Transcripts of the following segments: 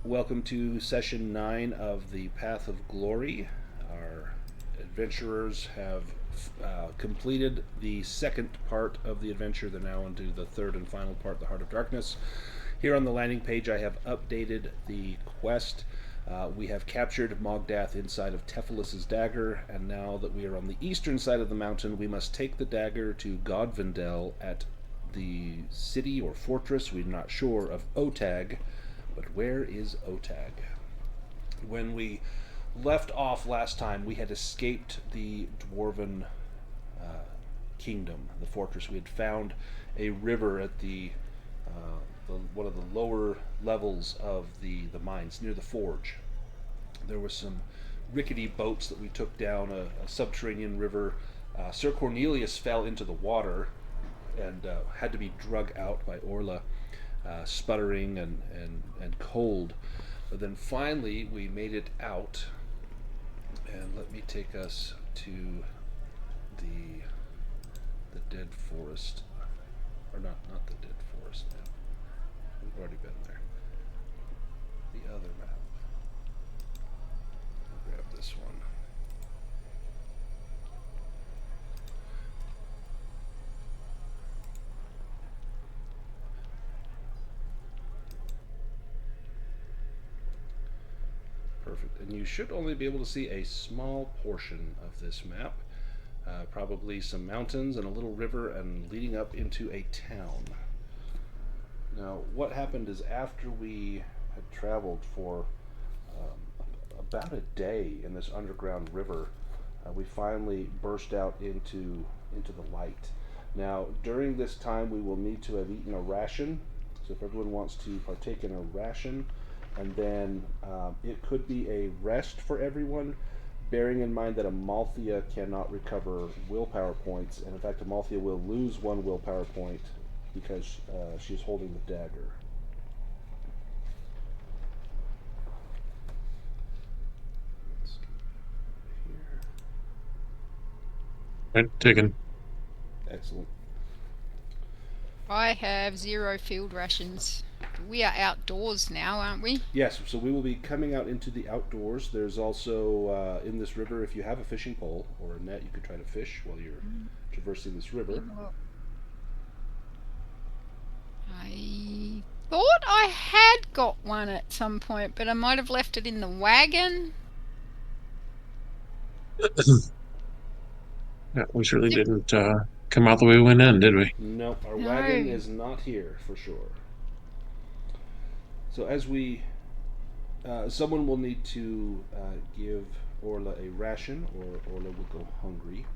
Welcome to session 9 of the Path of Glory. Our adventurers have completed the second part of the adventure. They're now into the third and final part, the Heart of Darkness. Here on the landing page, I have updated the quest. We have captured Mogdath inside of Tephalus's dagger, and now that we are on the eastern side of the mountain, we must take the dagger to Godvindel at the city or fortress, we're not sure, of Otag. But where is Otag? When we left off last time, we had escaped the dwarven kingdom, the fortress. We had found a river at one of the lower levels of the mines, near the forge. There were some rickety boats that we took down a subterranean river. Sir Cornelius fell into the water and had to be drug out by Orla. Sputtering and cold. But then finally we made it out, and let me take us to the dead forest, or not the dead forest now. We've already been there. The other map. I'll grab this one. Perfect. And you should only be able to see a small portion of this map. Probably some mountains and a little river and leading up into a town. Now, what happened is after we had traveled for about a day in this underground river, we finally burst out into the light. Now, during this time, we will need to have eaten a ration. So if everyone wants to partake in a ration, and then it could be a rest for everyone, bearing in mind that Amalthea cannot recover willpower points, and in fact Amalthea will lose one willpower point because she's holding the dagger. Let's get here. Right, taken. Excellent. I have 0 field rations. We are outdoors now, aren't we? Yes, so we will be coming out into the outdoors. There's also, in this river, if you have a fishing pole or a net, you could try to fish while you're traversing this river. I thought I had got one at some point, but I might have left it in the wagon. Yeah, we surely didn't come out the way we went in, did we? No, our wagon is not here for sure. So as we, someone will need to give Orla a ration, or Orla will go hungry.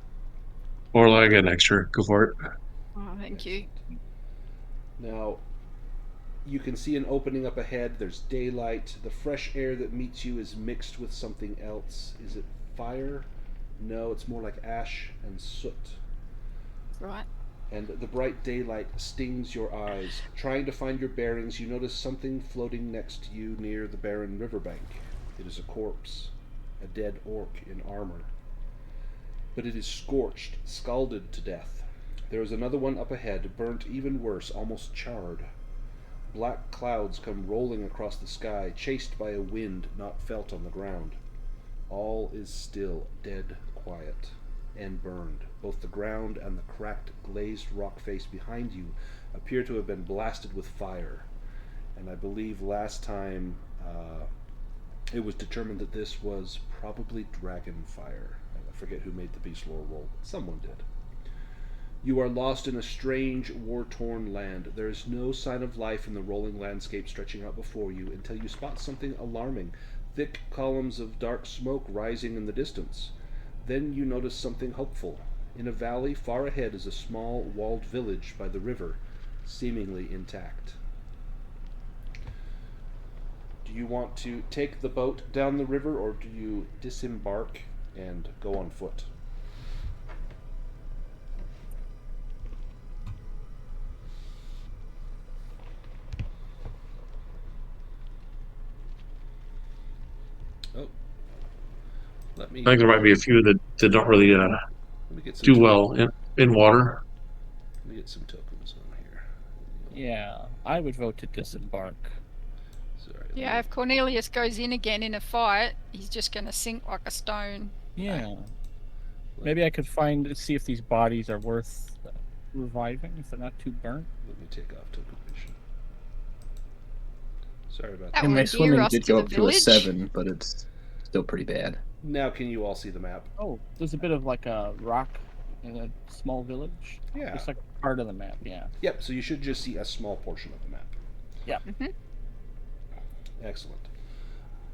Or I got an extra. Go for it. Oh, thank you. Now, you can see an opening up ahead. There's daylight. The fresh air that meets you is mixed with something else. Is it fire? No, it's more like ash and soot. Right. And the bright daylight stings your eyes. Trying to find your bearings, you notice something floating next to you near the barren riverbank. It is a corpse, a dead orc in armor. But it is scorched, scalded to death. There is another one up ahead, burnt even worse, almost charred. Black clouds come rolling across the sky, chased by a wind not felt on the ground. All is still, dead quiet, and burned. Both the ground and the cracked, glazed rock face behind you appear to have been blasted with fire. And I believe last time it was determined that this was probably dragon fire. I forget who made the beast lore roll. Someone did. You are lost in a strange, war-torn land. There is no sign of life in the rolling landscape stretching out before you until you spot something alarming. Thick columns of dark smoke rising in the distance. Then you notice something hopeful. In a valley far ahead is a small walled village by the river, seemingly intact. Do you want to take the boat down the river, or do you disembark and go on foot? Oh. I think there might be a few that don't really do well in water. Let me get some tokens on here. Yeah, I would vote to disembark. So Sorry. Yeah, if Cornelius goes in again in a fight, he's just going to sink like a stone. Yeah. Maybe I could see if these bodies are worth reviving, if they're not too burnt. Let me take off token vision. Sorry about That that. And will my endear swimming us did to go the up to a village. 7, but it's still pretty bad. Now can you all see the map? Oh, there's a bit of like a rock in a small village. Yeah. It's like part of the map, yeah. Yep, so you should just see a small portion of the map. Yeah. Mm-hmm. Excellent.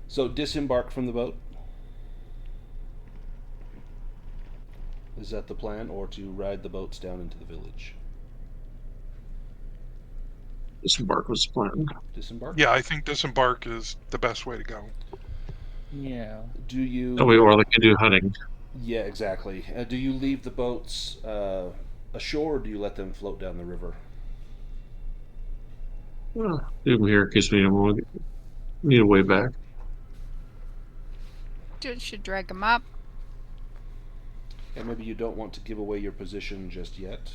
So disembark from the boat. Is that the plan, or to ride the boats down into the village? Disembark was planned. Disembark? Yeah, I think disembark is the best way to go. Yeah. Do you... That way Orla can do hunting. Yeah, exactly. Do you leave the boats ashore, or do you let them float down the river? Leave them here in case we need a way back. Should drag them up. And maybe you don't want to give away your position just yet.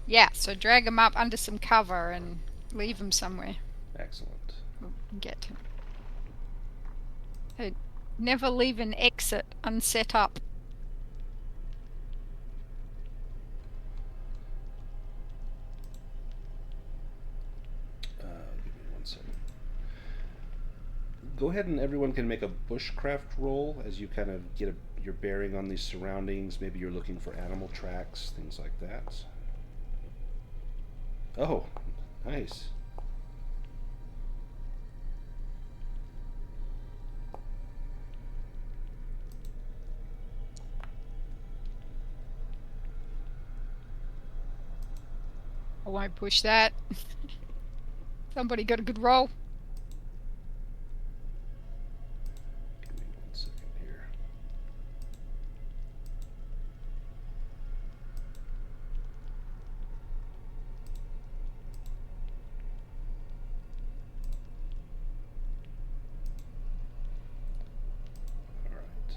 Yeah, so drag them up under some cover and leave them somewhere. Excellent. We'll get to them. Never leave an exit unset up. Give me 1 second. Go ahead and everyone can make a bushcraft roll as you kind of get your bearing on these surroundings. Maybe you're looking for animal tracks, things like that. Oh, nice. I won't push that. Somebody got a good roll. Give me 1 second here. All right.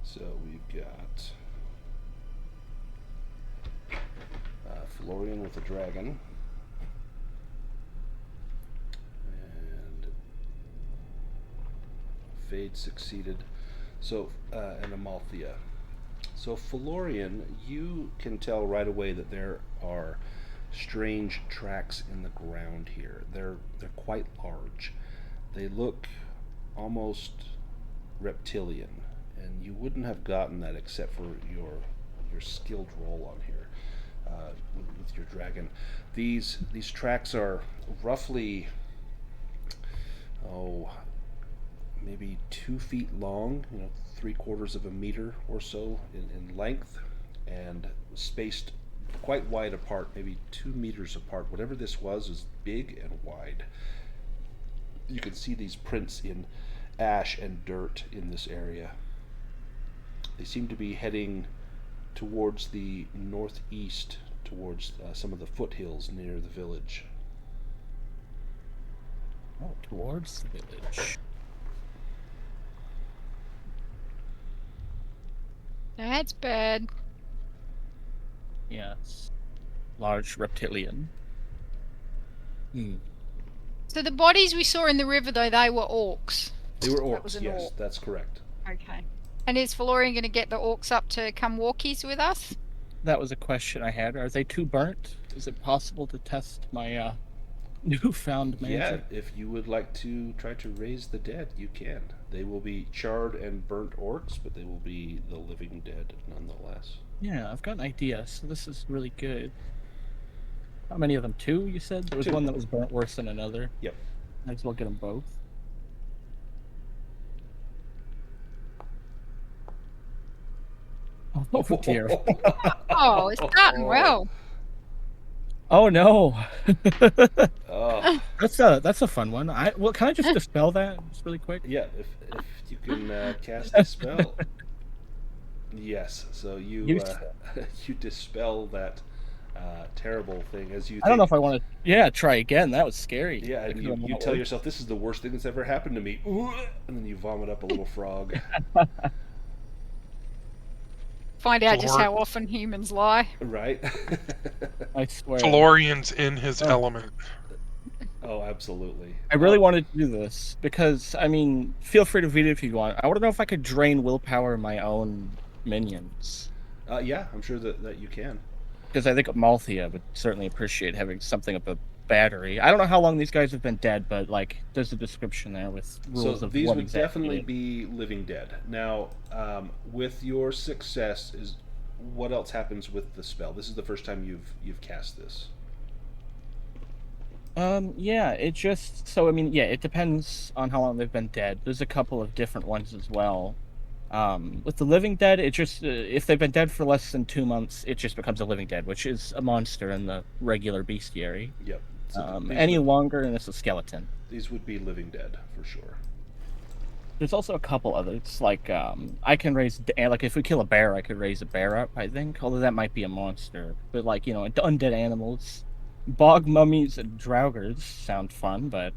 So we've got Phelorian with a dragon. And Fade succeeded. So, and Amalthea. So Phelorian, you can tell right away that there are strange tracks in the ground here. They're quite large. They look almost reptilian, and you wouldn't have gotten that except for your skilled roll on here. With your dragon. These tracks are roughly maybe 2 feet long, 3/4 of a meter or so in length, and spaced quite wide apart, maybe 2 meters apart. Whatever this was is big and wide. You can see these prints in ash and dirt in this area. They seem to be heading towards the northeast, towards some of the foothills near the village. Oh, towards the village. That's bad. Yes. Large reptilian. So the bodies we saw in the river, though, they were orcs. They were That was orcs, an yes, orc. that's correct. Okay. And is Phelorian going to get the orcs up to come walkies with us? That was a question I had. Are they too burnt? Is it possible to test my newfound magic? Yeah, if you would like to try to raise the dead, you can. They will be charred and burnt orcs, but they will be the living dead nonetheless. Yeah, I've got an idea, so this is really good. How many of them? 2, you said? There was 2. one that was burnt worse than another. Yep. Might as well get them both. Oh dear. Oh, it's starting well. Oh no. Oh, That's a fun one. Can I just dispel that just really quick? yeah, if you can cast a spell. Yes, so you you dispel that terrible thing as you I don't know if I want to try again. That was scary. Yeah, and you tell yourself, this is the worst thing that's ever happened to me. And then you vomit up a little frog. Find out just how often humans lie. Right? I swear. Phelorian's in his element. Oh, absolutely. I really wanted to do this because, I mean, feel free to read it if you want. I want to know if I could drain willpower in my own minions. Yeah, I'm sure that you can. Because I think Amalthea would certainly appreciate having something of a battery. I don't know how long these guys have been dead, but, like, there's a description there with rules so of these what would exactly definitely be living dead. Now, with your success, is what else happens with the spell? This is the first time you've cast this. Yeah, it just... So, I mean, yeah, it depends on how long they've been dead. There's a couple of different ones as well. With the living dead, it just... if they've been dead for less than 2 months, it just becomes a living dead, which is a monster in the regular bestiary. Yep. So Any longer, and it's a skeleton. These would be living dead, for sure. There's also a couple others, like, I can raise... Like, if we kill a bear, I could raise a bear up, I think. Although that might be a monster. But, like, you know, undead animals... Bog mummies and draugrs sound fun, but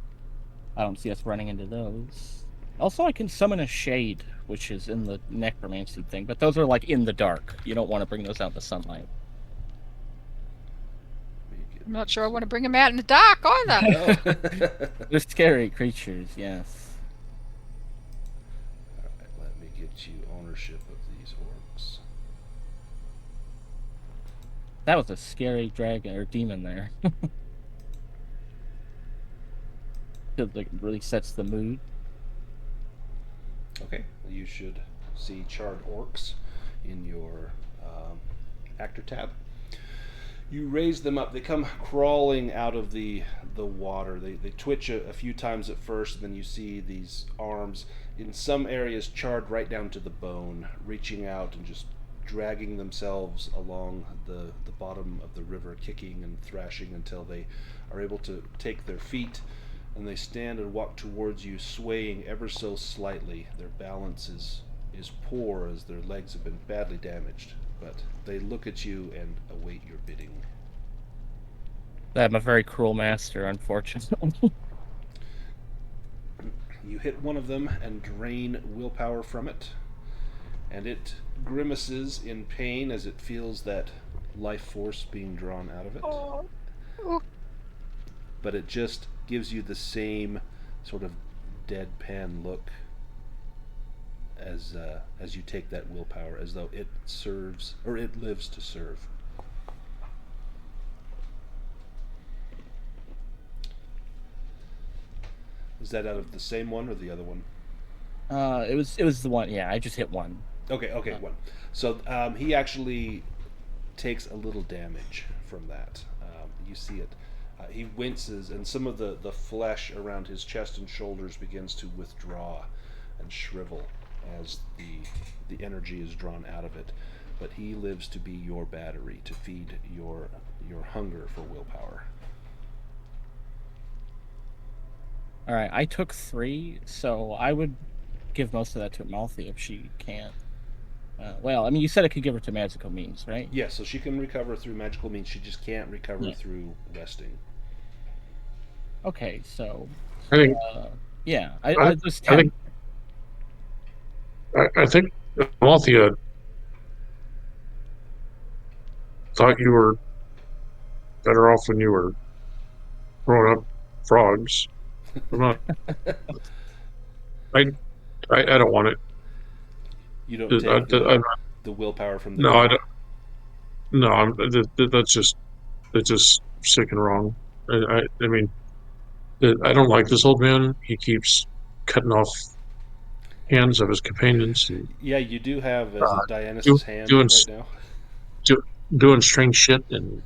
I don't see us running into those. Also, I can summon a shade, which is in the necromancy thing, but those are like in the dark. You don't want to bring those out in the sunlight. I'm not sure I want to bring them out in the dark either. They're scary creatures, yes. Alright, let me get you ownership of these orcs. That was a scary dragon or demon there. It like really sets the mood. Okay, you should see charred orcs in your actor tab. You raise them up. They come crawling out of the water. They twitch a few times at first, and then you see these arms in some areas charred right down to the bone, reaching out and just dragging themselves along the bottom of the river, kicking and thrashing until they are able to take their feet, and they stand and walk towards you, swaying ever so slightly. Their balance is poor as their legs have been badly damaged, but they look at you and await your bidding. I'm a very cruel master, unfortunately. You hit one of them and drain willpower from it, and it grimaces in pain as it feels that life force being drawn out of it. Oh. But it just gives you the same sort of deadpan look as you take that willpower, as though it serves, or it lives to serve. Is that out of the same one or the other one? It was the one. Yeah, I just hit one. Okay, one. So he actually takes a little damage from that. You see it. He winces, and some of the flesh around his chest and shoulders begins to withdraw and shrivel as the energy is drawn out of it. But he lives to be your battery, to feed your hunger for willpower. All right, I took 3, so I would give most of that to Amalthea if she can't. Well, I mean, you said I could give her to magical means, right? Yeah, so she can recover through magical means. She just can't recover through resting. Okay, so I think. yeah, I just 10. I think Amalthea thought you were better off when you were growing up frogs. I'm not. I don't want it. You don't take the willpower from the... No, I don't. No, that's just sick and wrong. I mean, I don't like this old man. He keeps cutting off hands of his companions. And, yeah, you do have Dionysus' hand right now. Doing strange shit and.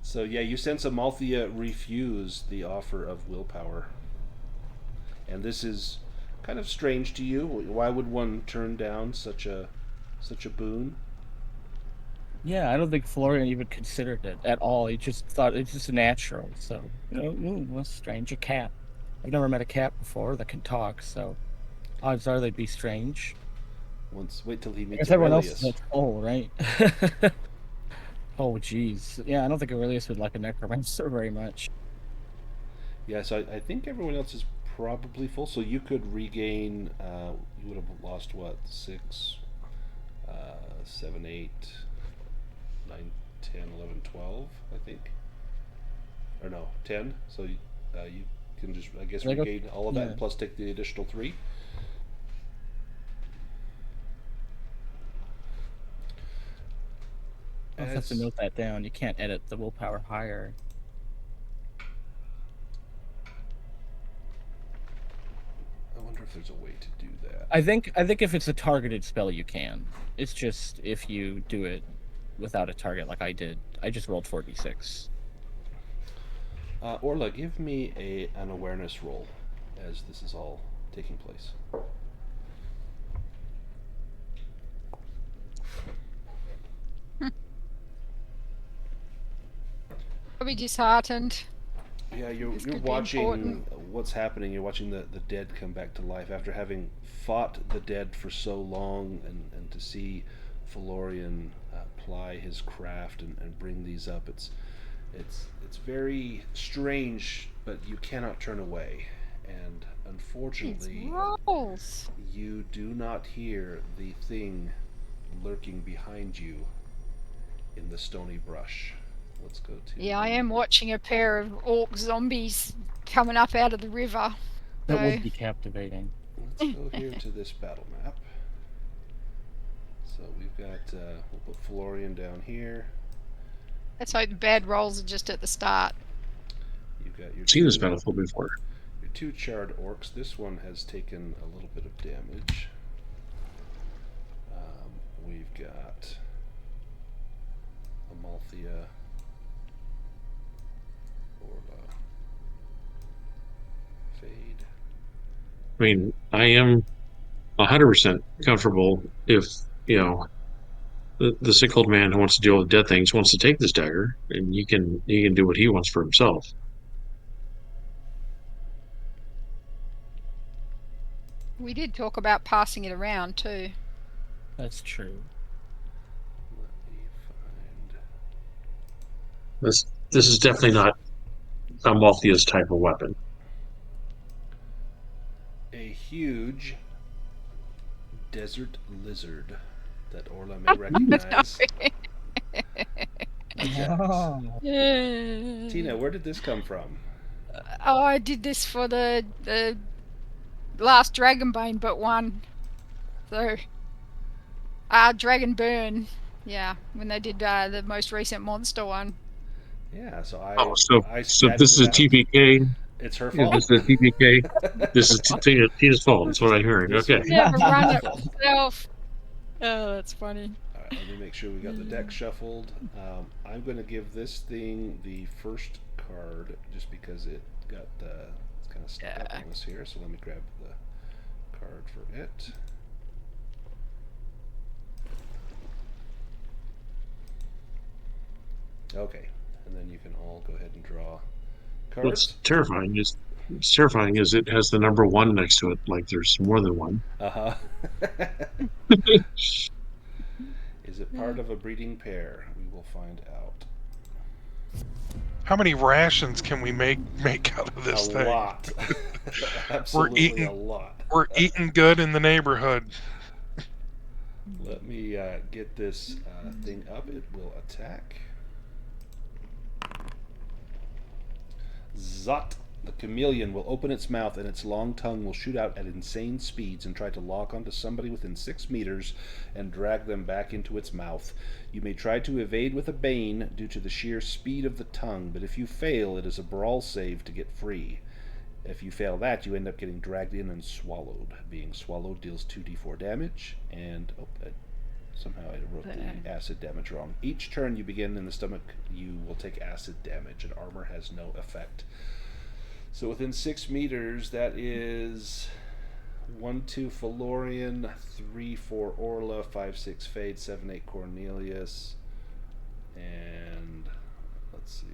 So yeah, you sense Amalthea refuse the offer of willpower. And this is kind of strange to you. Why would one turn down such a boon? Yeah, I don't think Phelorian even considered it at all. He just thought it's just natural. So, what's strange? A cat. I've never met a cat before that can talk, so odds are they'd be strange. Wait till he meets everyone Aurelius. else is a troll, right? Oh, jeez. Yeah, I don't think Aurelius would like a necromancer very much. Yeah, so I think everyone else is probably full. So you could regain. You would have lost what, 6, 7, 8, 9, 10, 11, 12, I think. Or no, 10. So you can just, I guess, Like a- regain all of that yeah. and plus take the additional 3. I'll have to note that down. You can't edit the willpower higher. I wonder if there's a way to do that. I think if it's a targeted spell, you can. It's just if you do it without a target, like I did. I just rolled 4d6. Orla, give me an awareness roll as this is all taking place. Probably disheartened. Yeah, you're This could be watching important. what's happening. You're watching the dead come back to life after having fought the dead for so long, and to see Phelorian ply his craft and bring these up. It's very strange, but you cannot turn away. And It's unfortunately, rolls. you do not hear the thing lurking behind you in the stony brush. Let's go to. Yeah, I am watching a pair of orc zombies coming up out of the river. That So, would be captivating. Let's go here to this battle map. So we've got, we'll put Phelorian down here. let's hope the bad rolls are just at the start. You've got your I've seen this two- battlefield before. Your 2 charred orcs. This one has taken a little bit of damage. We've got Amalthea, Orla, Fade. I mean, I am 100% comfortable if, the sick old man who wants to deal with dead things wants to take this dagger, and he can do what he wants for himself. We did talk about passing it around too. That's true. Let me find. This is definitely not Amalthea's type of weapon. A huge desert lizard that Orla may recognize. Tina, where did this come from? Oh, I did this for the last Dragonbane but one. So, Dragonbane. Yeah, when they did the most recent monster one. Yeah, so I. Oh, so I so scattered this is it a out. TPK. It's her Is fault. this a TPK? This is Tina's fault. That's what I'm hearing. This Okay. is- Never run it myself. Oh, that's funny. All right, let me make sure we got the deck shuffled. I'm going to give this thing the first card just because it got it's kind of stuck up on us here. So let me grab the card for it. Okay, and then you can all go ahead and draw cards. What's terrifying is it has the number 1 next to it, like there's more than one. Uh-huh. Is it part of a breeding pair? We will find out. How many rations can we make out of this A thing? lot. Absolutely eating- a lot. We're eating good in the neighborhood. Let me get this thing up. It will attack. Zot. The chameleon will open its mouth and its long tongue will shoot out at insane speeds and try to lock onto somebody within 6 meters and drag them back into its mouth. You may try to evade with a bane due to the sheer speed of the tongue, but if you fail, it is a brawl save to get free. If you fail that, you end up getting dragged in and swallowed. Being swallowed deals 2d4 damage, and somehow I wrote the acid damage wrong. Each turn you begin in the stomach, you will take acid damage, and armor has no effect. So within 6 meters, that is 1, 2 Phelorian, 3, 4 Orla, 5, 6 Fade, 7, 8 Cornelius, and let's see,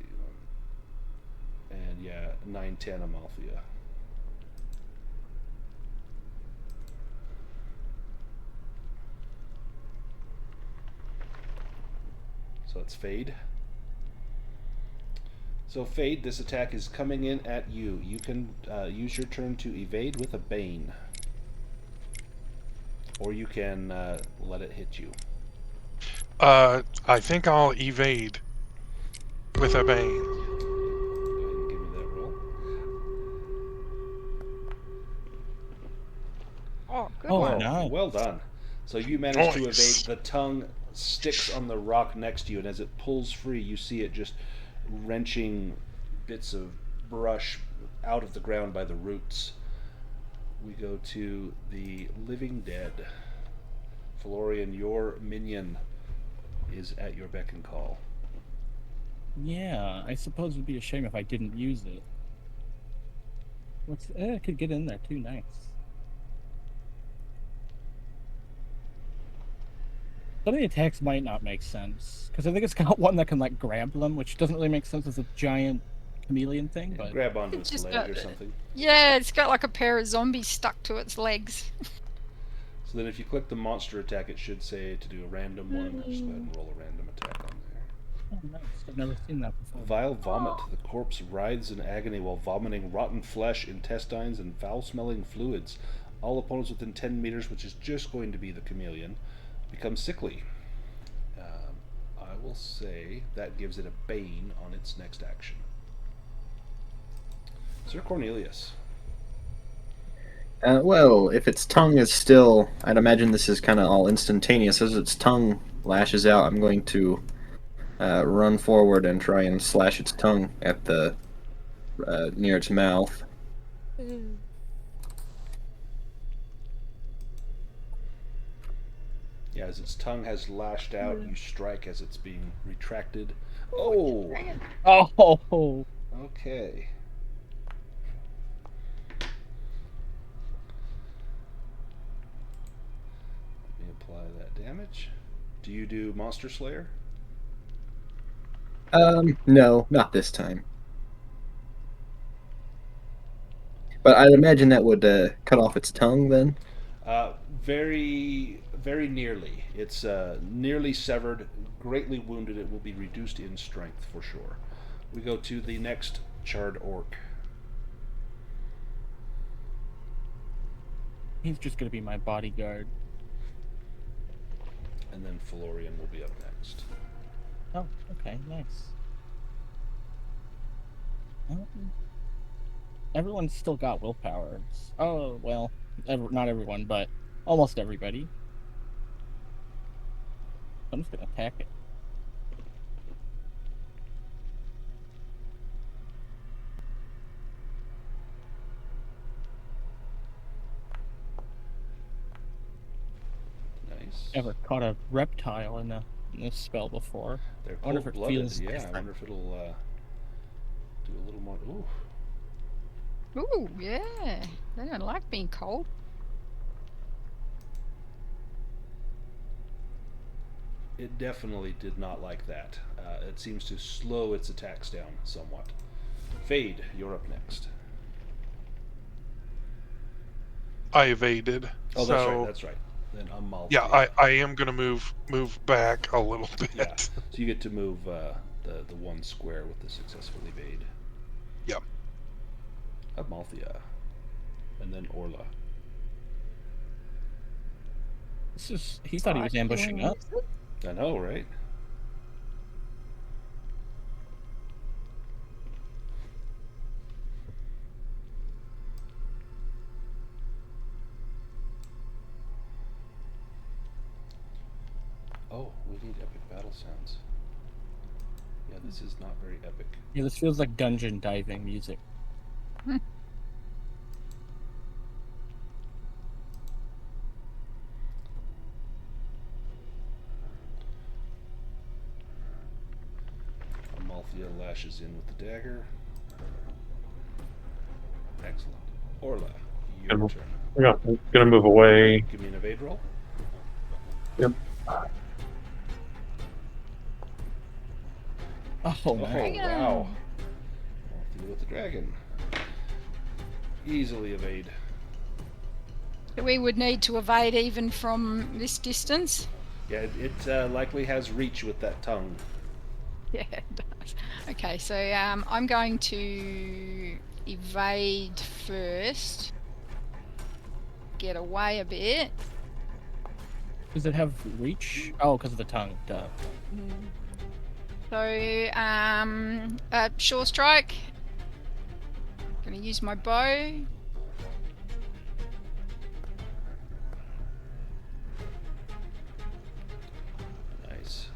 and yeah, 9, 10 Amalthea. So it's Fade. So Fade, this attack is coming in at you. You can use your turn to evade with a Bane. Or you can let it hit you. I think I'll evade with a Bane. Go ahead and give me that roll. Oh, good Oh, one. nice. Well done. So you manage to Nice. evade. The tongue sticks on the rock next to you, and as it pulls free, you see it just wrenching bits of brush out of the ground by the roots. We go to the living dead. Phelorian, your minion is at your beck and call. Yeah, I suppose it would be a shame if I didn't use it. I could get in there too. Nice. Some of the attacks might not make sense because I think it's got one that can like grab them, which doesn't really make sense as a giant chameleon thing. But Grab onto It's its just leg got- or something. Yeah, it's got like a pair of zombies stuck to its legs. So then if you click the monster attack, it should say to do a random one. Just go ahead and roll a random attack on there. oh, nice. I've never seen that before. Vile vomit. The corpse writhes in agony while vomiting rotten flesh, intestines, and foul-smelling fluids. All opponents within 10 meters, which is just going to be the chameleon, become sickly. I will say that gives it a Bane on its next action. Sir Cornelius. Well, if its tongue is still, I'd imagine this is kind of all instantaneous. As its tongue lashes out, I'm going to run forward and try and slash its tongue at the near its mouth. Yeah, as its tongue has lashed out, you strike as it's being retracted. Oh! Oh, Okay. Let me apply that damage. Do you do Monster Slayer? No, not this time. But I'd imagine that would cut off its tongue then. Very, very nearly. It's nearly severed, greatly wounded. It will be reduced in strength for sure. We go to the next charred orc. he's just gonna be my bodyguard. And then Phelorian will be up next. Oh, okay, nice. Everyone's still got willpower. Oh, well, not everyone, but almost everybody. I'm just gonna attack it. Nice. Ever caught a reptile in this spell before? They're I wonder if it cold-blooded. feels Yeah, I different. wonder if it'll do a little more. Ooh. Ooh, yeah. They don't like being cold. It definitely did not like that. It seems to slow its attacks down somewhat. Fade, you're up next. I evaded. Oh, so, that's right. That's right. Then Amalthea. yeah, I am gonna move back a little bit. Yeah. So you get to move the one square with the successful evade. Yep. Amalthea, and then Orla. He thought he was ambushing us. I know, right? Oh, we need epic battle sounds. Yeah, this is not very epic. Yeah, this feels like dungeon diving music. Amalthea lashes in with the dagger. Excellent. Orla, your Yep. turn. Yeah, I'm gonna move away. Give me an evade roll. Yep. Oh, Oh, man. wow. Amalthea with the dragon. Easily evade. We would need to evade even from this distance. Yeah, it likely has reach with that tongue. Yeah, it does. Okay, so I'm going to evade first. Get away a bit. Does it have reach? Oh, because of the tongue. Duh. So, sure strike. Gonna use my bow. Nice.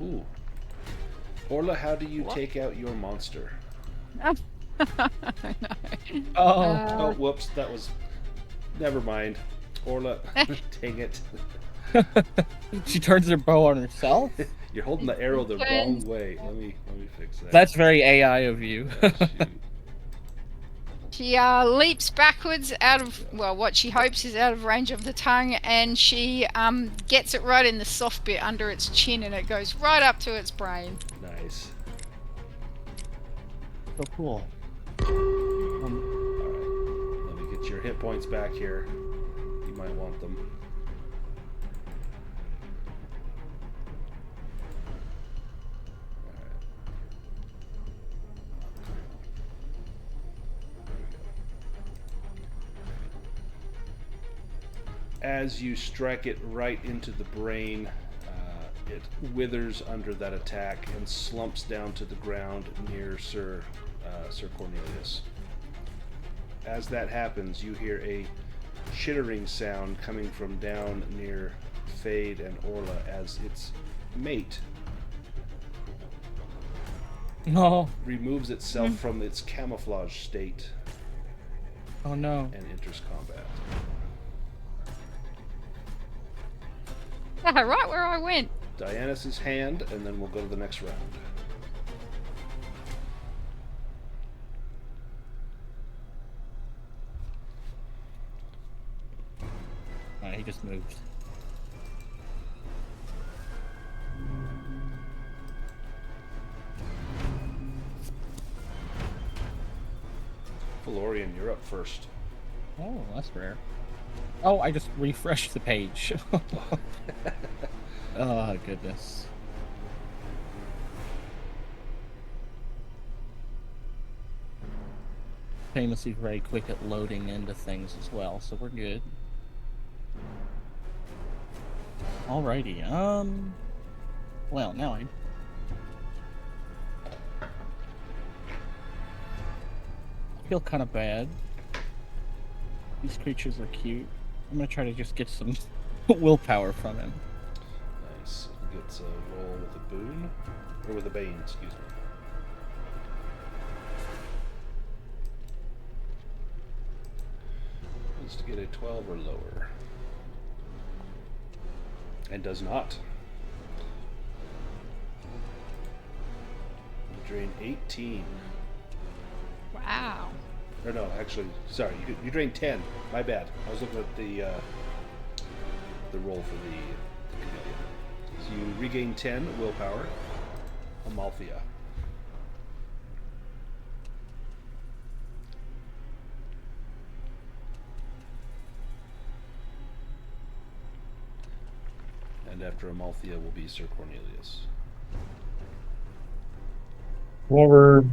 Ooh. Orla, how do you take out your monster? No. Oh. Oh, whoops, that was... Never mind. Orla, dang it. She turns her bow on herself? You're holding the arrow the wrong way. Let me fix that. That's very AI of you. Oh, shoot. She leaps backwards out of, well, what she hopes is out of range of the tongue, and she gets it right in the soft bit under its chin, and it goes right up to its brain. Nice. So cool. Alright. Let me get your hit points back here. You might want them. As you strike it right into the brain, it withers under that attack and slumps down to the ground near Sir Cornelius. As that happens, you hear a chittering sound coming from down near Fade and Orla as its mate No. removes itself from its camouflage state Oh no. and enters combat. Right where I went. Dianus' hand, and then we'll go to the next round. Alright, he just moved. Phelorian, you're up first. Oh, that's rare. Oh, I just refreshed the page. Oh, goodness. Famously very quick at loading into things as well, so we're good. Alrighty, well, now I feel kind of bad. These creatures are cute. I'm gonna try to just get some willpower from him. Nice. Gets a roll with a boon. Or with a bane, excuse me. Needs to get a 12 or lower. And does not. You drain 18. Wow. Or no, actually, sorry, you drain 10. My bad. I was looking at the roll for the chameleon. So you regain 10 willpower. Amalthea. And after Amalthea will be Sir Cornelius. Come over,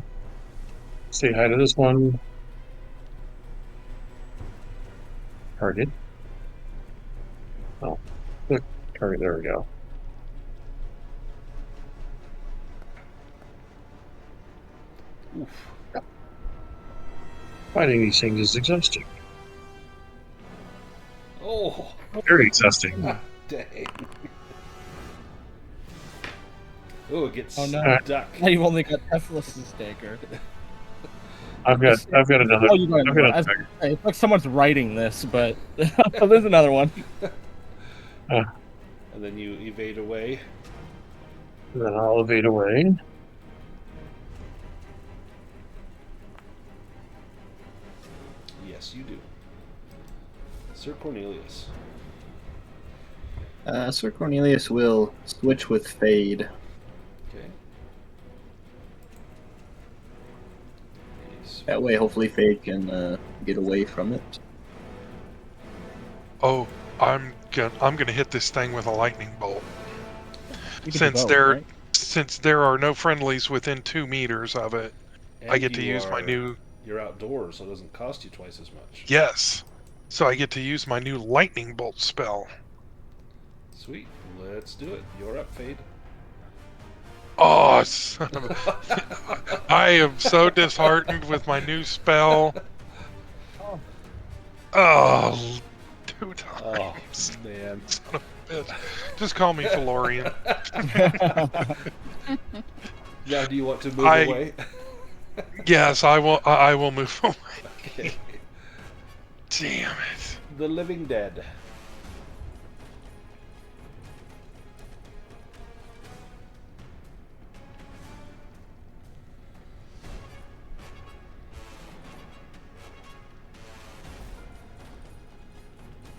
say hi to this one. Target. Oh, look, target, there we go. Oof. Fighting these things is exhausting. Oh! Very exhausting. Dang. Oh, it gets Oh, no. stuck. Now you've only got Teflus's dagger. I've got another. Oh, you got I've got another. a dagger. It's like someone's writing this, but oh, there's another one. And then you evade away. Then I'll evade away. Yes, you do. Sir Cornelius. Sir Cornelius will switch with Fade. Okay. That way, hopefully, Fade can get away from it. Oh, I'm gonna hit this thing with a lightning bolt. You can do Since both, right? there are no friendlies within 2 meters of it, I And get to use my new You're outdoors, so it doesn't cost you twice as much. yes. So I get to use my new lightning bolt spell. Sweet. Let's do it. You're up, Fade. Oh, son of a... I am so disheartened with my new spell. Oh. Oh, 2 Oh, times. man. Son of a bitch. Just call me Phelorian. Now, do you want to move I- away? Yes, I will move away. Okay. Damn it. The Living Dead.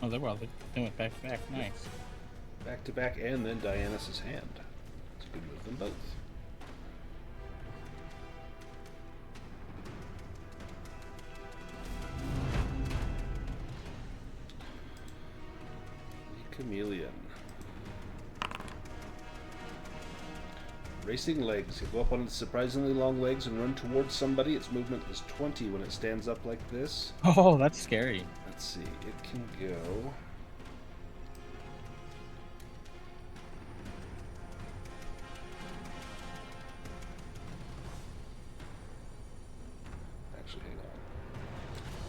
Oh, they went back to back. Nice. Back to back, and then Dianus' hand. It's good to move them both. The Chameleon. Racing legs. You go up on its surprisingly long legs and run towards somebody. Its movement is 20 when it stands up like this. Oh, that's scary. Let's see. It can go. Actually, hang on.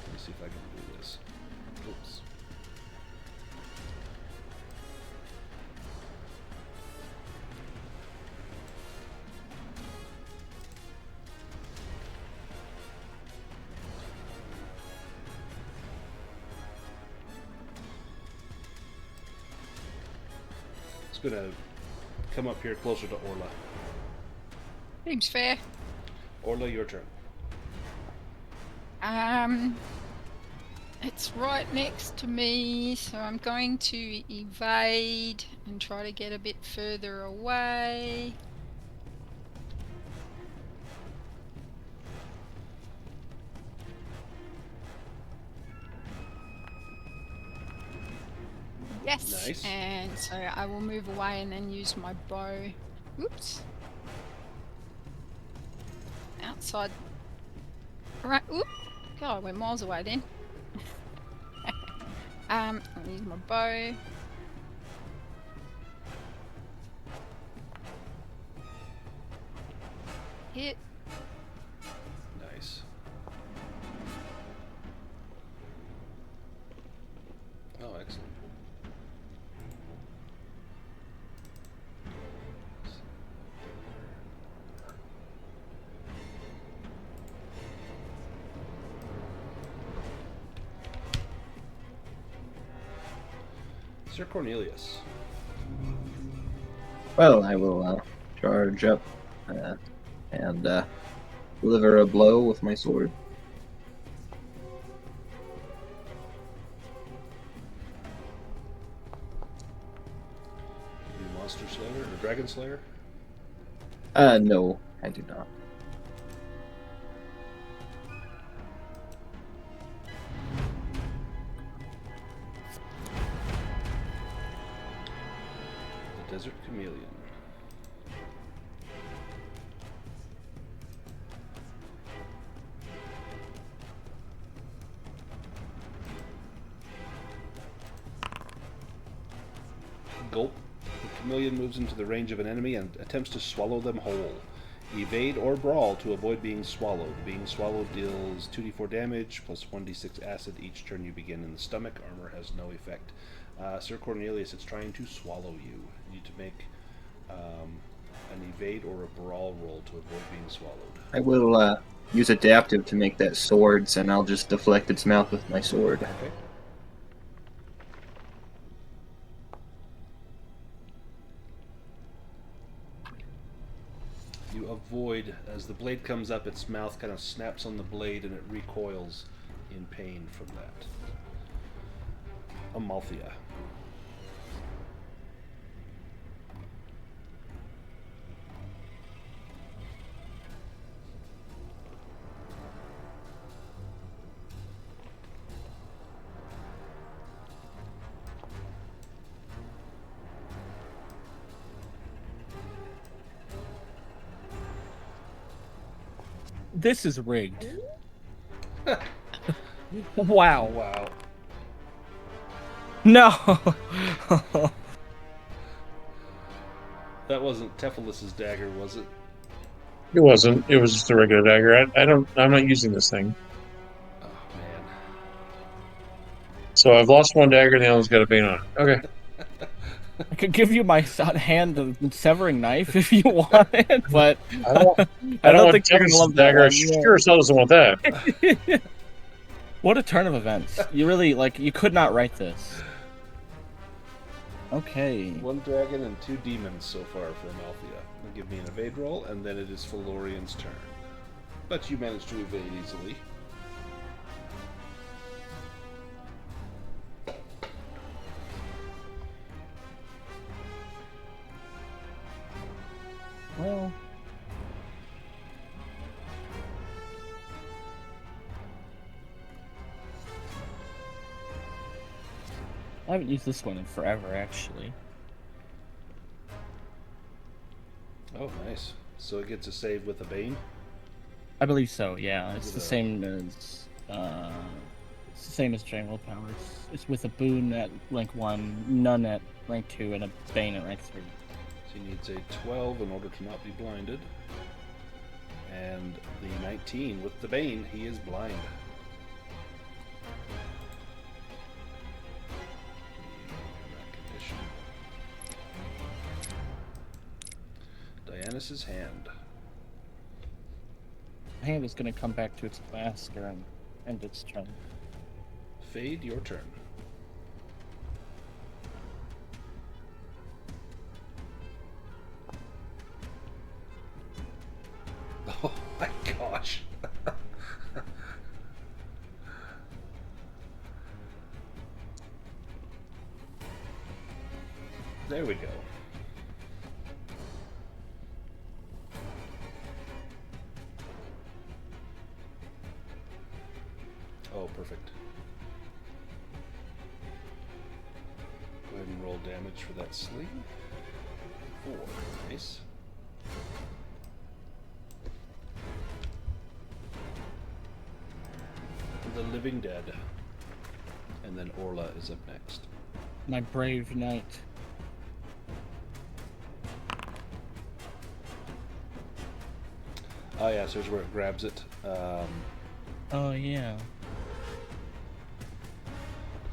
Let me see if I can do this. Oops. It's gonna come up here closer to Orla. Seems fair. Orla, your turn. It's right next to me, so I'm going to evade and try to get a bit further away. Yes. Nice. And so I will move away and then use my bow. Oops. Outside. Right. Oop. God, I went miles away then. I'll use my bow. Hit. Nice. Oh, excellent. Sir Cornelius. Well, I will charge up and deliver a blow with my sword. You Monster Slayer or Dragon Slayer? No, I do not. The Desert Chameleon. Gulp. The chameleon moves into the range of an enemy and attempts to swallow them whole. Evade or brawl to avoid being swallowed. Being swallowed deals 2d4 damage plus 1d6 acid each turn you begin in the stomach. Armor has no effect. Sir Cornelius, it's trying to swallow you. You need to make an evade or a brawl roll to avoid being swallowed. I will use adaptive to make that swords, and I'll just deflect its mouth with my sword. Okay. You avoid, as the blade comes up, its mouth kind of snaps on the blade and it recoils in pain from that. Amalthea. This is rigged. Wow. Wow. No. That wasn't Tephilus's dagger, was it? It wasn't. It was just a regular dagger. I'm not using this thing. Oh, man. So I've lost one dagger, and the other one's got a bane on it. Okay. I could give you my hand severing knife if you want it, but I don't I don't want think you're gonna Tephilus's love that dagger. one. Sure as hell doesn't want that. What a turn of events! You really you could not write this. Okay. One dragon and 2 demons so far for Amalthea. Give me an evade roll, and then it is Phelorian's turn. But you managed to evade easily. Well. I haven't used this one in forever, actually. Oh, nice. So it gets a save with a bane? I believe so. Yeah, it's the Yeah. same as Dragon Powers. It's with a boon at rank 1, none at rank 2, and a bane at rank 3. She needs a 12 in order to not be blinded. And the 19 with the bane, he is blind. Dianys's hand. The hand is going to come back to its master and end its turn. Fade, your turn. Oh my gosh. There we go. Oh, perfect. Go ahead and roll damage for that sling. 4. Nice. The Living Dead. And then Orla is up next. My brave knight. Oh yeah, so here's where it grabs it. Oh yeah.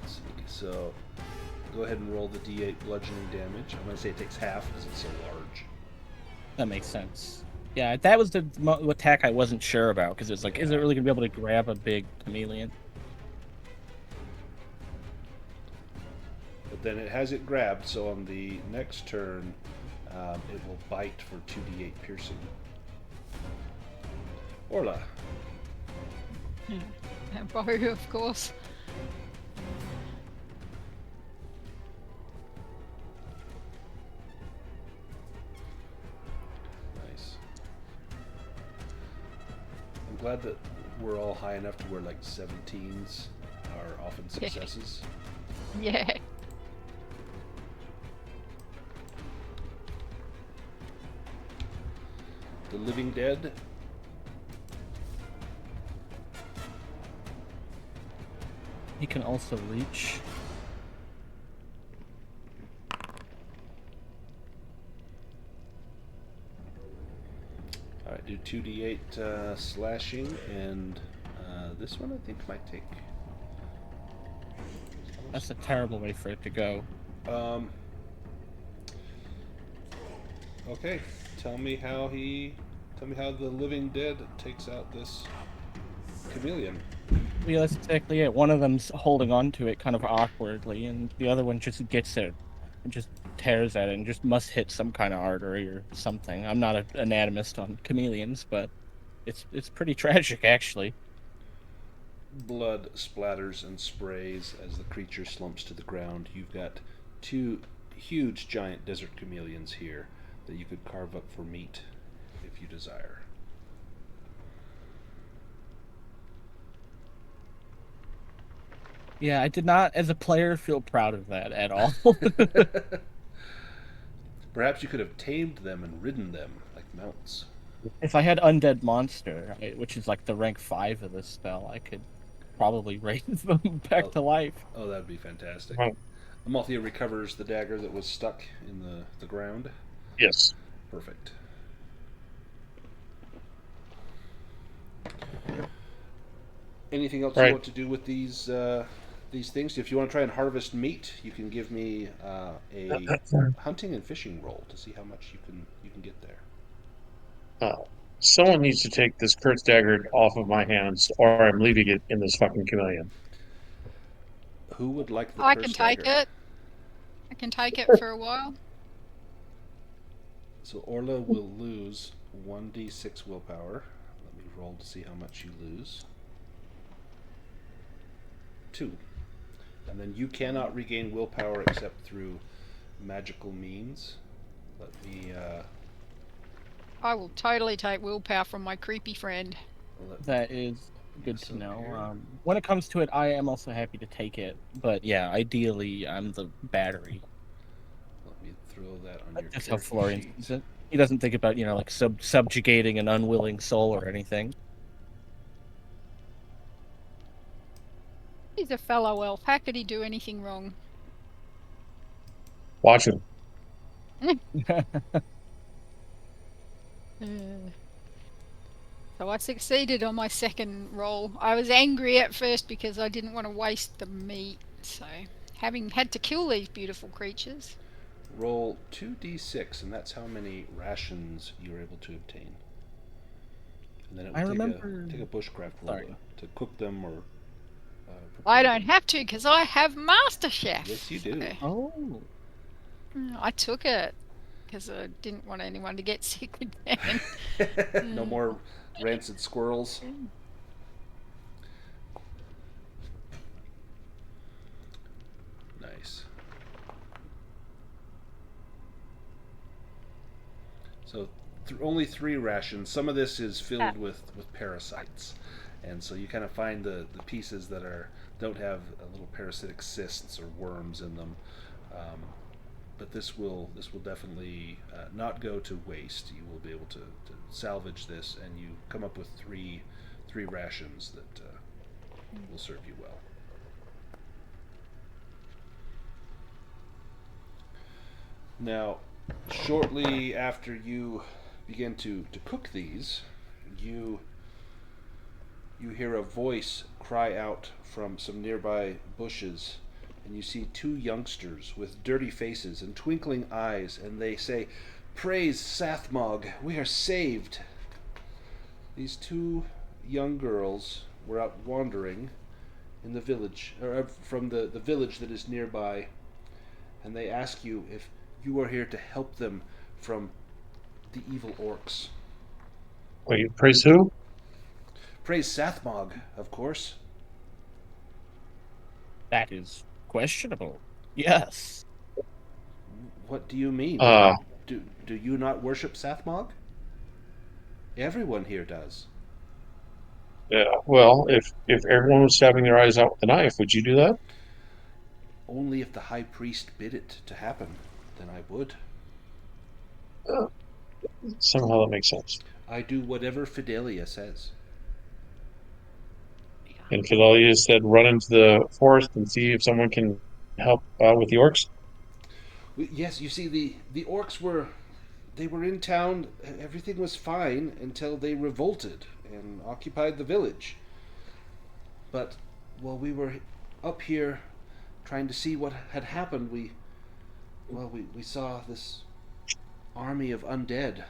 Let's see. So go ahead and roll the D8 bludgeoning damage. I'm going to say it takes half because it's so large. That makes sense. Yeah, that was the attack I wasn't sure about, because it's like, is it really going to be able to grab a big chameleon? But then it has it grabbed, so on the next turn, it will bite for 2d8 piercing. Orla. Bow, of course. Nice. I'm glad that we're all high enough to where like 17s are often successes. Yeah. The Living Dead. He can also reach. Alright, do 2d8 slashing, and this one I think might take... That's a terrible way for it to go. Okay, tell me how the Living Dead takes out this chameleon. Yeah, that's exactly it. One of them's holding on to it kind of awkwardly, and the other one just gets it and just tears at it and just must hit some kind of artery or something. I'm not an anatomist on chameleons, but it's pretty tragic, actually. Blood splatters and sprays as the creature slumps to the ground. You've got 2 huge giant desert chameleons here that you could carve up for meat if you desire. Yeah, I did not, as a player, feel proud of that at all. Perhaps you could have tamed them and ridden them like mounts. If I had Undead Monster, which is like the rank 5 of this spell, I could probably raise them back to life. Oh, that'd be fantastic. Right. Amalthea recovers the dagger that was stuck in the ground. Yes. Perfect. Anything else you Right. want to do with these things? If you want to try and harvest meat, you can give me a hunting and fishing roll to see how much you can get there. Someone needs to take this Kurt's dagger off of my hands, or I'm leaving it in this fucking chameleon. Who would like the I curse can take dagger? it. I can take it for a while. So Orla will lose 1d6 willpower. Let me roll to see how much you lose. 2. And then you cannot regain willpower except through magical means. Let me I will totally take willpower from my creepy friend. That is good So to know. here- When it comes to it, I am also happy to take it. But yeah, ideally, I'm the battery. let me throw that on your That's how character Florian sheet. sees it. He doesn't think about, like subjugating an unwilling soul or anything. He's a fellow elf. How could he do anything wrong? Watch him. So I succeeded on my second roll. I was angry at first because I didn't want to waste the meat. So, having had to kill these beautiful creatures. Roll 2d6, and that's how many rations you're able to obtain. And then it I will remember- take a bushcraft roll Sorry. to cook them or. I prepare don't them. have to because I have Master Chef. Yes, you do. So, Oh. I took it because I didn't want anyone to get sick again. No more rancid squirrels. Nice. So only 3 rations. Some of this is filled with parasites, and so you kind of find the pieces that don't have little parasitic cysts or worms in them. But this will definitely not go to waste. You will be able to salvage this, and you come up with three rations that will serve you well. Now, shortly after you begin to cook these, you hear a voice cry out from some nearby bushes, and you see 2 youngsters with dirty faces and twinkling eyes, and they say, "Praise Sathmog, we are saved." These 2 young girls were out wandering in the village, or from the village that is nearby, and they ask you if you are here to help them from the evil orcs. Wait, praise who? Praise Sathmog, of course. That is questionable. Yes. What do you mean? Uh, Do you not worship Sathmog? Everyone here does. Yeah, well, if everyone was stabbing their eyes out with a knife, would you do that? Only if the high priest bid it to happen, then I would. Somehow that makes sense. I do whatever Fidelia says. And Fidelia said, run into the forest and see if someone can help with the orcs. Yes, you see, the orcs were in town. Everything was fine until they revolted and occupied the village. But while we were up here trying to see what had happened, we saw this army of undead,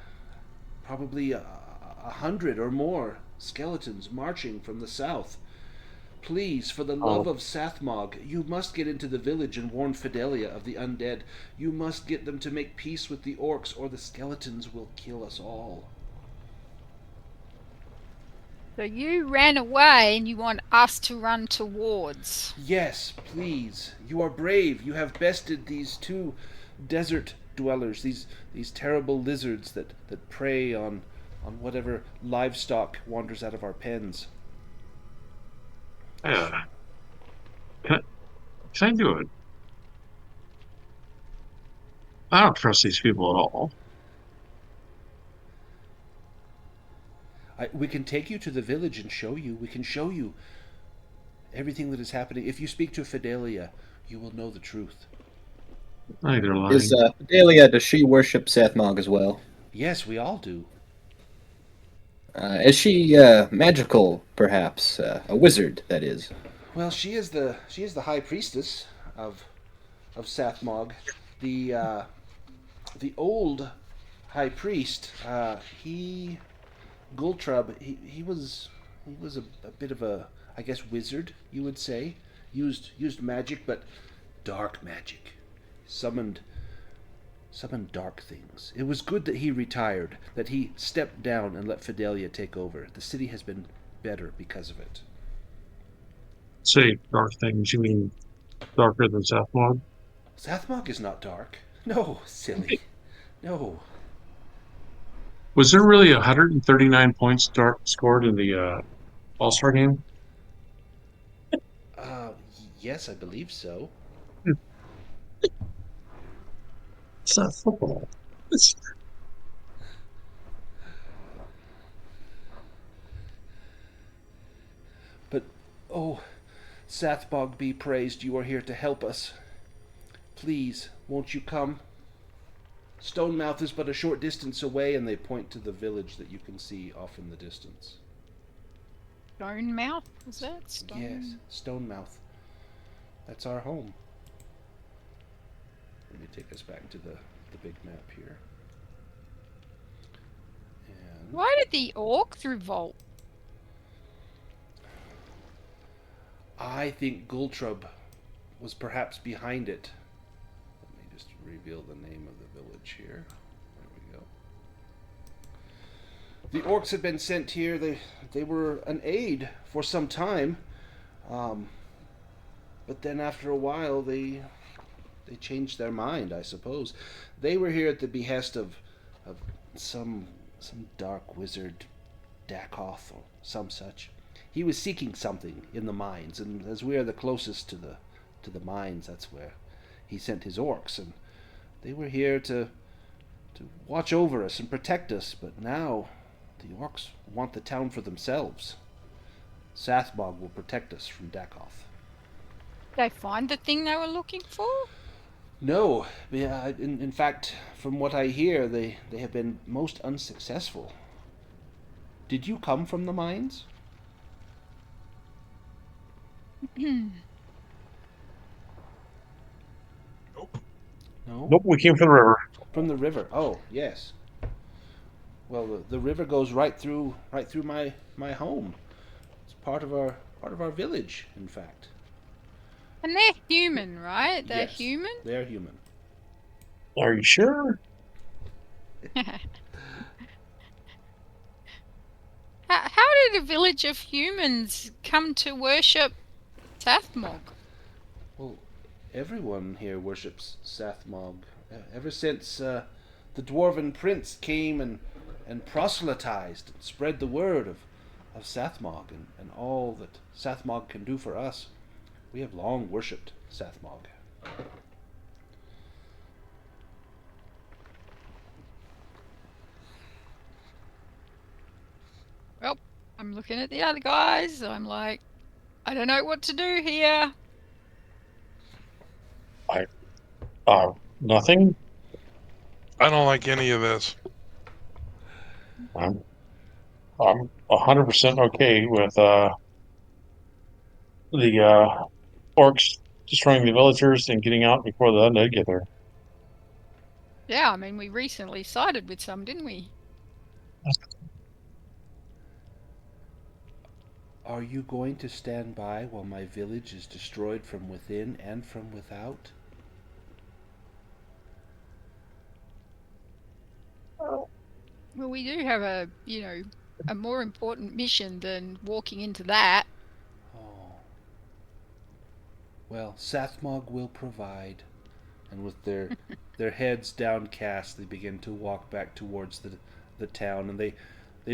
probably 100 or more skeletons marching from the south. Please, for the love of Sathmog, you must get into the village and warn Fidelia of the undead. You must get them to make peace with the orcs, or the skeletons will kill us all. So you ran away and you want us to run towards. Yes, please. You are brave. You have bested these 2 desert dwellers, these terrible lizards that prey on whatever livestock wanders out of our pens. Yeah. Can I do it? I don't trust these people at all. We can take you to the village and show you. We can show you everything that is happening. If you speak to Fidelia, you will know the truth. I think they're lying. Is Fidelia, does she worship Sathmog as well? Yes, we all do. Is she magical, perhaps? A wizard, that is. Well, she is the high priestess of Sathmog. The old high priest, Gultrub, he was a bit of a, I guess, wizard, you would say. Used magic, but dark magic. Summoned dark things. It was good that he retired, that he stepped down and let Fidelia take over. The city has been better because of it. Say dark things. You mean darker than Southmog? Sathmog is not dark. No, silly. No. Was there really 139 points scored in the All-Star game? Uh, yes, I believe so. It's not football. It's But, oh, Sathmog be praised, you are here to help us. Please, won't you come? Stonemouth is but a short distance away, and they point to the village that you can see off in the distance. Stone mouth, was that? Stone? Yes, Stonemouth. That's our home. Let me take us back to the big map here. And Why did the orcs revolt? I think Gultrub was perhaps behind it. Let me just reveal the name of the village here. There we go. The orcs had been sent here. They were an aid for some time, but then after a while they changed their mind, I suppose. They were here at the behest of some dark wizard, Dakoth or some such. He was seeking something in the mines, and as we are the closest to the mines, that's where he sent his orcs, and they were here to watch over us and protect us. But now the orcs want the town for themselves. Sathmog will protect us from Dakoth. Did they find the thing they were looking for? No, in fact, from what I hear, they have been most unsuccessful. Did you come from the mines? Nope. No? Nope, we came from the river. From the river. Oh, yes. Well, the river goes right through my home. It's part of our village, in fact. And they're human, right? They're Yes, human? They're human. Are you sure? How did a village of humans come to worship Sathmog? Well, everyone here worships Sathmog. Ever since the dwarven prince came and proselytized and spread the word of Sathmog and all that Sathmog can do for us, we have long worshipped Sathmog. Well, I'm looking at the other guys. I'm like, I don't know what to do here. Nothing. I don't like any of this. I'm 100% okay with the orcs destroying the villagers and getting out before the undead get there. Yeah, I mean, we recently sided with some, didn't we? Are you going to stand by while my village is destroyed from within and from without? Well, we do have a more important mission than walking into that. Oh. Well, Sathmog will provide. And with their heads downcast, they begin to walk back towards the town, and they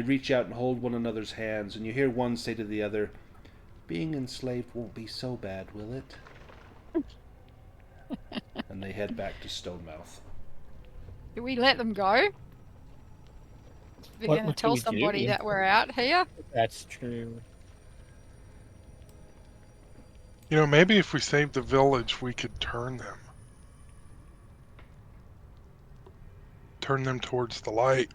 reach out and hold one another's hands, and you hear one say to the other, "Being enslaved won't be so bad, will it?" And they head back to Stonemouth. Do we let them go? We're What- going to what do tell we do? somebody that we're out here. That's true. You know, maybe if we saved the village, we could turn them. Turn them towards the light.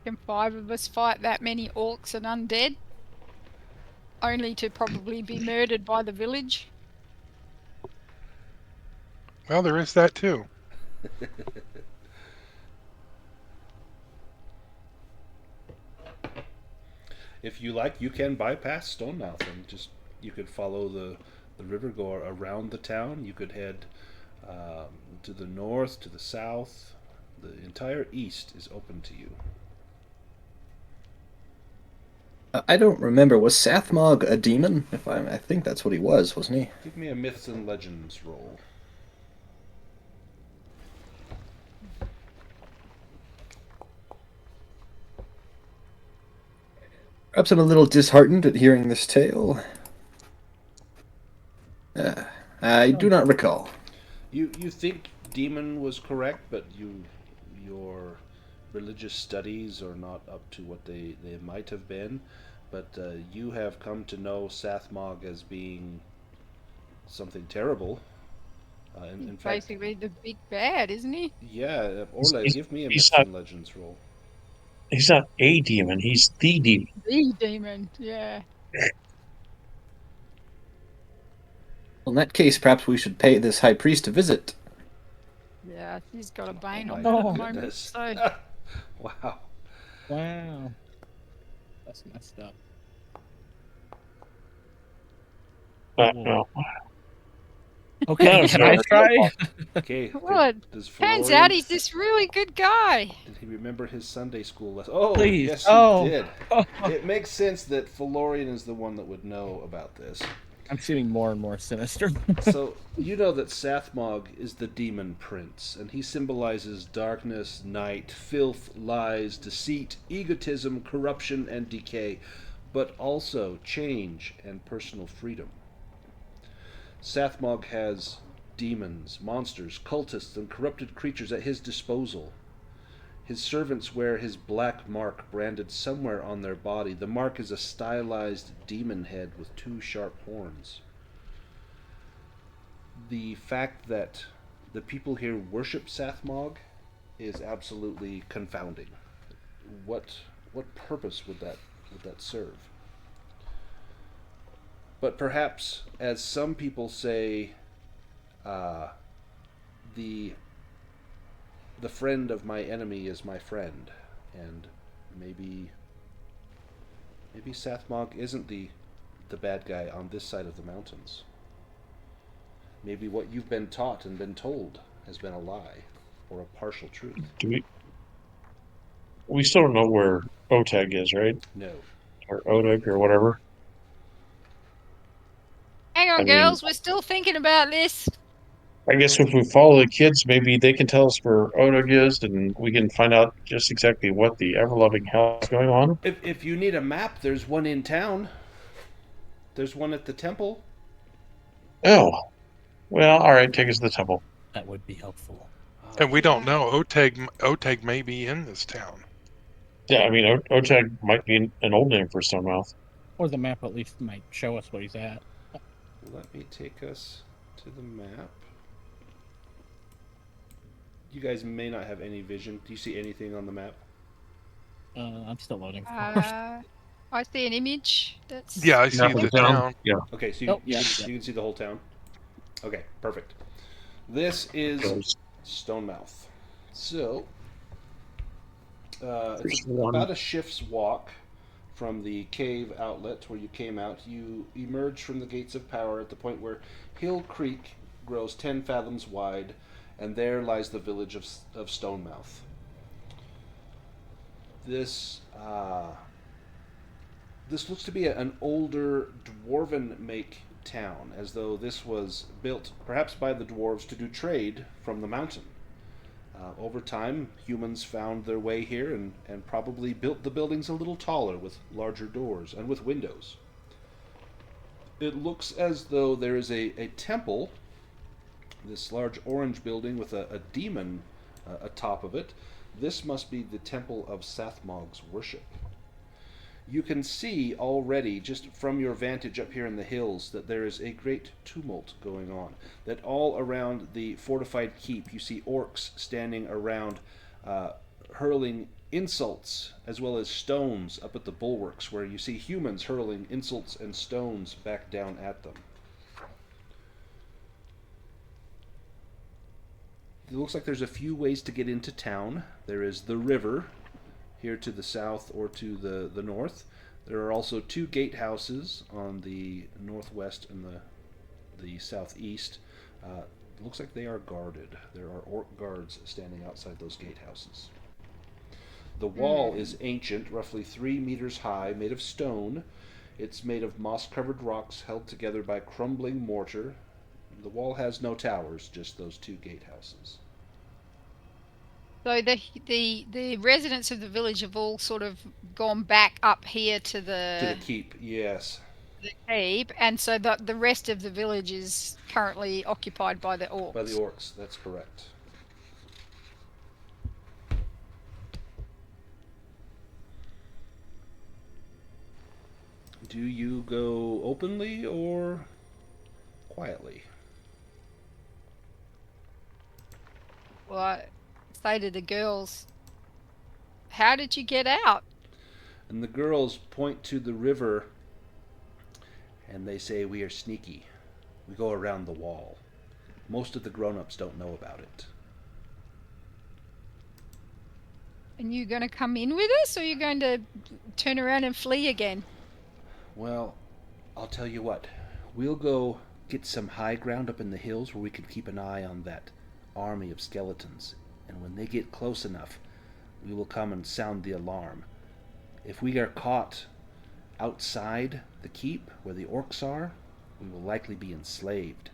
Can 5 of us fight that many orcs and undead? Only to probably be murdered by the village? Well, there is that too. If you like, you can bypass Stonemouth and just you could follow the river, go around the town. You could head to the north, to the south. The entire east is open to you. I don't remember. Was Sathmog a demon? I think that's what he was, wasn't he? Give me a myths and legends roll. Perhaps I'm a little disheartened at hearing this tale. I do not recall. You think demon was correct, but your religious studies are not up to what they might have been. But you have come to know Sathmog as being something terrible. In fact, Basically the big bad, isn't he? yeah, Orla, He's- give me a he's myths not- and legends roll. He's not a demon, he's the demon. The demon, yeah. Well, in that case, perhaps we should pay this high priest a visit. Yeah, he's got a bane Oh on my that at the moment. goodness. So Wow. Wow. That's messed up. No. Okay, No, can no. I try? Okay. What? Does turns Phelorian- out he's this really good guy. Did he remember his Sunday school lesson? Oh, Please. yes, Oh. he did. It makes sense that Phelorian is the one that would know about this. I'm seeming more and more sinister. So, you know that Sathmog is the demon prince, and he symbolizes darkness, night, filth, lies, deceit, egotism, corruption, and decay, but also change and personal freedom. Sathmog has demons, monsters, cultists, and corrupted creatures at his disposal. His servants wear his black mark branded somewhere on their body. The mark is a stylized demon head with 2 sharp horns. The fact that the people here worship Sathmog is absolutely confounding. What purpose would that serve? But perhaps, as some people say, the friend of my enemy is my friend, and maybe Sathmog isn't the bad guy on this side of the mountains. Maybe what you've been taught and been told has been a lie, or a partial truth. We still don't know where Oteg is, right? No. Or Odeg or whatever. Hang on, I mean- girls, we're still thinking about this. I guess if we follow the kids, maybe they can tell us where Odeg is, and we can find out just exactly what the ever-loving hell is going on. If you need a map, there's one in town. There's one at the temple. Oh. Well, alright, take us to the temple. That would be helpful. And we don't know. Oteg may be in this town. Yeah, I mean, Oteg might be an old name for Stonemouth. Or the map at least might show us where he's at. Let me take us to the map. You guys may not have any vision. Do you see anything on the map? I'm still loading. I see an image. That's Yeah, I see Nothing the down. town. Yeah. Okay, so Oh, you yeah, can see the whole town? Okay, perfect. This is Goes. Stonemouth. So, There's it's one. about a shift's walk from the cave outlet where you came out. You emerge from the gates of power at the point where Hill Creek grows 10 fathoms wide, and there lies the village of Stonemouth. This looks to be an older dwarven make town, as though this was built perhaps by the dwarves to do trade from the mountain. Over time, humans found their way here and probably built the buildings a little taller with larger doors and with windows. It looks as though there is a temple, this large orange building with a demon atop of it. This must be the temple of Sathmog's worship. You can see already, just from your vantage up here in the hills, that there is a great tumult going on. That all around the fortified keep, you see orcs standing around, hurling insults as well as stones up at the bulwarks, where you see humans hurling insults and stones back down at them. It looks like there's a few ways to get into town. There is the river, here to the south or to the north. There are also 2 gatehouses on the northwest and the southeast. It looks like they are guarded. There are orc guards standing outside those gatehouses. The wall is ancient, roughly 3 meters high, made of stone. It's made of moss-covered rocks held together by crumbling mortar. The wall has no towers, just those 2 gatehouses. So the residents of the village have all sort of gone back up here to To the the keep, yes. keep, and so the rest of the village is currently occupied by the orcs. By the orcs, that's correct. Do you go openly or quietly? Well, I say to the girls, how did you get out? And the girls point to the river and they say, we are sneaky. We go around the wall. Most of the grown-ups don't know about it. And you going to come in with us, or are you going to turn around and flee again? Well, I'll tell you what. We'll go get some high ground up in the hills where we can keep an eye on that army of skeletons. And when they get close enough, we will come and sound the alarm. If we are caught outside the keep where the orcs are, we will likely be enslaved.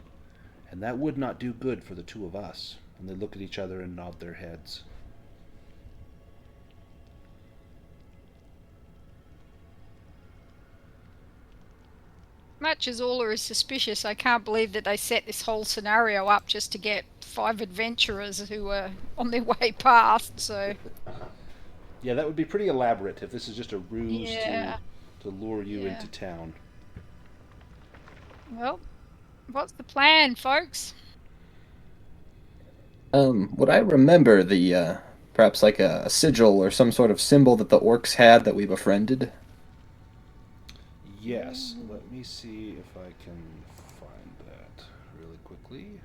And that would not do good for the 2 of us. And they look at each other and nod their heads. Much as Orla is suspicious, I can't believe that they set this whole scenario up just to get 5 adventurers who were on their way past, so... Yeah, that would be pretty elaborate if this is just a ruse Yeah. to lure you Yeah. into town. Well, what's the plan, folks? Would I remember the, perhaps like a sigil or some sort of symbol that the orcs had that we befriended? Yes, let me see if I can find that really quickly.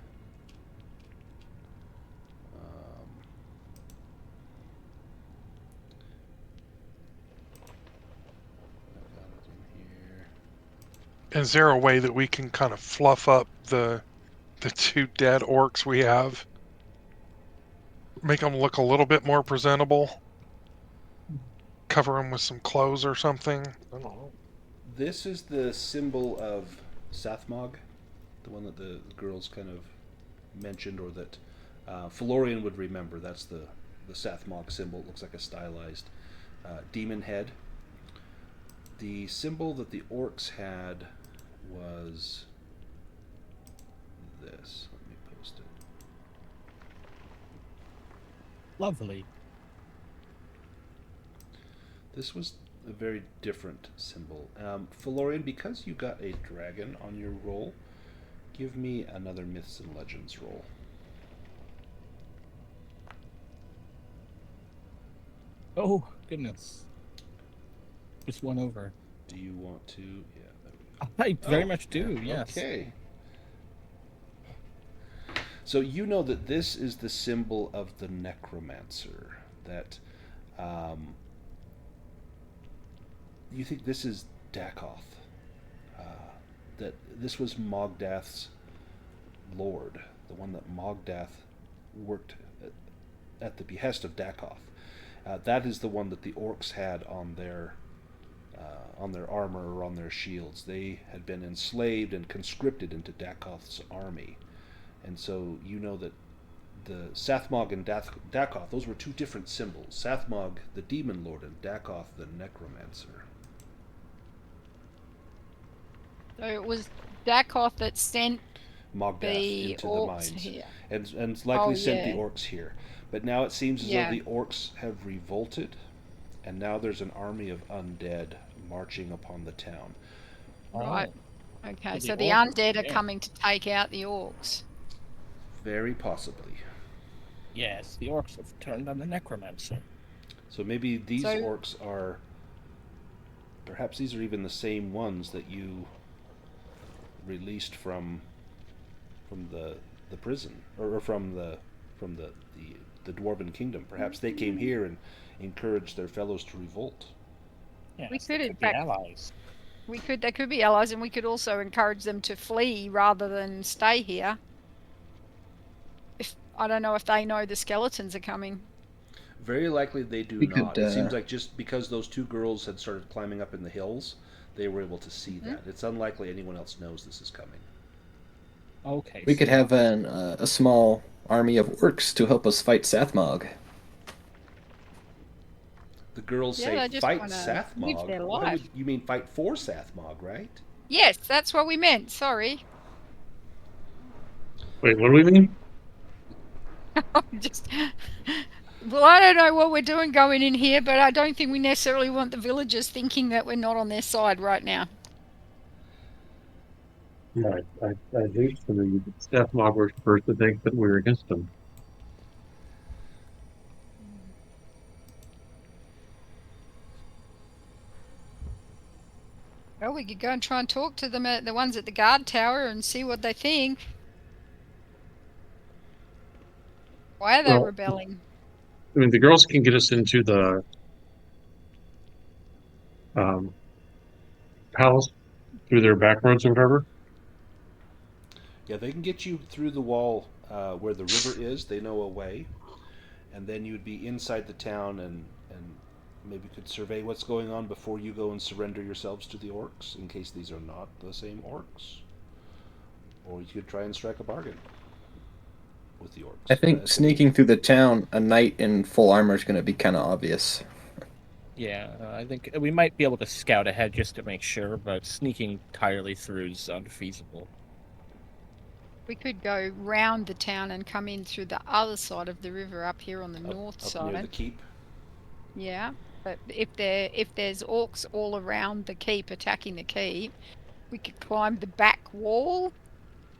I got it in here. Is there a way that we can kind of fluff up the 2 dead orcs we have? Make them look a little bit more presentable? Cover them with some clothes or something? I don't know. This is the symbol of Sathmog, the one that the girls kind of mentioned, or that Phelorian would remember. That's the Sathmog symbol. It looks like a stylized demon head. The symbol that the orcs had was this. Let me post it. Lovely. This was a very different symbol. Phelorian, because you got a dragon on your roll, give me another Myths and Legends roll. Oh, goodness. Just one over. Do you want to? Yeah, there we go. I very much do, yes. Okay. So you know that this is the symbol of the necromancer. That you think this is Dakoth. That this was Mogdath's lord, the one that Mogdath worked at the behest of Dakoth. That is the one that the orcs had on their armor or on their shields. They had been enslaved and conscripted into Dakoth's army. And so you know that the Sathmog and Dakoth, those were 2 different symbols. Sathmog, the demon lord, and Dakoth, the necromancer. So it was Dakoth that sent Mogdath the into the orcs mines, here. and likely Oh, sent the yeah. orcs here. But now it seems as Yeah. though the orcs have revolted, and now there's an army of undead marching upon the town. Right. Oh, Okay, so so the the orcs, undead are yeah. coming to take out the orcs. Very possibly. Yes, the orcs have turned on the necromancer. So maybe these So- orcs are. Perhaps these are even the same ones that you released from the prison, or from the dwarven kingdom. Perhaps they came here and encouraged their fellows to revolt. Yes, We they could, in be fact- allies. They could be allies, and we could also encourage them to flee rather than stay here. I don't know if they know the skeletons are coming. Very likely they do We not. could, It seems like just because those two girls had started climbing up in the hills, they were able to see that. It's unlikely anyone else knows this is coming. Okay. We could have a small army of orcs to help us fight Sathmog. The girls Yeah, say, they just fight wanna Sathmog? live their Why life. you mean fight for Sathmog, right? Yes, that's what we meant. Sorry. Wait, what do we mean? Just. Well, I don't know what we're doing going in here, but I don't think we necessarily want the villagers thinking that we're not on their side right now. Yeah, I hate for the staff moggers first to think that we're against them. Well, we could go and try and talk to them, the ones at the guard tower, and see what they think. Why are they Well- rebelling? I mean, the girls can get us into the palace through their back roads or whatever. Yeah, they can get you through the wall where the river is. They know a way. And then you'd be inside the town and maybe could survey what's going on before you go and surrender yourselves to the orcs, in case these are not the same orcs. Or you could try and strike a bargain with the orcs. I think sneaking through the town, a knight in full armor is going to be kind of obvious. Yeah, I think we might be able to scout ahead just to make sure, but sneaking entirely through is unfeasible. We could go round the town and come in through the other side of the river up here on the north up side. near the keep. Yeah, but if there's orcs all around the keep attacking the keep, we could climb the back wall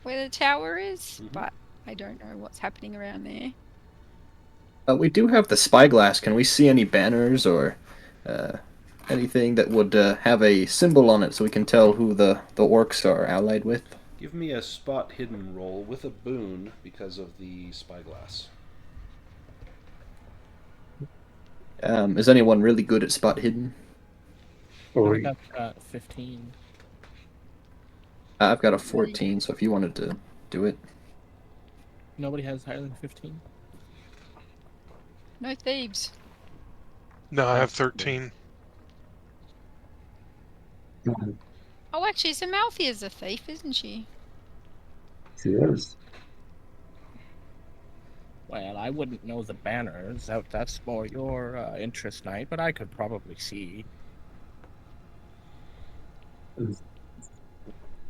where the tower is. But I don't know what's happening around there. We do have the spyglass. Can we see any banners or anything that would have a symbol on it so we can tell who the orcs are allied with? Give me a spot hidden roll with a boon because of the spyglass. Is anyone really good at spot hidden? Or I got 15. I've got a 14, so if you wanted to do it. Nobody has higher than 15. No thieves. No, I have 13. Oh, actually, so Amalthea's a thief, isn't she? she is. Well, I wouldn't know the banners. That's more your interest, Knight, but I could probably see.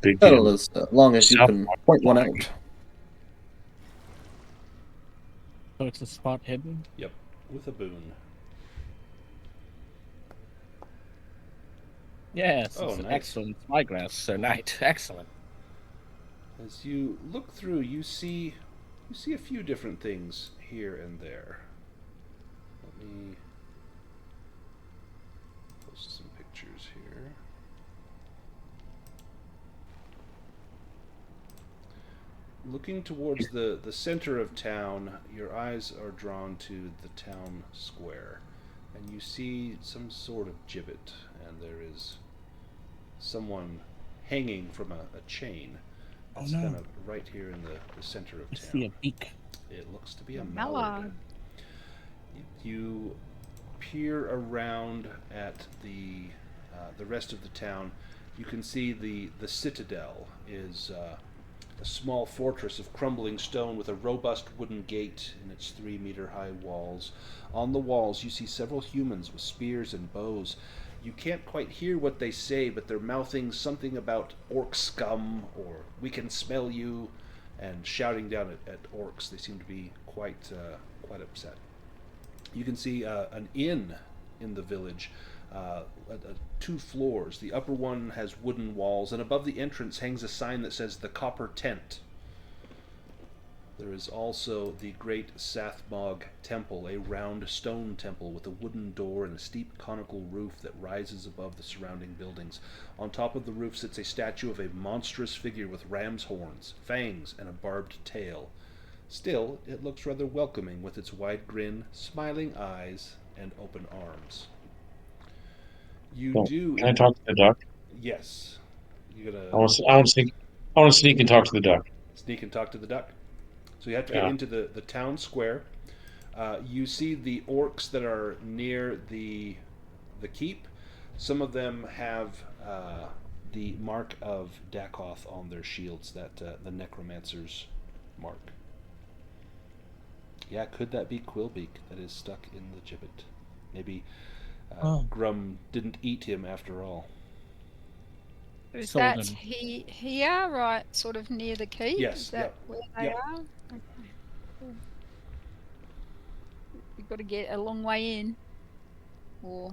Big Well, game. as long as you can point one out. So it's a spot hidden? Yep, with a boon. Yes, Oh, it's an nice. excellent spyglass, Sir Knight. Excellent. As you look through, you see a few different things here and there. Let me post some pictures here. Looking towards the center of town, your eyes are drawn to the town square, and you see some sort of gibbet, and there is someone hanging from a chain. Oh, It's no. kind of right here in the center of I see a town. beak. It looks to be a Mallard. mallard. You peer around at the rest of the town. You can see the citadel is a small fortress of crumbling stone with a robust wooden gate in its 3-meter-high walls. On the walls, you see several humans with spears and bows. You can't quite hear what they say, but they're mouthing something about orc scum or we can smell you. and shouting down at orcs. They seem to be quite upset. You can see an inn in the village, 2 floors. The upper one has wooden walls, and above the entrance hangs a sign that says the Copper Tent. There is also the great Sathmog Temple, a round stone temple with a wooden door and a steep conical roof that rises above the surrounding buildings. On top of the roof sits a statue of a monstrous figure with ram's horns, fangs, and a barbed tail. Still, it looks rather welcoming with its wide grin, smiling eyes, and open arms. Can I talk to the duck? Yes. You're gonna I want to sneak and talk to the duck. sneak and talk to the duck. So you have to Yeah. get into the town square. You see the orcs that are near the keep. Some of them have the mark of Dakoth on their shields, that the necromancer's mark. Yeah, could that be Quillbeak that is stuck in the gibbet? Maybe Grum didn't eat him after all. Is Sold that him. here, right, sort of near the keep? Yes, Is that yep, where they yep. are? Okay. Cool. You've got to get a long way in. Or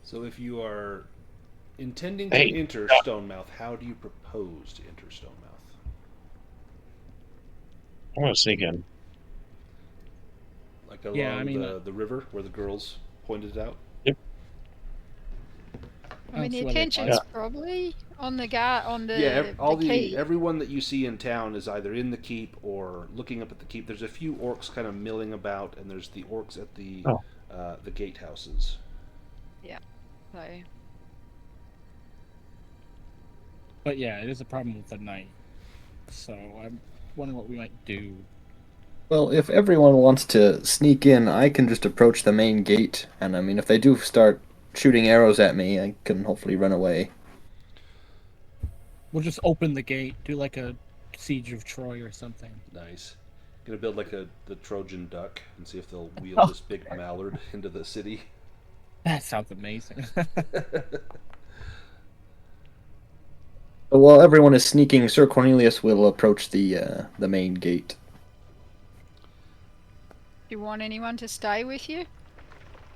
So if you are intending Hey, to enter Stonemouth, how do you propose to enter Stonemouth? I want to sneak in. Like along Yeah, I mean, the river where the girls pointed out? I mean, the That's what it attention's was. probably on the guy on the Yeah, keep. everyone that you see in town is either in the keep or looking up at the keep. There's a few orcs kind of milling about, and there's the orcs at the gatehouses. So But yeah, it is a problem with the night. So I'm wondering what we might do. Well, if everyone wants to sneak in, I can just approach the main gate, and I mean, if they do start shooting arrows at me, I can hopefully run away. We'll just open the gate, do like a siege of Troy or something. Nice. Gonna build like the Trojan duck and see if they'll wheel this big mallard into the city. That sounds amazing. But while everyone is sneaking, Sir Cornelius will approach the main gate. do you want anyone to stay with you?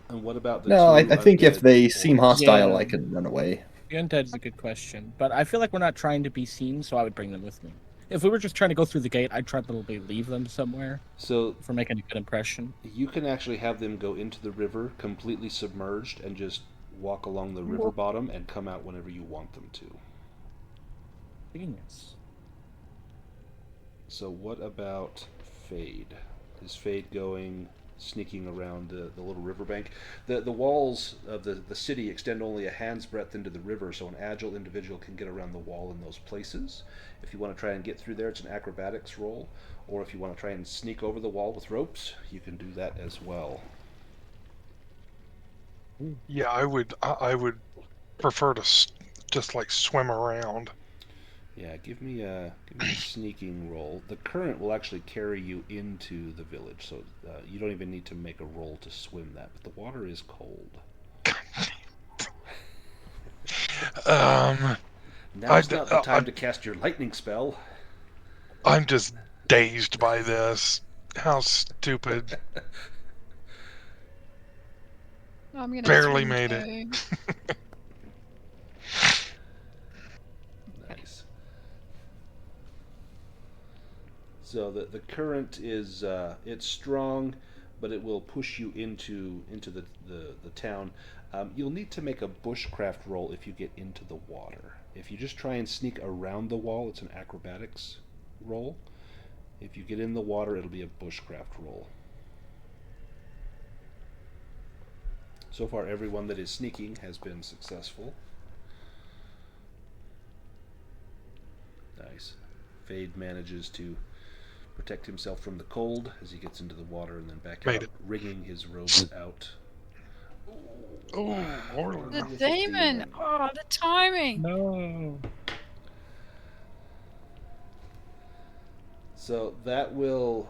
And what about the No, two I think if undead they seem orcs? hostile, Yeah. I can run away. The undead's a good question, but I feel like we're not trying to be seen, so I would bring them with me. If we were just trying to go through the gate, I'd try to leave them somewhere So if we're making a good impression. you can actually have them go into the river completely submerged and just walk along the river bottom and come out whenever you want them to. Genius. So what about Fade? Is Fade going sneaking around the little riverbank? The walls of the city extend only a hand's breadth into the river, so an agile individual can get around the wall in those places. If you want to try and get through there, it's an acrobatics roll. Or if you want to try and sneak over the wall with ropes, you can do that as well. Yeah, I would prefer to just like swim around. Yeah, give me a sneaking roll. The current will actually carry you into the village, so you don't even need to make a roll to swim that. But the water is cold. Now's not the time to cast your lightning spell. I'm just dazed by this. How stupid. I'm gonna Barely swim made too. Nice. So the current is it's strong, but it will push you into the town. You'll need to make a bushcraft roll if you get into the water. If you just try and sneak around the wall, it's an acrobatics roll. If you get in the water, it'll be a bushcraft roll. So far, everyone that is sneaking has been successful. Nice. Fade manages to protect himself from the cold as he gets into the water and then back out, wringing his robes out. Oh, Orla. The demon! Oh, the timing! No. So that will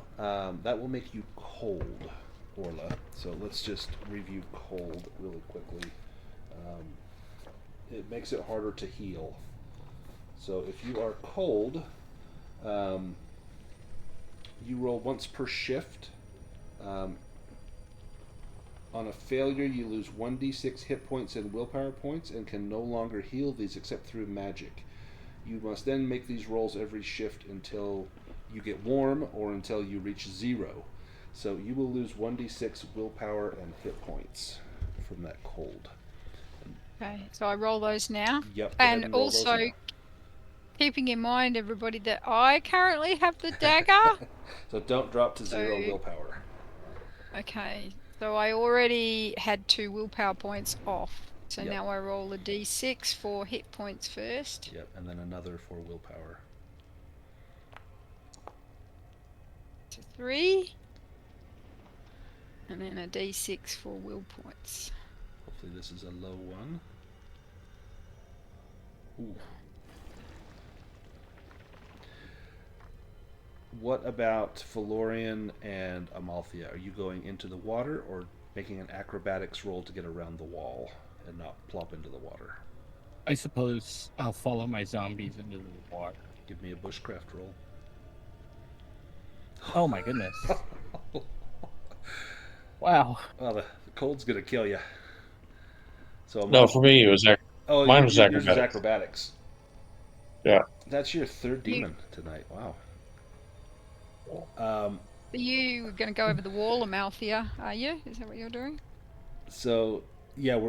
make you cold. Orla. So let's just review cold really quickly. It makes it harder to heal. So if you are cold, you roll once per shift. On a failure, you lose 1d6 hit points and willpower points and can no longer heal these except through magic. You must then make these rolls every shift until you get warm or until you reach 0. So you will lose 1d6 willpower and hit points from that cold. Okay, so I roll those now. Yep. Go ahead And roll those also, now. keeping in mind, everybody, that I currently have the dagger. So don't drop to 0 So- willpower. Okay, so I already had 2 willpower points off. So Yep. now I roll a d6 for hit points first. Yep, and then another for willpower. To 3. And then a d6 for will points. Hopefully this is a low one. Ooh. What about Phelorian and Amalthea? Are you going into the water or making an acrobatics roll to get around the wall and not plop into the water? I suppose I'll follow my zombies into the water. Give me a bushcraft roll. Oh my goodness. Wow. Well, the cold's gonna kill you. So No, for me, it was mine was yours is acrobatics. acrobatics. Yeah. That's your third demon tonight. Wow. Are you going to go over the wall, Amalthea? Are you? Is that what you're doing? So yeah,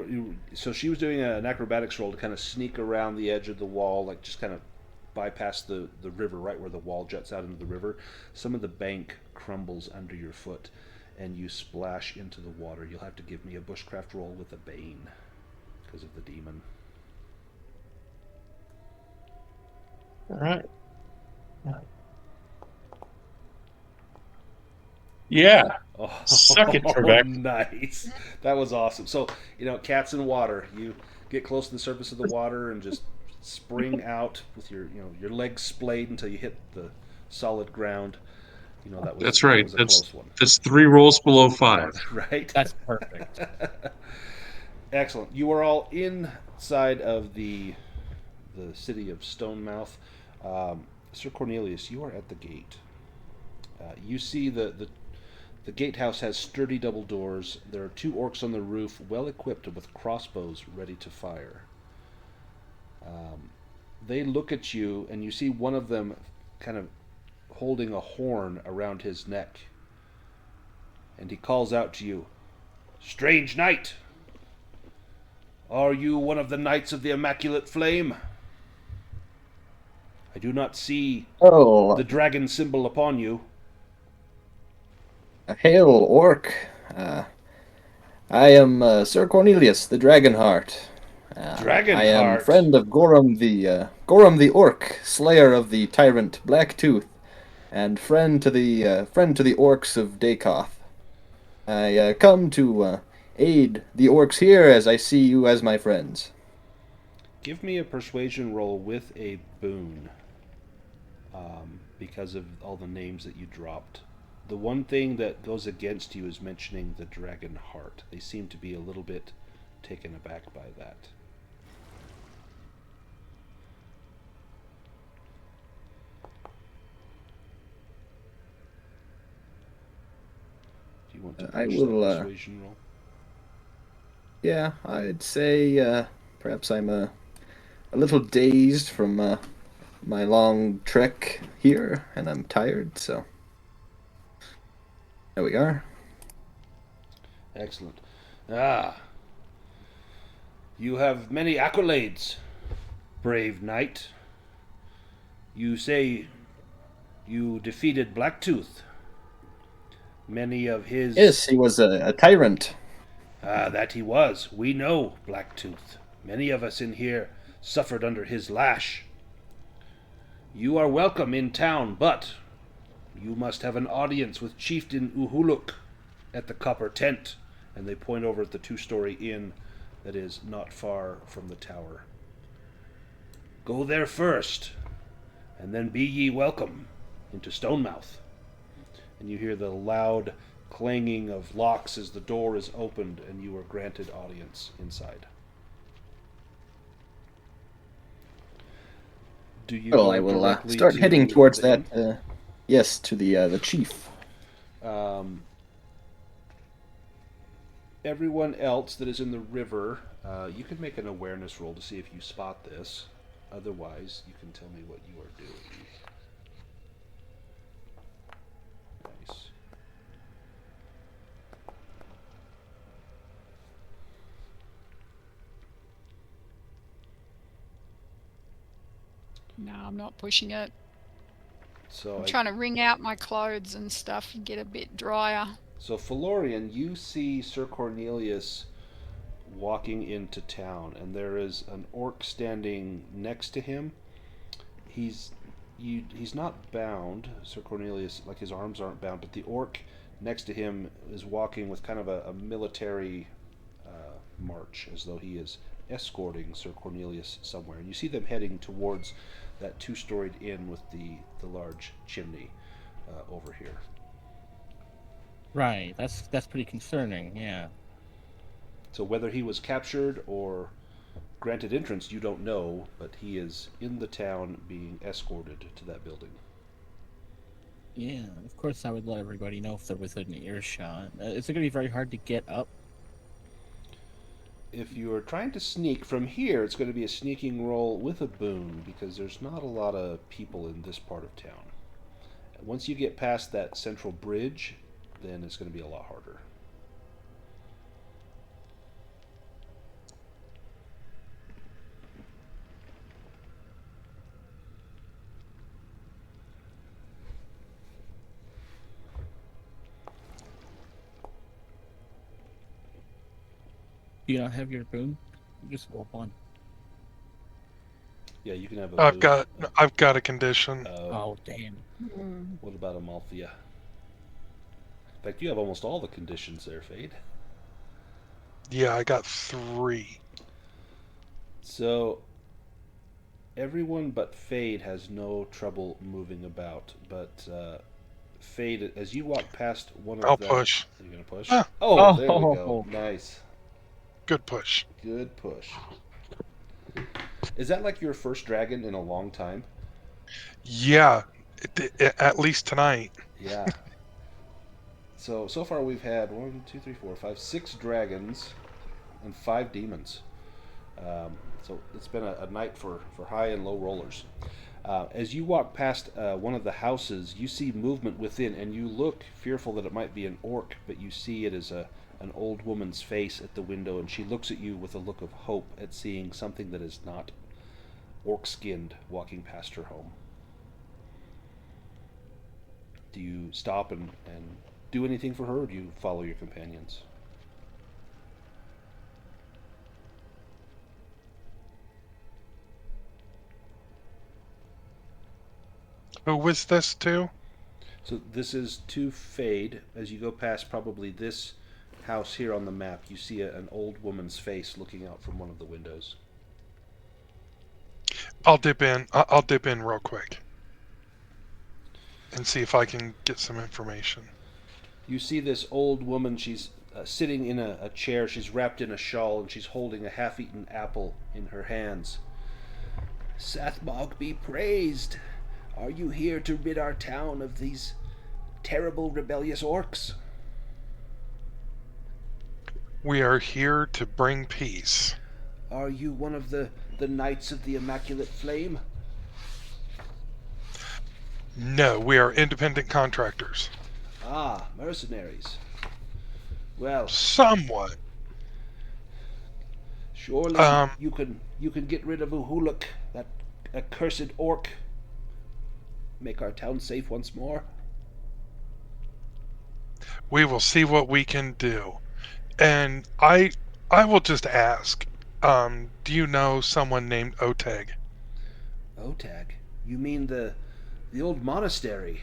so she was doing an acrobatics roll to kind of sneak around the edge of the wall, like just kind of bypass the river, right where the wall juts out into the river. Some of the bank crumbles under your foot, and you splash into the water. You'll have to give me a bushcraft roll with a bane because of the demon. All right. Yeah. Oh, Suck it, Trebek. Nice. That was awesome. So, cats in water. You get close to the surface of the water and just spring out with your legs splayed until you hit the solid ground. That's right. That was a close one. That's 3 rolls below 5. Right? That's perfect. Excellent. You are all inside of the city of Stonemouth. Sir Cornelius, you are at the gate. You see the gatehouse has sturdy double doors. There are 2 orcs on the roof, well equipped with crossbows ready to fire. They look at you, and you see one of them kind of holding a horn around his neck. And he calls out to you, "Strange knight! Are you one of the Knights of the Immaculate Flame? I do not see the dragon symbol upon you." Hail, orc. I am Sir Cornelius, the Dragonheart. Dragonheart? I am friend of Gorum the Orc, slayer of the tyrant Blacktooth, and friend to the orcs of Dakoth. I come to aid the orcs here, as I see you as my friends. Give me a persuasion roll with a boon, because of all the names that you dropped. The one thing that goes against you is mentioning the dragon heart. They seem to be a little bit taken aback by that. Do you want to I push will, that persuasion roll? Yeah, I'd say perhaps I'm a little dazed from my long trek here, and I'm tired, so there we are. Excellent. You have many accolades, brave knight. You say you defeated Blacktooth. Many of his... Yes, he was a tyrant. That he was. We know Blacktooth. Many of us in here suffered under his lash. You are welcome in town, but you must have an audience with Chieftain Uhuluk at the Copper Tent. And they point over at the 2-story inn that is not far from the tower. Go there first, and then be ye welcome into Stonemouth. And you hear the loud clanging of locks as the door is opened and you are granted audience inside. Do you Well, go I will directly start to heading towards the inn? that. Yes, to the chief. Everyone else that is in the river, you can make an awareness roll to see if you spot this. Otherwise, you can tell me what you are doing. Nice. No, I'm not pushing it. So I'm trying to wring out my clothes and stuff and get a bit drier. So Phelorian, you see Sir Cornelius walking into town, and there is an orc standing next to him. He's not bound, Sir Cornelius, like his arms aren't bound, but the orc next to him is walking with kind of a military march, as though he is escorting Sir Cornelius somewhere. And you see them heading towards that two-storied inn with the large chimney over here. Right. That's pretty concerning. Yeah. So whether he was captured or granted entrance, you don't know, but he is in the town being escorted to that building. Yeah. Of course, I would let everybody know if they're within earshot. Is it going to be very hard to get up? If you are trying to sneak from here, it's going to be a sneaking roll with a boon, because there's not a lot of people in this part of town. Once you get past that central bridge, then it's going to be a lot harder. Do you not have your boon? You just roll one. Yeah, you can have a I've boon. got a condition. Oh, damn. What about Amalthea? In fact, you have almost all the conditions there, Fade. Yeah, I got 3. So, everyone but Fade has no trouble moving about, but Fade, as you walk past one of I'll the... push. Are you going to push? Ah. Oh, there we go. Nice. Good push. Good push. Is that like your first dragon in a long time? Yeah, at least tonight. Yeah. So far we've had 6 dragons and 5 demons. So it's been a night for high and low rollers. As you walk past one of the houses, you see movement within, and you look fearful that it might be an orc, but you see it as an old woman's face at the window, and she looks at you with a look of hope at seeing something that is not orc-skinned walking past her home. Do you stop and do anything for her, or do you follow your companions? Who was this to? So this is to Fade. As you go past probably this house here on the map, you see an old woman's face looking out from one of the windows. I'll dip in. I'll dip in real quick and see if I can get some information. You see this old woman. She's sitting in a chair. She's wrapped in a shawl, and she's holding a half-eaten apple in her hands. Sathmog be praised! Are you here to rid our town of these terrible rebellious orcs? We are here to bring peace. Are you one of the Knights of the Immaculate Flame? No, we are independent contractors. Ah, mercenaries. Well, Somewhat. surely you can get rid of Uhuluk, that accursed orc. Make our town safe once more. We will see what we can do. And I will just ask, do you know someone named Oteg? Otag? You mean the old monastery?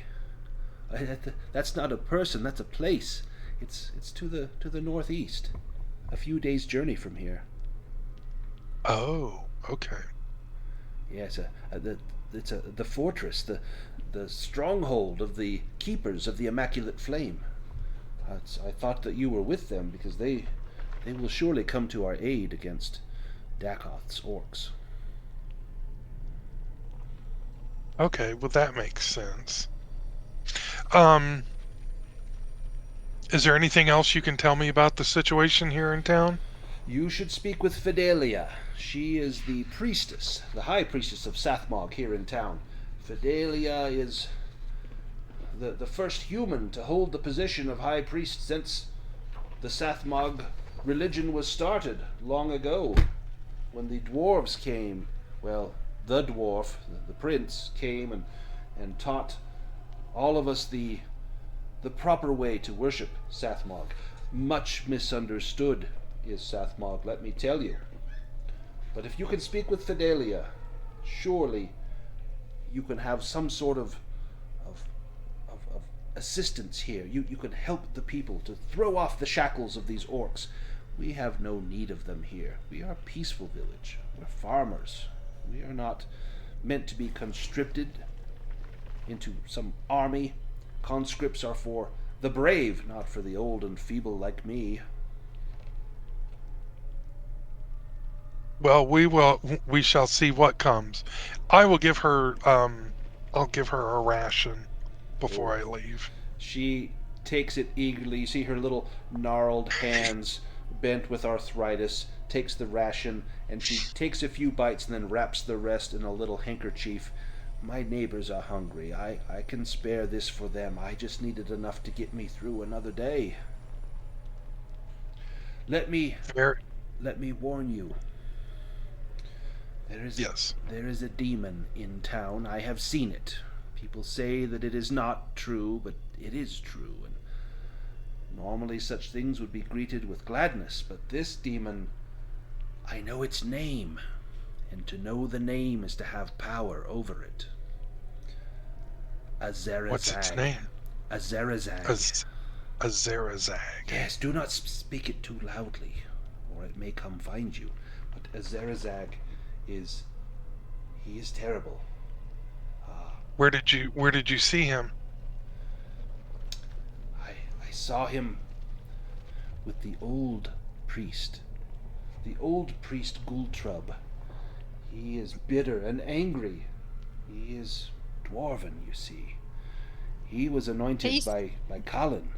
That's not a person, that's a place. It's to the northeast. A few days' journey from here. Oh, okay. Yes, it's the fortress, the stronghold of the keepers of the Immaculate Flame. I thought that you were with them, because they will surely come to our aid against Dakoth's orcs. Okay, well that makes sense. Is there anything else you can tell me about the situation here in town? You should speak with Fidelia. She is the priestess, the high priestess of Sathmog here in town. Fidelia is the first human to hold the position of high priest since the Sathmog religion was started long ago. When the dwarves came, well, the dwarf, the prince, came and taught all of us the proper way to worship Sathmog. Much misunderstood is Sathmog, let me tell you. But if you can speak with Fidelia, surely you can have some sort of assistance here. You can help the people to throw off the shackles of these orcs. We have no need of them here. We are a peaceful village. We're farmers. We are not meant to be conscripted into some army. Conscripts are for the brave, not for the old and feeble like me. Well, we shall see what comes. I will give her, I'll give her a ration before I leave. She takes it eagerly. You see her little gnarled hands, bent with arthritis, takes the ration, and she takes a few bites and then wraps the rest in a little handkerchief. My neighbors are hungry. I can spare this for them. I just needed enough to get me through another day. Let me warn you. There is a demon in town. I have seen it. People say that it is not true, but it is true. And normally such things would be greeted with gladness, but this demon, I know its name, and to know the name is to have power over it. Azarazag. What's its name? Azarazag. Azarazag. Yes, do not speak it too loudly, or it may come find you. But Azarazag he is terrible. Where did you see him? I saw him with the old priest. The old priest Gultrub. He is bitter and angry. He is dwarven, you see. He was anointed by Colin.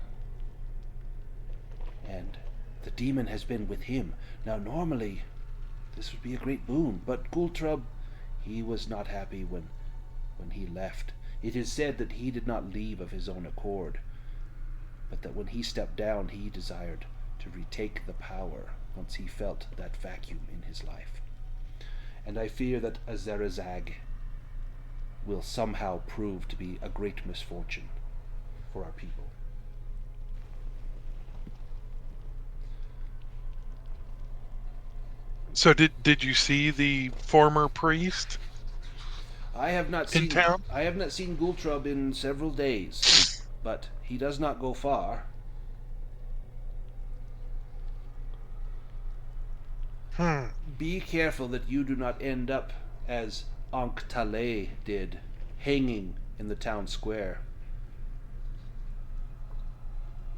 And the demon has been with him. Now normally this would be a great boon, but Gultrub, he was not happy when he left. It is said that he did not leave of his own accord, but that when he stepped down, he desired to retake the power once he felt that vacuum in his life. And I fear that Azarazag will somehow prove to be a great misfortune for our people. So did you see the former priest? I have not seen town? I have not seen Gultrub in several days, but he does not go far. Be careful that you do not end up as Anktale did, hanging in the town square.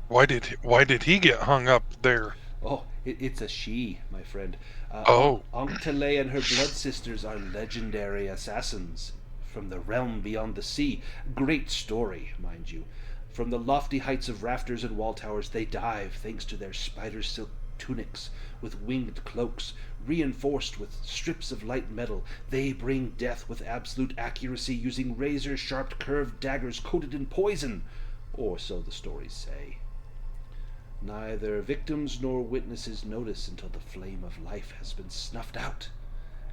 Why did he get hung up there? Oh, it's a she, my friend. Anktale and her blood sisters are legendary assassins from the realm beyond the sea. Great story, mind you. From the lofty heights of rafters and wall towers they dive, thanks to their spider silk tunics with winged cloaks, reinforced with strips of light metal. They bring death with absolute accuracy, using razor-sharp curved daggers coated in poison, or so the stories say. Neither victims nor witnesses notice until the flame of life has been snuffed out.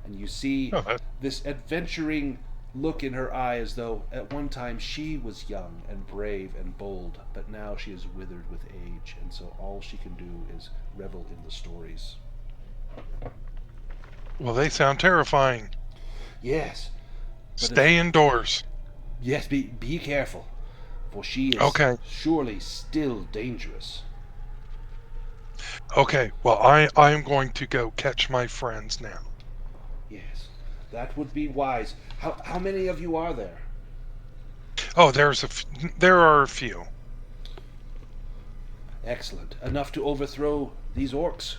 And you see this adventuring look in her eye, as though at one time she was young and brave and bold, but now she is withered with age, and so all she can do is revel in the stories. Well, they sound terrifying. Yes. Stay indoors. Yes, be careful, for she is surely still dangerous. Okay, well, I'm going to go catch my friends now. Yes, that would be wise. How many of you are there? Oh, there are a few. Excellent. Enough to overthrow these orcs?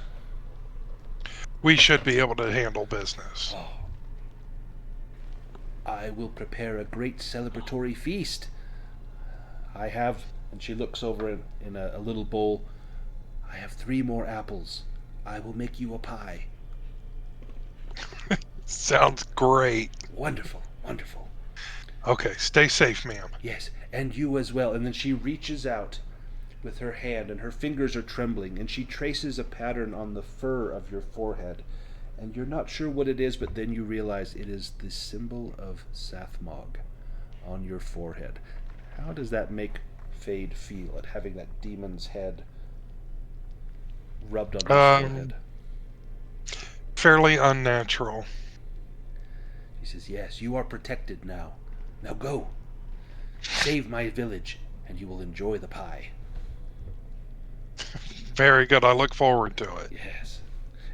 We should be able to handle business. Oh. I will prepare a great celebratory feast. I have, and she looks over in a little bowl, I have 3 more apples. I will make you a pie. Sounds great. Wonderful, wonderful. Okay, stay safe, ma'am. Yes, and you as well. And then she reaches out with her hand, and her fingers are trembling, and she traces a pattern on the fur of your forehead. And you're not sure what it is, but then you realize it is the symbol of Sathmog on your forehead. How does that make Fade feel at having that demon's head rubbed on his forehead? Fairly unnatural. He says, yes, you are protected now. Now go. Save my village, and you will enjoy the pie. Very good. I look forward to it. Yes.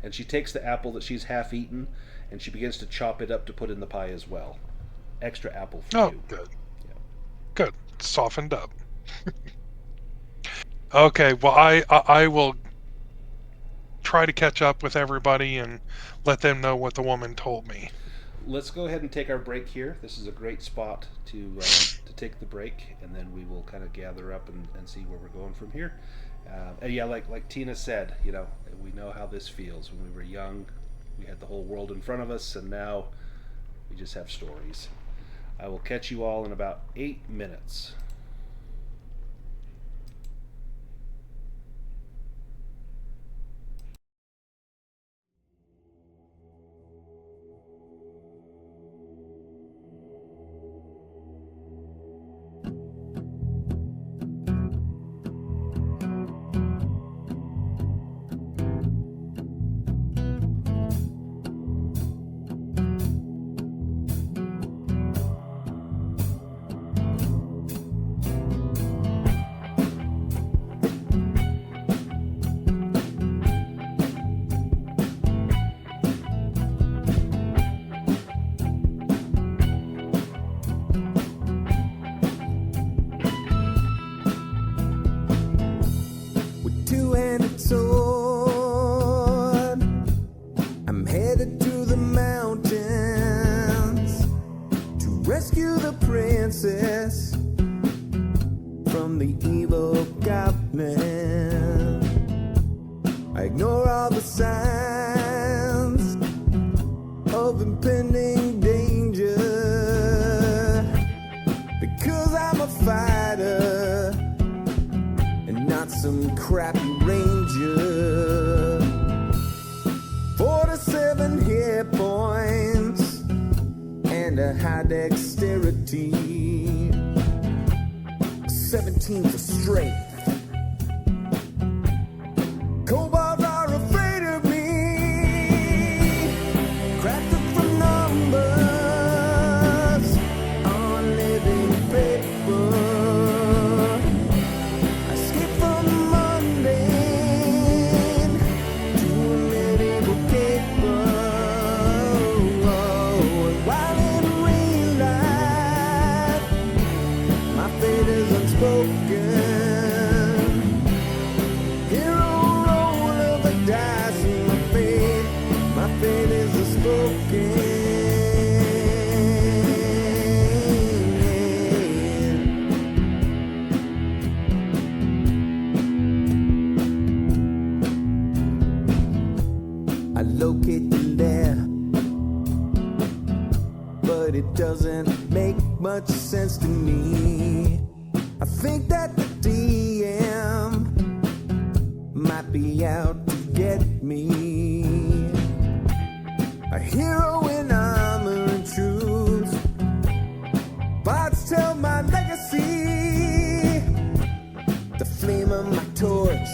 And she takes the apple that she's half eaten, and she begins to chop it up to put in the pie as well. Extra apple for Oh, you. good. Yeah. Good. Softened up. Okay, well, I will try to catch up with everybody and let them know what the woman told me. Let's go ahead and take our break here. This is a great spot to take the break, and then we will kind of gather up and see where we're going from here. And yeah, like Tina said, you know, we know how this feels. When we were young, we had the whole world in front of us, and now we just have stories. I will catch you all in about 8 minutes. sword. I'm headed to the mountains to rescue the princess from the evil goblin. I ignore all the signs of impending danger because I'm a fighter and not some crappy ranger. 47 hit points and a high dexterity, 17 for strength. Kobolds are afraid of me, crafted from numbers on living paper. I skip from the mundane to a medieval caper. While in real life, my fate is unspoken. Hero roll of the dice, and my fate is unspoken. I locate the lair, but it doesn't make much sense to me. I think that the DM might be out to get me. A hero in armor and truth, bards tell my legacy. The flame of my torch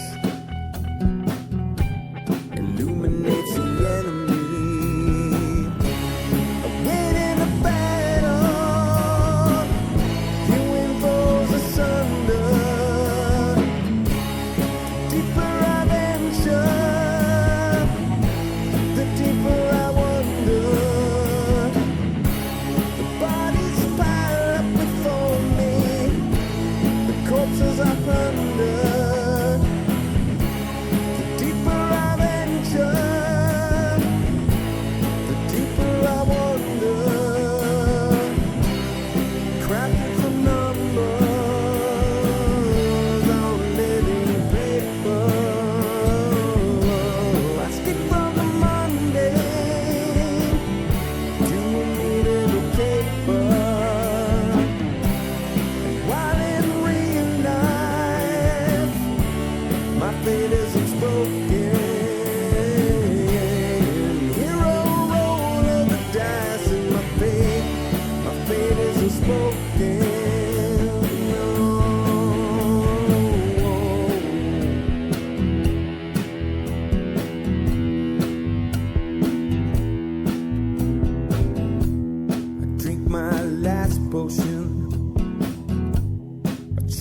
illuminates the enemy. A win in a battle, hewing foes asunder. Deeper I venture, the deeper I wonder.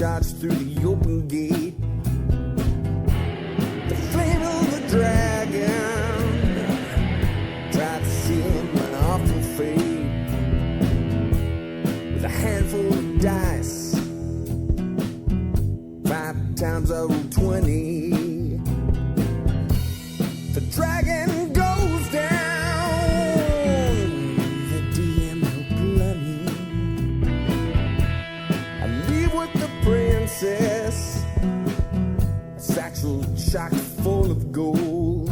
charged through the open gate. The flame of the dragon tried to seal my awful fate. With a handful of dice, 5 times I rolled 20. The dragon goes down. The DM no bloody. I leave with the princess, a satchel chock full of gold.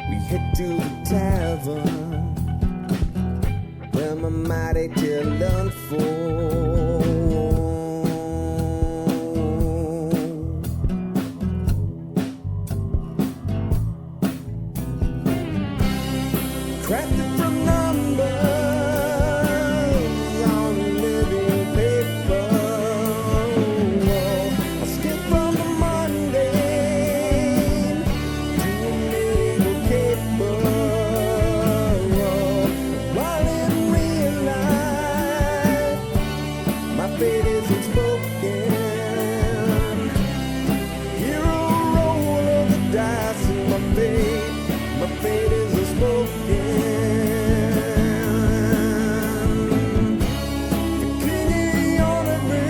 We head to the tavern where my mighty tale unfolds. Crafted from numbers on living paper. I skip from the mundane to a naval caper. While in real life, my fate is unspoken. Hero roll of the dice and my fate is unspoken. The king honored me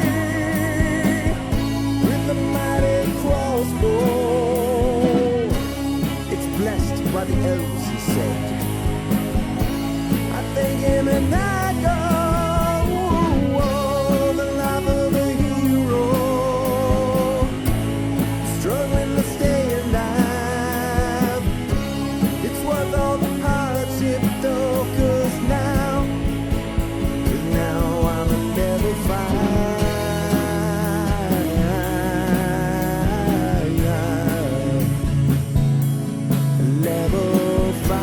with the mighty crossbow. It's blessed by the elves, he said. I thank him and I go. The life of a hero, struggling to stay alive. It's worth all the hardship though, 'cause now I'm a level 5. Level 5.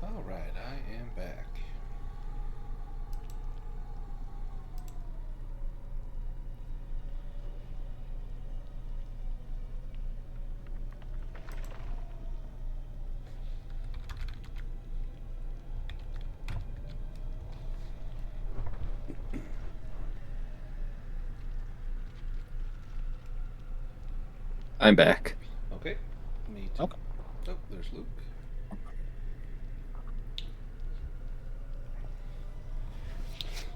All right, I am back. I'm back. Okay, me too. Okay. Oh, there's Luke.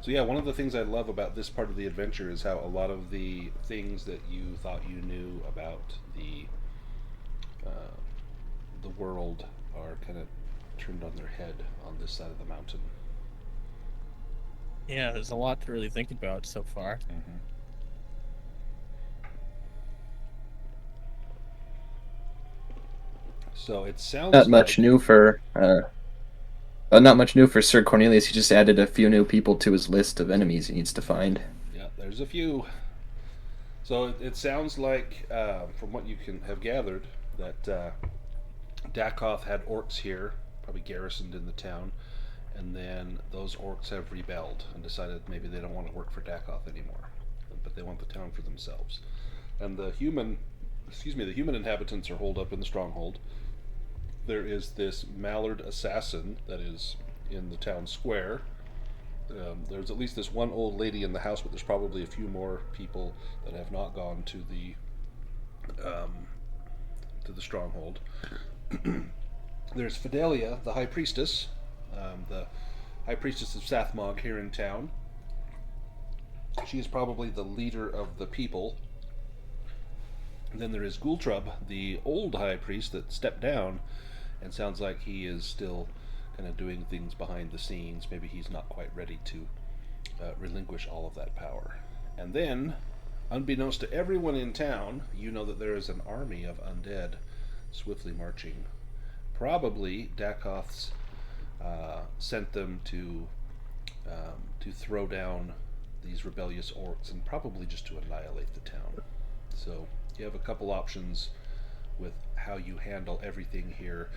So yeah, one of the things I love about this part of the adventure is how a lot of the things that you thought you knew about the world are kind of turned on their head on this side of the mountain. Yeah, there's a lot to really think about so far. So it sounds Not much like, new for not much new for Sir Cornelius. He just added a few new people to his list of enemies he needs to find. Yeah, there's a few. So it sounds like, from what you can have gathered, that Dakoth had orcs here, probably garrisoned in the town, and then those orcs have rebelled and decided maybe they don't want to work for Dakoth anymore, but they want the town for themselves. And the human inhabitants are holed up in the stronghold. There is this mallard assassin that is in the town square, There's at least this one old lady in the house, but there's probably a few more people that have not gone to the stronghold. There's Fidelia, the High Priestess, the High Priestess of Sathmog here in town. She is probably the leader of the people. And then there is Gultrub, the old High Priest that stepped down, and sounds like he is still kind of doing things behind the scenes. Maybe he's not quite ready to relinquish all of that power. And then, unbeknownst to everyone in town, you know that there is an army of undead swiftly marching. Probably Dakoth's sent them to throw down these rebellious orcs, and probably just to annihilate the town. So you have a couple options with how you handle everything here.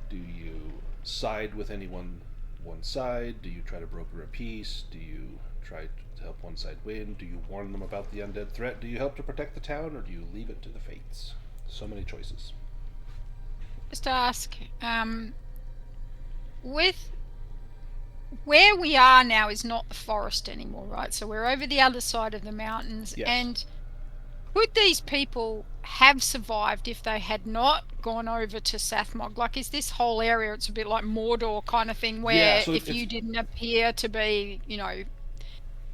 Do you side with one side? Do you try to broker a peace? Do you try to help one side win? Do you warn them about the undead threat? Do you help to protect the town, or do you leave it to the fates? So many choices. Just to ask, with where we are now is not the forest anymore, right? So we're over the other side of the mountains. Yes. And would these people have survived if they had not gone over to Sathmog? Like, is this whole area, it's a bit like Mordor kind of thing, where so if you didn't appear to be,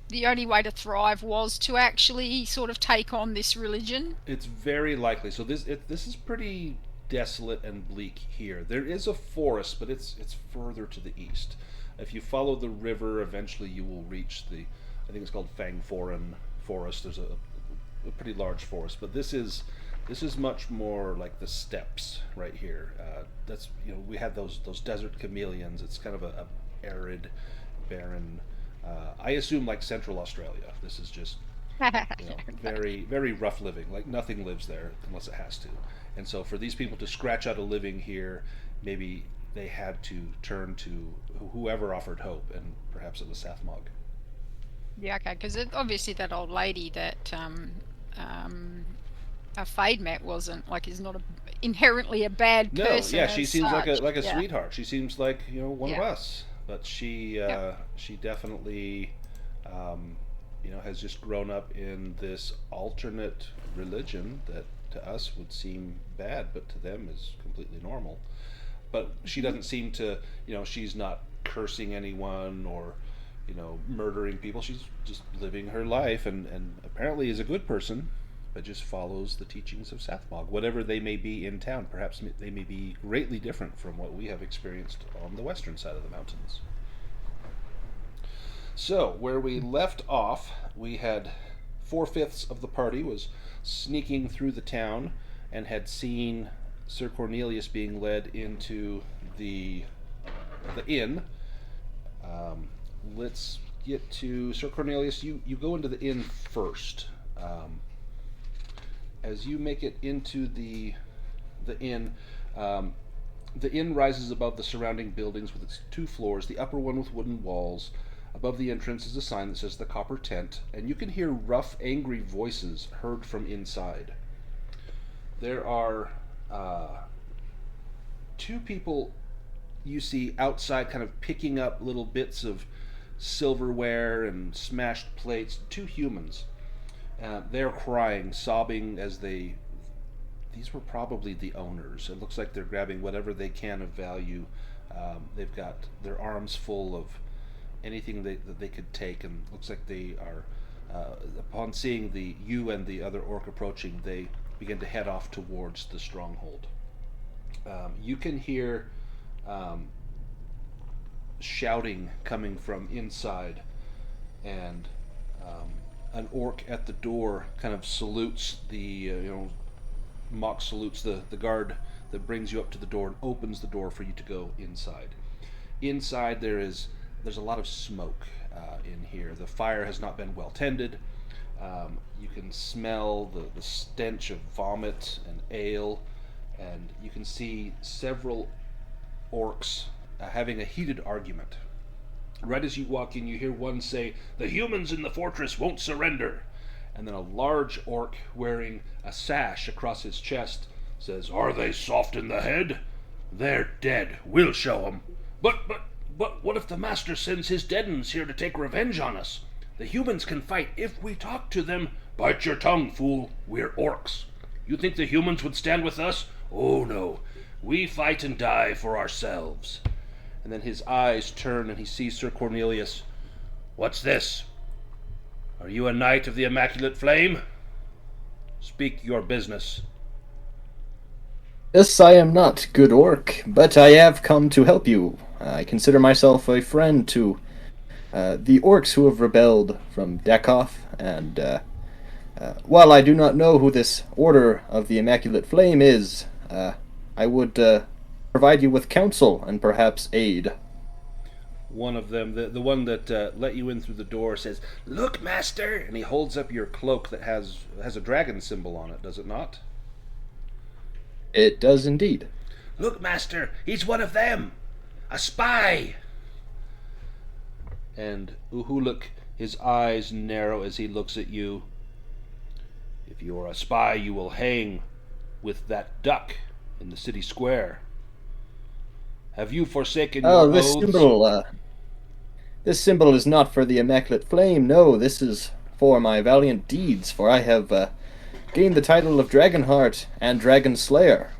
the only way to thrive was to actually sort of take on this religion? It's very likely. So this is pretty desolate and bleak here. There is a forest, but it's further to the east. If you follow the river, eventually you will reach I think it's called Fangforan Forest. There's a pretty large forest, but this is much more like the steppes right here. That's we had those desert chameleons. It's kind of a arid, barren. I assume like Central Australia. This is just very very rough living. Like nothing lives there unless it has to. And so for these people to scratch out a living here, maybe they had to turn to whoever offered hope, and perhaps it was Sathmog. Yeah, okay, because obviously that old lady that Fade met is not inherently a bad person. No, yeah, she seems such. like a sweetheart. She seems like one of us, but she definitely has just grown up in this alternate religion that to us would seem bad, but to them is completely normal. But she doesn't seem to, she's not cursing anyone or, murdering people. She's just living her life and apparently is a good person, but just follows the teachings of Sathmog. Whatever they may be in town, perhaps they may be greatly different from what we have experienced on the western side of the mountains. So, where we left off, we had 4/5 of the party was sneaking through the town and had seen Sir Cornelius being led into the inn. Let's get to Sir Cornelius. You go into the inn first. As you make it into the inn rises above the surrounding buildings with its 2 floors. The upper one with wooden walls. Above the entrance is a sign that says the Copper Tent, and you can hear rough, angry voices heard from inside. There are 2 people you see outside kind of picking up little bits of silverware and smashed plates. 2 humans. They're crying, sobbing as these were probably the owners. It looks like they're grabbing whatever they can of value. They've got their arms full of anything that they could take, and looks like they are, upon seeing you and the other orc approaching, they begin to head off towards the stronghold. You can hear shouting coming from inside, and an orc at the door kind of salutes mock salutes the guard that brings you up to the door and opens the door for you to go inside. Inside there's a lot of smoke in here. The fire has not been well tended. You can smell the stench of vomit and ale, and you can see several orcs having a heated argument. Right as you walk in, you hear one say, "The humans in the fortress won't surrender." And then a large orc wearing a sash across his chest says, "Are they soft in the head? They're dead. We'll show 'em. But But what if the master sends his dead uns here to take revenge on us? The humans can fight if we talk to them. Bite your tongue, fool. We're orcs. You think the humans would stand with us? Oh no. We fight and die for ourselves. And then his eyes turn and he sees Sir Cornelius. What's this? Are you a knight of the Immaculate Flame? Speak your business. Yes, I am not, good orc, but I have come to help you. I consider myself a friend to the orcs who have rebelled from Dakoff, and while I do not know who this Order of the Immaculate Flame is, I would provide you with counsel and perhaps aid. One of them, the one that let you in through the door, says, "Look, master!" And he holds up your cloak that has a dragon symbol on it, does it not? It does indeed. Look, master, he's one of them! A spy! And Uhuluk, his eyes narrow as he looks at you. If you are a spy, you will hang with that duck in the city square. Have you forsaken your Oh, oaths? This symbol is not for the Immaculate Flame, no, this is for my valiant deeds, for I have gained the title of Dragonheart and Dragon Slayer.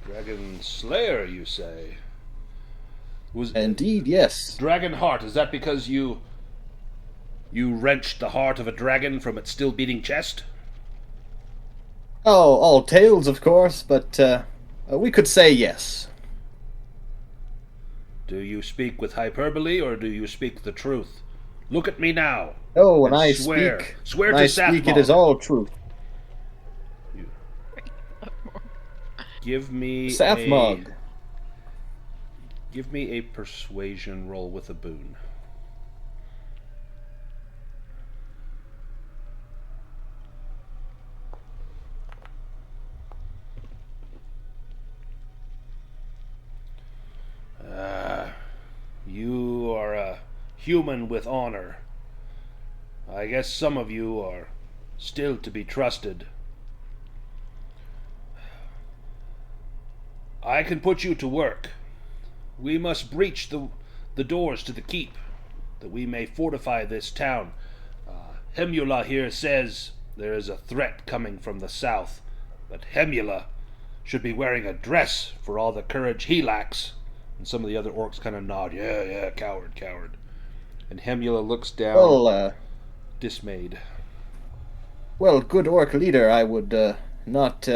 Dragon Slayer, you say? Indeed, yes. Dragonheart, is that because you wrenched the heart of a dragon from its still beating chest? Oh, all tales, of course, but we could say yes. Do you speak with hyperbole, or do you speak the truth? Look at me now. Oh, when and I swear. speak, Swear when to I speak, it Sathmog. is all truth. Give me Sathmog. Give me a persuasion roll with a boon. You are a human with honor. I guess some of you are still to be trusted. I can put you to work. We must breach the doors to the keep, that we may fortify this town. Hemula here says there is a threat coming from the south, but Hemula should be wearing a dress for all the courage he lacks. And some of the other orcs kind of nod. Yeah, coward. And Hemula looks down, Well, dismayed. well, good orc leader, I would not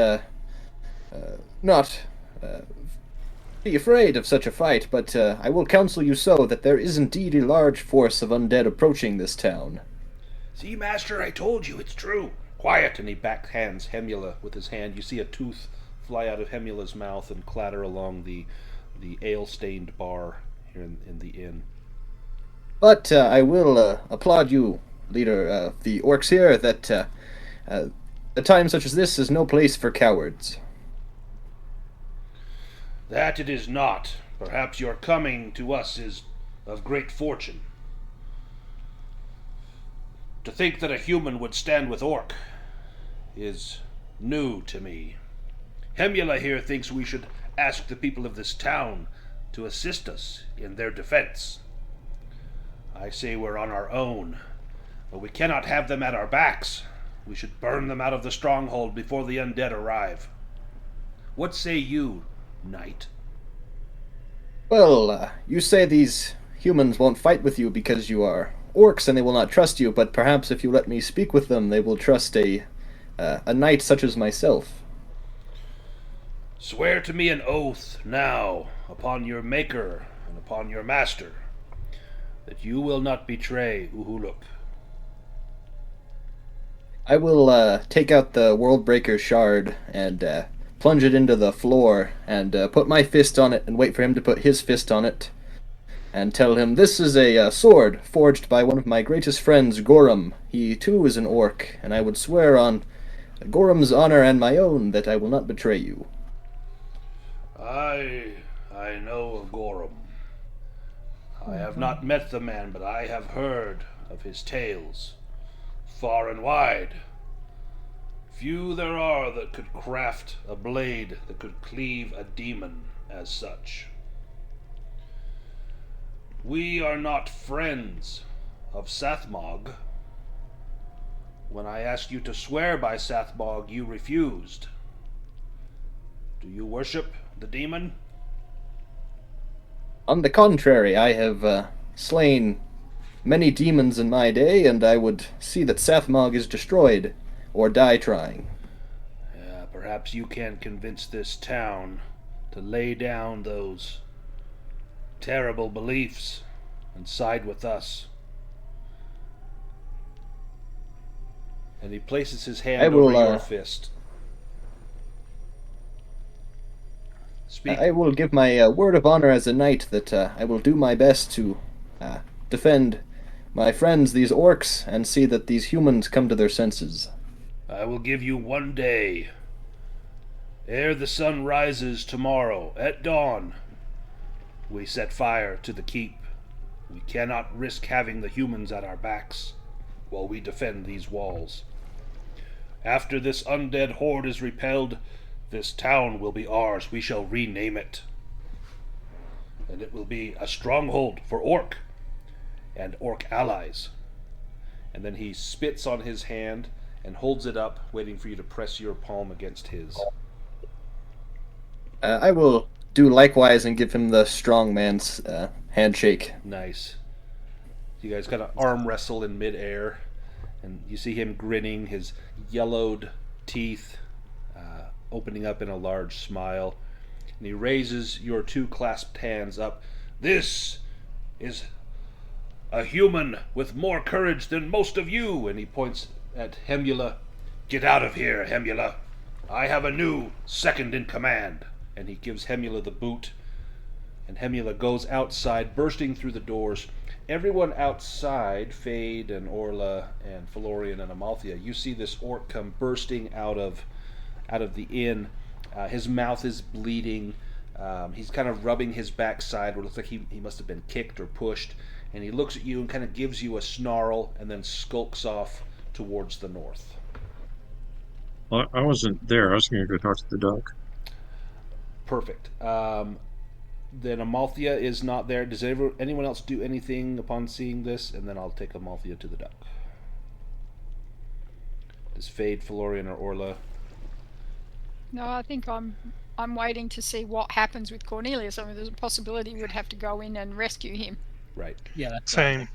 be afraid of such a fight, but I will counsel you so that there is indeed a large force of undead approaching this town. See, master, I told you, it's true. Quiet! And he backhands Hemula with his hand. You see a tooth fly out of Hemula's mouth and clatter along the ale-stained bar here in the inn. But I will applaud you, leader of the orcs here, that a time such as this is no place for cowards. That it is not. Perhaps your coming to us is of great fortune. To think that a human would stand with orc is new to me. Hemula here thinks we should ask the people of this town to assist us in their defense. I say we're on our own, but we cannot have them at our backs. We should burn them out of the stronghold before the undead arrive. What say you, knight? Well, you say these humans won't fight with you because you are orcs and they will not trust you, but perhaps if you let me speak with them, they will trust a knight such as myself. Swear to me an oath now upon your maker and upon your master that you will not betray Uhuluk. I will take out the Worldbreaker shard and plunge it into the floor and put my fist on it and wait for him to put his fist on it and tell him this is a sword forged by one of my greatest friends, Gorum. He too is an orc, and I would swear on Gorum's honor and my own that I will not betray you. I know of Gorum. I have not met the man, but I have heard of his tales, far and wide. Few there are that could craft a blade that could cleave a demon as such. We are not friends of Sathmog. When I asked you to swear by Sathmog, you refused. Do you worship the demon? On the contrary, I have slain many demons in my day, and I would see that Sathmog is destroyed, or die trying. Perhaps you can convince this town to lay down those terrible beliefs and side with us. And he places his hand over your fist. Speak. I will give my word of honor as a knight that I will do my best to defend my friends, these orcs, and see that these humans come to their senses. I will give you 1 day. Ere the sun rises tomorrow, at dawn, we set fire to the keep. We cannot risk having the humans at our backs while we defend these walls. After this undead horde is repelled, this town will be ours. We shall rename it. And it will be a stronghold for orc and orc allies. And then he spits on his hand and holds it up, waiting for you to press your palm against his. I will do likewise and give him the strong man's handshake. Nice. You guys kind of arm wrestle in midair, and you see him grinning, his yellowed teeth opening up in a large smile. And he raises your 2 clasped hands up. This is a human with more courage than most of you. And he points at Hemula. Get out of here, Hemula. I have a new second in command. And he gives Hemula the boot. And Hemula goes outside, bursting through the doors. Everyone outside, Fade and Orla and Phelorian and Amalthea, you see this orc come bursting out of the inn. His mouth is bleeding. He's kind of rubbing his backside where it looks like he must have been kicked or pushed. And he looks at you and kind of gives you a snarl and then skulks off towards the north. Well, I wasn't there. I was going to go talk to the duck. Perfect. Then Amalthea is not there. Does anyone else do anything upon seeing this? And then I'll take Amalthea to the duck. Does Fade, Phelorian, or Orla? No, I think I'm waiting to see what happens with Cornelius. I mean, there's a possibility we'd have to go in and rescue him. Right. Yeah, that's Same.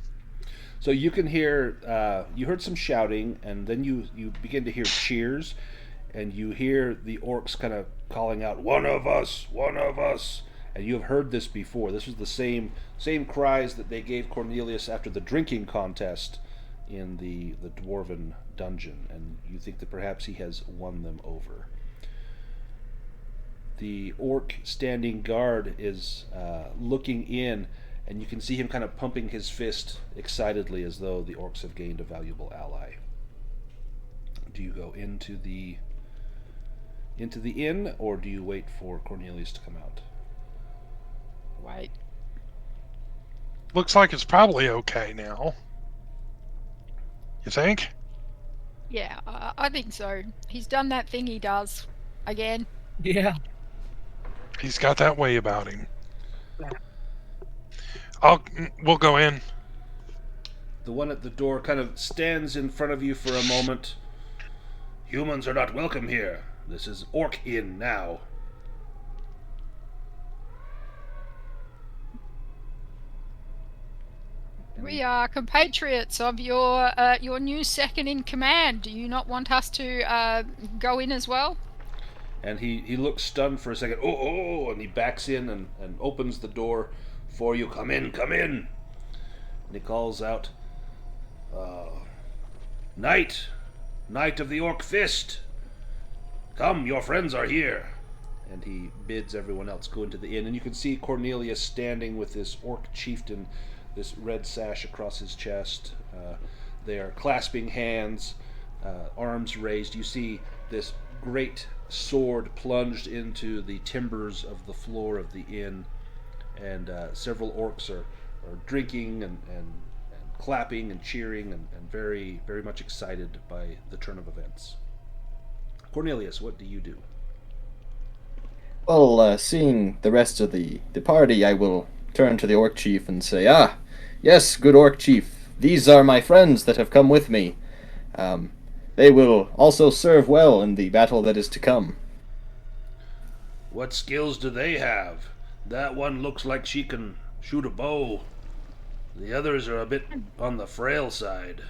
So you can hear, you heard some shouting, and then you begin to hear cheers, and you hear the orcs kind of calling out, "One of us! One of us!" And you have heard this before. This was the same cries that they gave Cornelius after the drinking contest in the dwarven dungeon, and you think that perhaps he has won them over. The orc standing guard is looking in, and you can see him kind of pumping his fist excitedly as though the orcs have gained a valuable ally. Do you go into the inn, or do you wait for Cornelius to come out? Wait. Looks like it's probably okay now. You think? Yeah, I think so. He's done that thing he does again. Yeah. He's got that way about him. We'll go in. The one at the door kind of stands in front of you for a moment. Humans are not welcome here. This is Orc Inn now. We are compatriots of your new second in command. Do you not want us to go in as well? And he looks stunned for a second. Oh, and he backs in and opens the door for you. Come in, come in. And he calls out, Knight of the Orc Fist, come, your friends are here. And he bids everyone else go into the inn. And you can see Cornelius standing with this orc chieftain, this red sash across his chest. They are clasping hands, arms raised. You see this great sword plunged into the timbers of the floor of the inn, and several orcs are drinking and clapping and cheering and very, very much excited by the turn of events. Cornelius, what do you do? Well, seeing the rest of the party, I will turn to the Orc Chief and say, "Ah, yes, good Orc Chief. These are my friends that have come with me. They will also serve well in the battle that is to come." What skills do they have? That one looks like she can shoot a bow. The others are a bit on the frail side.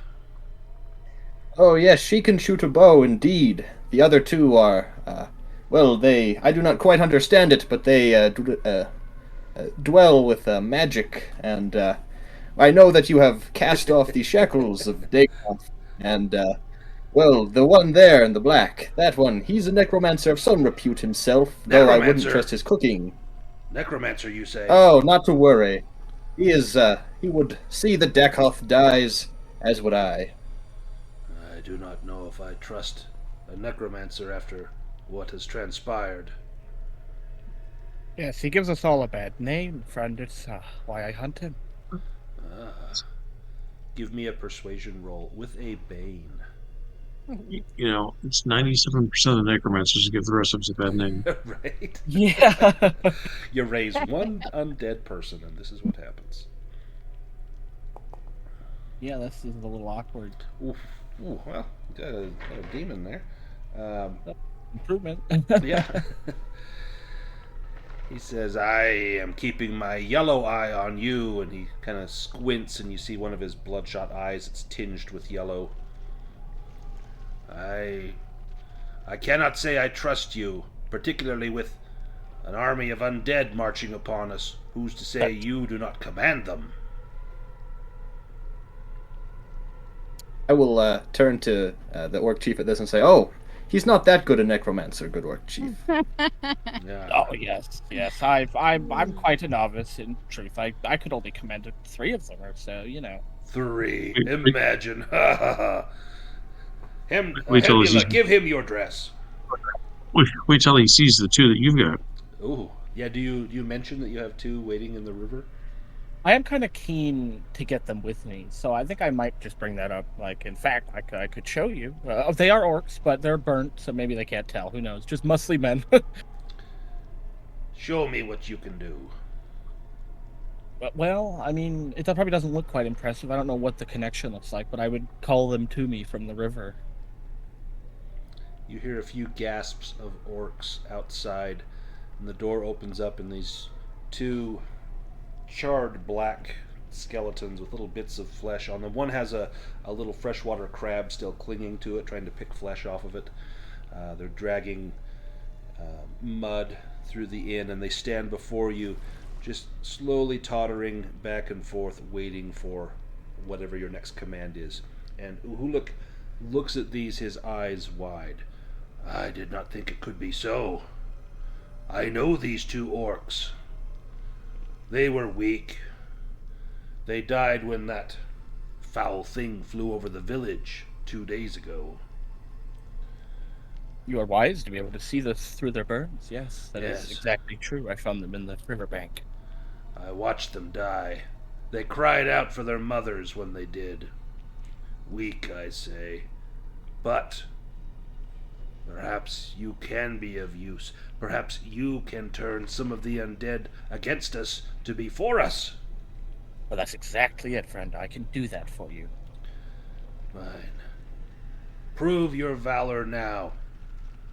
"Oh, yes, she can shoot a bow, indeed. The other two are, I do not quite understand it, but they dwell with magic, and I know that you have cast off the shackles of Dagoth, and, the one there in the black, that one, he's a necromancer of some repute himself, though I wouldn't Necromancer? trust his cooking. Necromancer, you say? Oh, not to worry. He would see that Dagoth dies, as would I." I do not know if I trust a necromancer after what has transpired. Yes, he gives us all a bad name, friend. It's why I hunt him. Give me a persuasion roll with a bane. You know, it's 97% of the necromancers give the rest of us a bad name. Right? Yeah. You raise one undead person, and this is what happens. Yeah, this is a little awkward. Oof. Ooh, well, got a demon there. Improvement. Yeah. He says, "I am keeping my yellow eye on you," and he kind of squints, and you see one of his bloodshot eyes that's tinged with yellow. I cannot say I trust you, particularly with an army of undead marching upon us. Who's to say you do not command them? I will turn to the Orc Chief at this and say, "Oh, he's not that good a necromancer, good Orc Chief." Yeah. Oh yes. I'm quite a novice in truth. I could only command 3 of them or so, you know. 3. Imagine. Wait till Hemula, give him your dress. Wait till he sees the 2 that you've got. Ooh. Yeah, do you mention that you have 2 waiting in the river? I am kind of keen to get them with me, so I think I might just bring that up. Like, in fact, I could show you. They are orcs, but they're burnt, so maybe they can't tell. Who knows? Just muscly men. Show me what you can do. Well, I mean, it probably doesn't look quite impressive. I don't know what the connection looks like, but I would call them to me from the river. You hear a few gasps of orcs outside, and the door opens up, and these 2 charred black skeletons with little bits of flesh on them. One has a little freshwater crab still clinging to it, trying to pick flesh off of it. They're dragging mud through the inn, and they stand before you, just slowly tottering back and forth, waiting for whatever your next command is. And Uhuluk looks at these, his eyes wide. "I did not think it could be so. I know these 2 orcs. They were weak. They died when that foul thing flew over the village 2 days ago." You are wise to be able to see this through their burns. Yes, that Yes. is exactly true. I found them in the riverbank. I watched them die. They cried out for their mothers when they did. Weak, I say. But perhaps you can be of use. Perhaps you can turn some of the undead against us to be for us. Well, that's exactly it, friend. I can do that for you. Fine. Prove your valor now.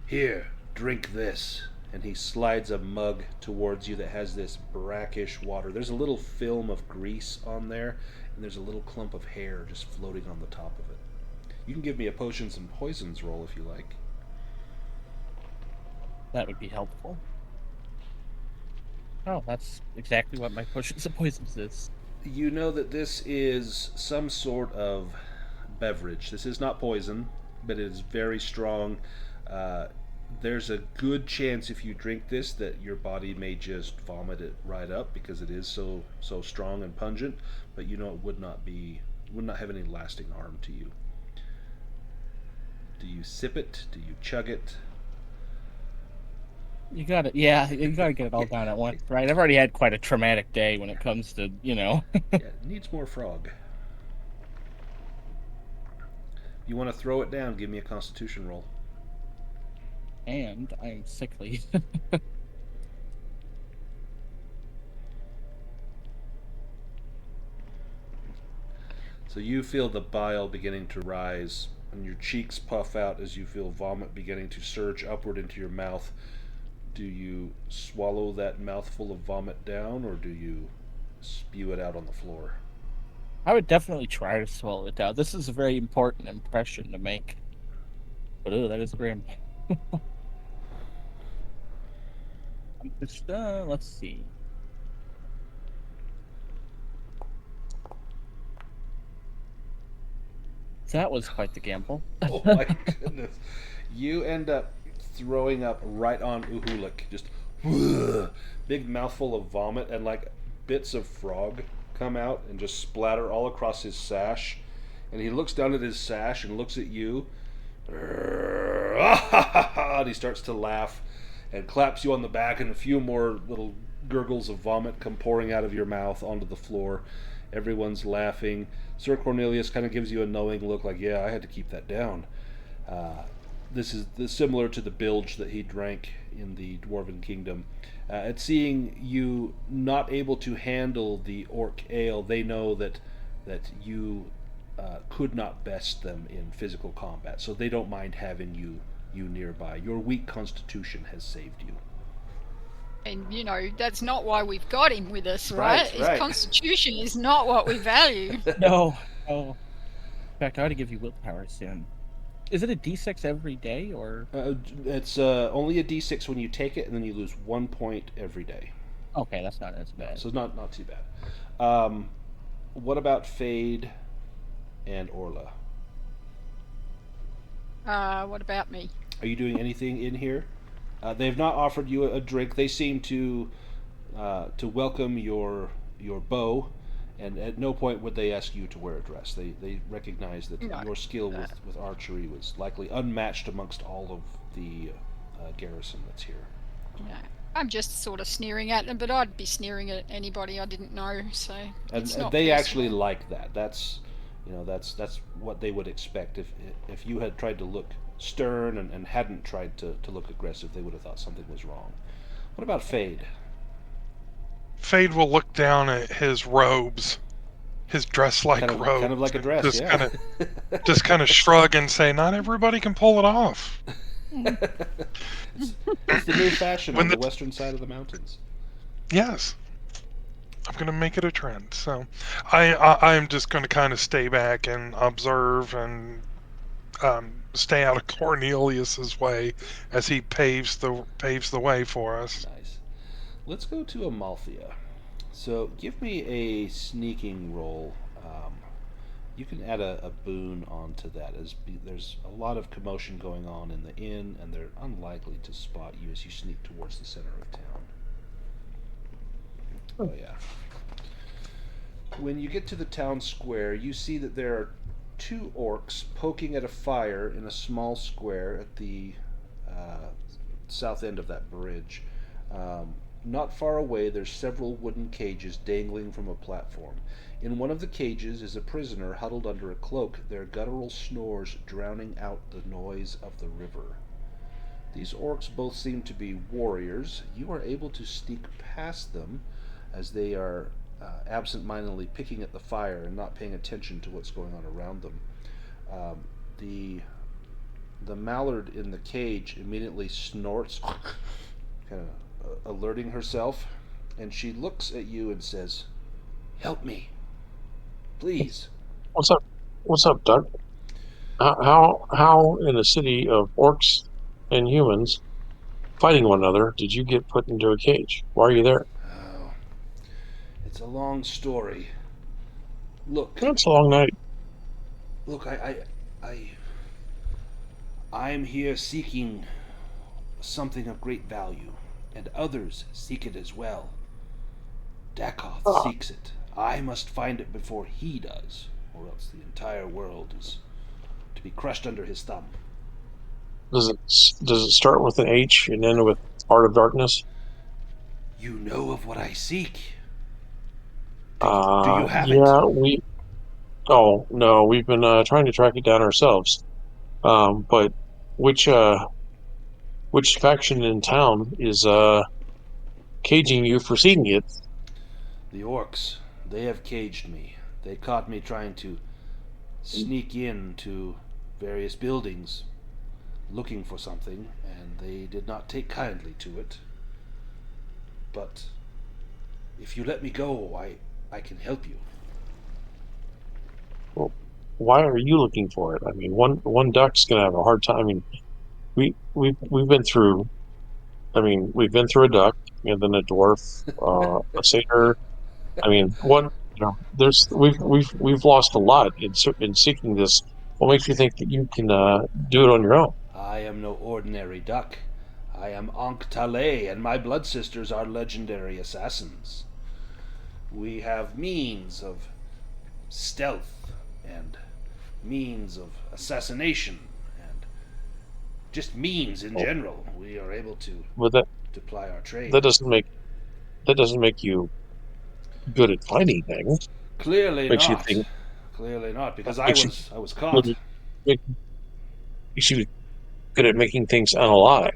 Here, drink this. And he slides a mug towards you that has this brackish water. There's a little film of grease on there, and there's a little clump of hair just floating on the top of it. You can give me a potions and poisons roll if you like. That would be helpful. Oh, that's exactly what my potions and poisons is. You know that this is some sort of beverage. This is not poison, but it is very strong. There's a good chance if you drink this that your body may just vomit it right up because it is so strong and pungent, but you know it would not have any lasting harm to you. Do you sip it? Do you chug it? You got it. Yeah, you got to get it all down at once, right? I've already had quite a traumatic day when it comes to, Yeah, it needs more frog. You want to throw it down, give me a constitution roll. And I'm sickly. So you feel the bile beginning to rise, and your cheeks puff out as you feel vomit beginning to surge upward into your mouth. Do you swallow that mouthful of vomit down, or do you spew it out on the floor? I would definitely try to swallow it down. This is a very important impression to make. But that is grim. Just, let's see. That was quite the gamble. Oh my goodness. You end up throwing up right on Uhulik. Just big mouthful of vomit, and like bits of frog come out and just splatter all across his sash. And he looks down at his sash and looks at you. And he starts to laugh and claps you on the back, and a few more little gurgles of vomit come pouring out of your mouth onto the floor. Everyone's laughing. Sir Cornelius kind of gives you a knowing look like, yeah, I had to keep that down. This is similar to the bilge that he drank in the Dwarven Kingdom. At seeing you not able to handle the orc ale, they know that you could not best them in physical combat, so they don't mind having you nearby. Your weak constitution has saved you. And, that's not why we've got him with us, right? His Right. constitution is not what we value. No. In fact, I ought to give you willpower soon. Is it a d6 every day, or? It's only a d6 when you take it, and then you lose 1 point every day. Okay, that's not as bad. So not too bad. What about Fade and Orla? What about me? Are you doing anything in here? They've not offered you a drink. They seem to welcome your bow, and at no point would they ask you to wear a dress. They recognize that your skill with archery was likely unmatched amongst all of the garrison that's here. No. I'm just sort of sneering at them, but I'd be sneering at anybody I didn't know, so And it's not they personal. actually like that. That's what they would expect. If you had tried to look stern and hadn't tried to look aggressive, they would have thought something was wrong. What about Fade? Fade will look down at his robes, his dress-like robes. Kind of like a dress, just yeah. just kind of shrug and say, "Not everybody can pull it off." It's the new fashion on the western side of the mountains. Yes, I'm going to make it a trend. So, I'm just going to kind of stay back and observe and stay out of Cornelius's way as he paves the way for us. Nice. Let's go to Amalthea. So give me a sneaking roll. You can add a boon onto that, as there's a lot of commotion going on in the inn, and they're unlikely to spot you as you sneak towards the center of town. Oh yeah. When you get to the town square, you see that there are two orcs poking at a fire in a small square at the south end of that bridge. Not far away, there's several wooden cages dangling from a platform. In one of the cages is a prisoner huddled under a cloak, their guttural snores drowning out the noise of the river. These orcs both seem to be warriors. You are able to sneak past them as they are absent-mindedly picking at the fire and not paying attention to what's going on around them. The mallard in the cage immediately snorts, kind of alerting herself, and she looks at you and says, "Help me, please." What's up, Doug? How in a city of orcs and humans fighting one another did you get put into a cage? Why are you there? Oh, it's a long story. Look, It's a long night. look, I'm here seeking something of great value, and others seek it as well. Dakoth seeks it. I must find it before he does, or else the entire world is to be crushed under his thumb. Does it start with an H and end with Heart of Darkness? You know of what I seek. Do you have it? Yeah, Oh no, we've been trying to track it down ourselves. But which faction in town is caging you for seeking it? The orcs. They have caged me. They caught me trying to sneak into various buildings looking for something, and they did not take kindly to it. But if you let me go, I can help you. Well, why are you looking for it? I mean, one duck's gonna have a hard time. I mean, we've been through. I mean, we've been through a duck, and then a dwarf, a satyr. I mean, there's we've lost a lot in seeking this. What makes you think that you can do it on your own? I am no ordinary duck. I am Ankh Talay, and my blood sisters are legendary assassins. We have means of stealth and means of assassination and just means in general. We are able to But that ply our trade. that doesn't make you good at finding things. Clearly Makes you not. think. Clearly not, because I Makes you was caught. makes you good at making things unalive.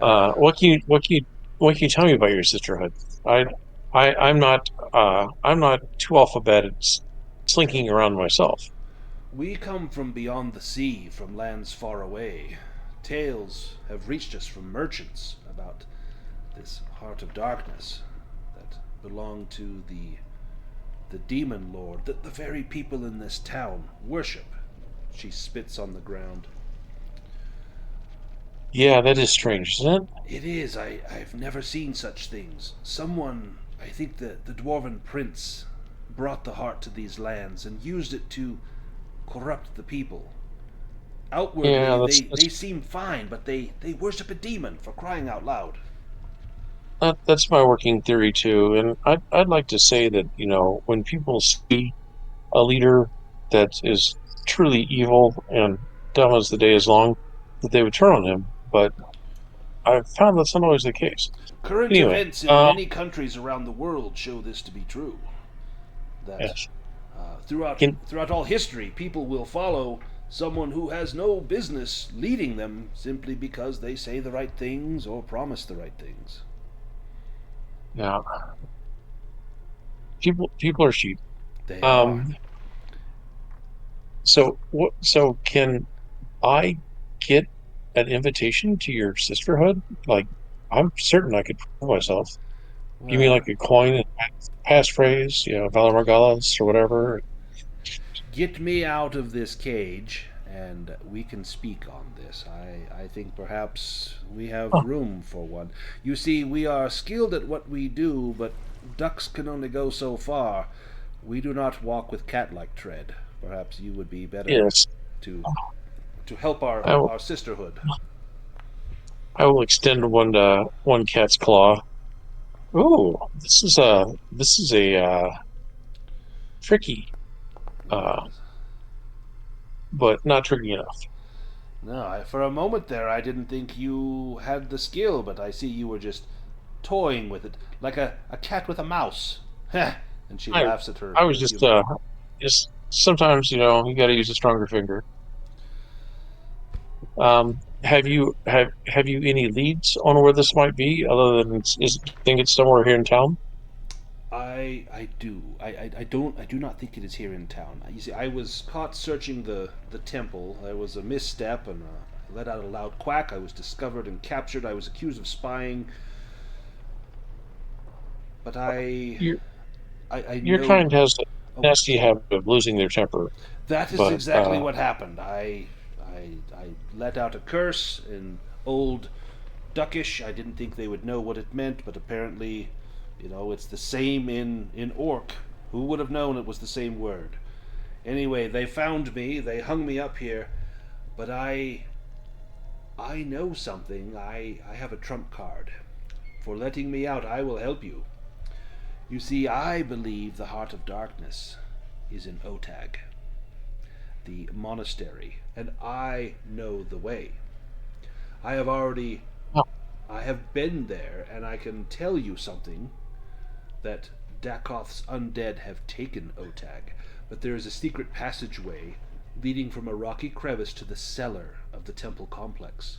Uh, What can you tell me about your sisterhood? I I'm not too off a bed at slinking around myself. we come from beyond the sea, from lands far away. Tales have reached us from merchants about this heart of darkness that belonged to the demon lord that the very people in this town worship. She spits on the ground. Yeah, that is strange, isn't it? It is. I've never seen such things. Someone, I think the dwarven prince, brought the heart to these lands and used it to corrupt the people. Outwardly, Yeah, they seem fine, but they worship a demon, for crying out loud. that's my working theory too. And I'd like to say that, when people see a leader that is truly evil and dumb as the day is long, that they would turn on him. But I've found that's not always the case. Current Anyway, events in many countries around the world show this to be true. That yes. throughout Can throughout all history, people will follow someone who has no business leading them simply because they say the right things or promise the right things. Now, people are sheep. They are. Um, so what? So can I get an invitation to your sisterhood? Like, I'm certain I could prove myself. Give me Well, like a coin and passphrase, Valor Morgalis or whatever. get me out of this cage, and we can speak on this. I think perhaps we have Huh. room for one. You see, we are skilled at what we do, but ducks can only go so far. We do not walk with cat-like tread. Perhaps you would be better Yes, to help I will, our sisterhood. I will extend one cat's claw. Ooh, this is a tricky, uh, but not tricky enough. No, for a moment there, I didn't think you had the skill, but I see you were just toying with it, like a cat with a mouse. Heh! And she I laughs at her I was humor. just sometimes you got to use a stronger finger. Have you any leads on where this might be, other than do you think it's somewhere here in town? I do. I do not think it is here in town. You see, I was caught searching the temple. There was a misstep, and I let out a loud quack. I was discovered and captured. I was accused of spying. But Your I your know. kind has a Oh, nasty habit of losing their temper, that is but exactly what happened. I let out a curse in old Duckish. I didn't think they would know what it meant, but apparently, it's the same in Orc. Who would have known it was the same word? Anyway, they found me. They hung me up here, but I know something. I have a trump card. For letting me out, I will help you. You see, I believe the heart of darkness is in Otag, the monastery, and I know the way. I have already oh, I have been there, and I can tell you something, that Dakoth's undead have taken Otag, but there is a secret passageway leading from a rocky crevice to the cellar of the temple complex,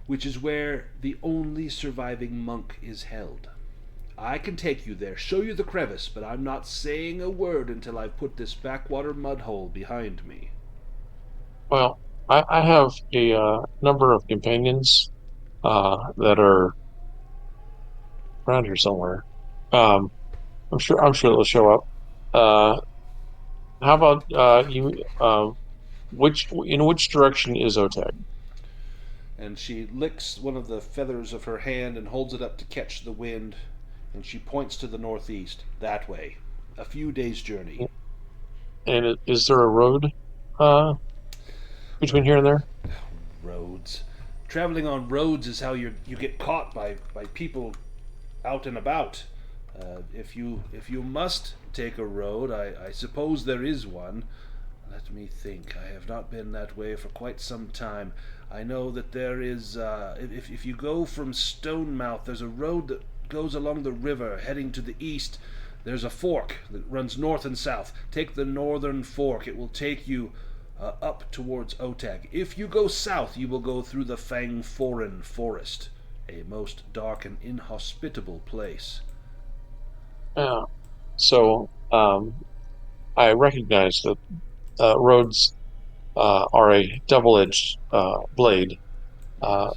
which is where the only surviving monk is held. I can take you there, show you the crevice, but I'm not saying a word until I've put this backwater mud hole behind me. Well, I have a number of companions that are around here somewhere. Um, I'm sure they'll show up. Uh, how about you? In which direction is Otag? And she licks one of the feathers of her hand and holds it up to catch the wind, and she points to the northeast, that way. A few days' journey. And is there a road uh, between here and there? Roads. Traveling on roads is how you get caught by people out and about. If you must take a road, I suppose there is one. Let me think. I have not been that way for quite some time. I know that there is. If you go from Stonemouth, there's a road that goes along the river heading to the east. There's a fork that runs north and south. Take the northern fork. It will take you up towards Otag. If you go south, you will go through the Fangforen forest, a most dark and inhospitable place. Yeah. So I recognize that roads are a double-edged blade. Uh,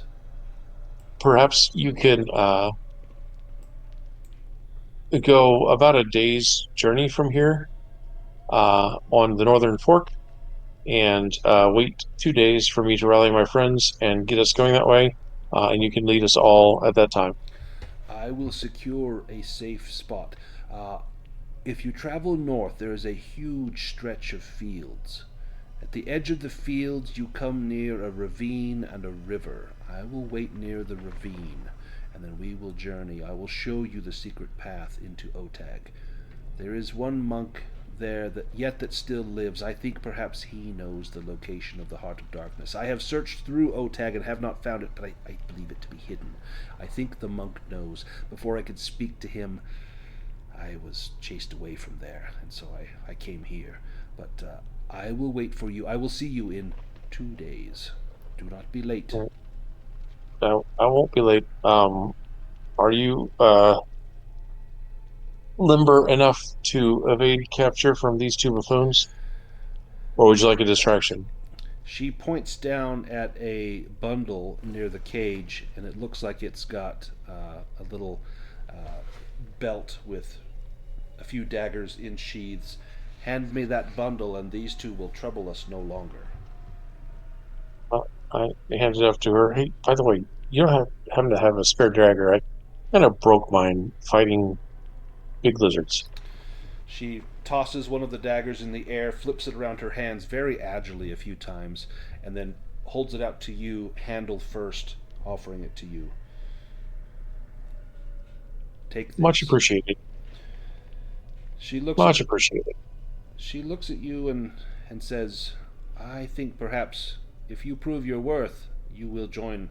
Perhaps you can go about a day's journey from here on the northern fork and wait 2 days for me to rally my friends and get us going that way. And you can lead us all at that time. I will secure a safe spot. If you travel north, there is a huge stretch of fields. At the edge of the fields, you come near a ravine and a river. I will wait near the ravine, and then we will journey. I will show you the secret path into Otag. There is one monk there that still lives. I think perhaps he knows the location of the Heart of Darkness. I have searched through Otag and have not found it, but I believe it to be hidden. I think the monk knows. Before I could speak to him, I was chased away from there, and so I came here. But I will wait for you. I will see you in 2 days. Do not be late. I won't be late. Are you limber enough to evade capture from these two buffoons? Or would you like a distraction? She points down at a bundle near the cage, and it looks like it's got a little belt with a few daggers in sheaths. Hand me that bundle, and these two will trouble us no longer. I handed it off to her. Hey, by the way, you don't happen to have a spare dagger. I kind of broke mine fighting big lizards. She tosses one of the daggers in the air, flips it around her hands very agilely a few times, and then holds it out to you, handle first, offering it to you. Take this. Much appreciated. She looks Much appreciated. She looks at you and says, I think perhaps if you prove your worth, you will join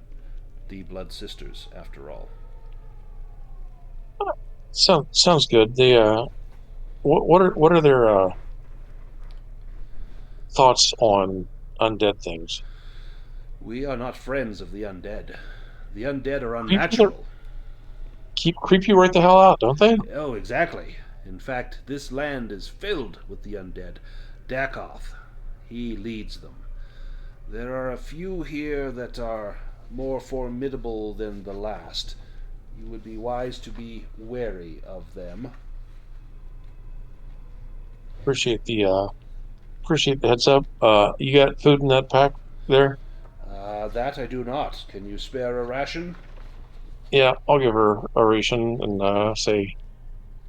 the Blood Sisters after all. Sounds good. They what are their thoughts on undead things? We are not friends of the undead. The undead are People unnatural. creep you right the hell out, don't they? Oh, exactly. In fact, this land is filled with the undead. Dakoth, he leads them. There are a few here that are more formidable than the last. You would be wise to be wary of them. Appreciate the heads up. You got food in that pack there? That I do not. Can you spare a ration? Yeah, I'll give her a ration and say,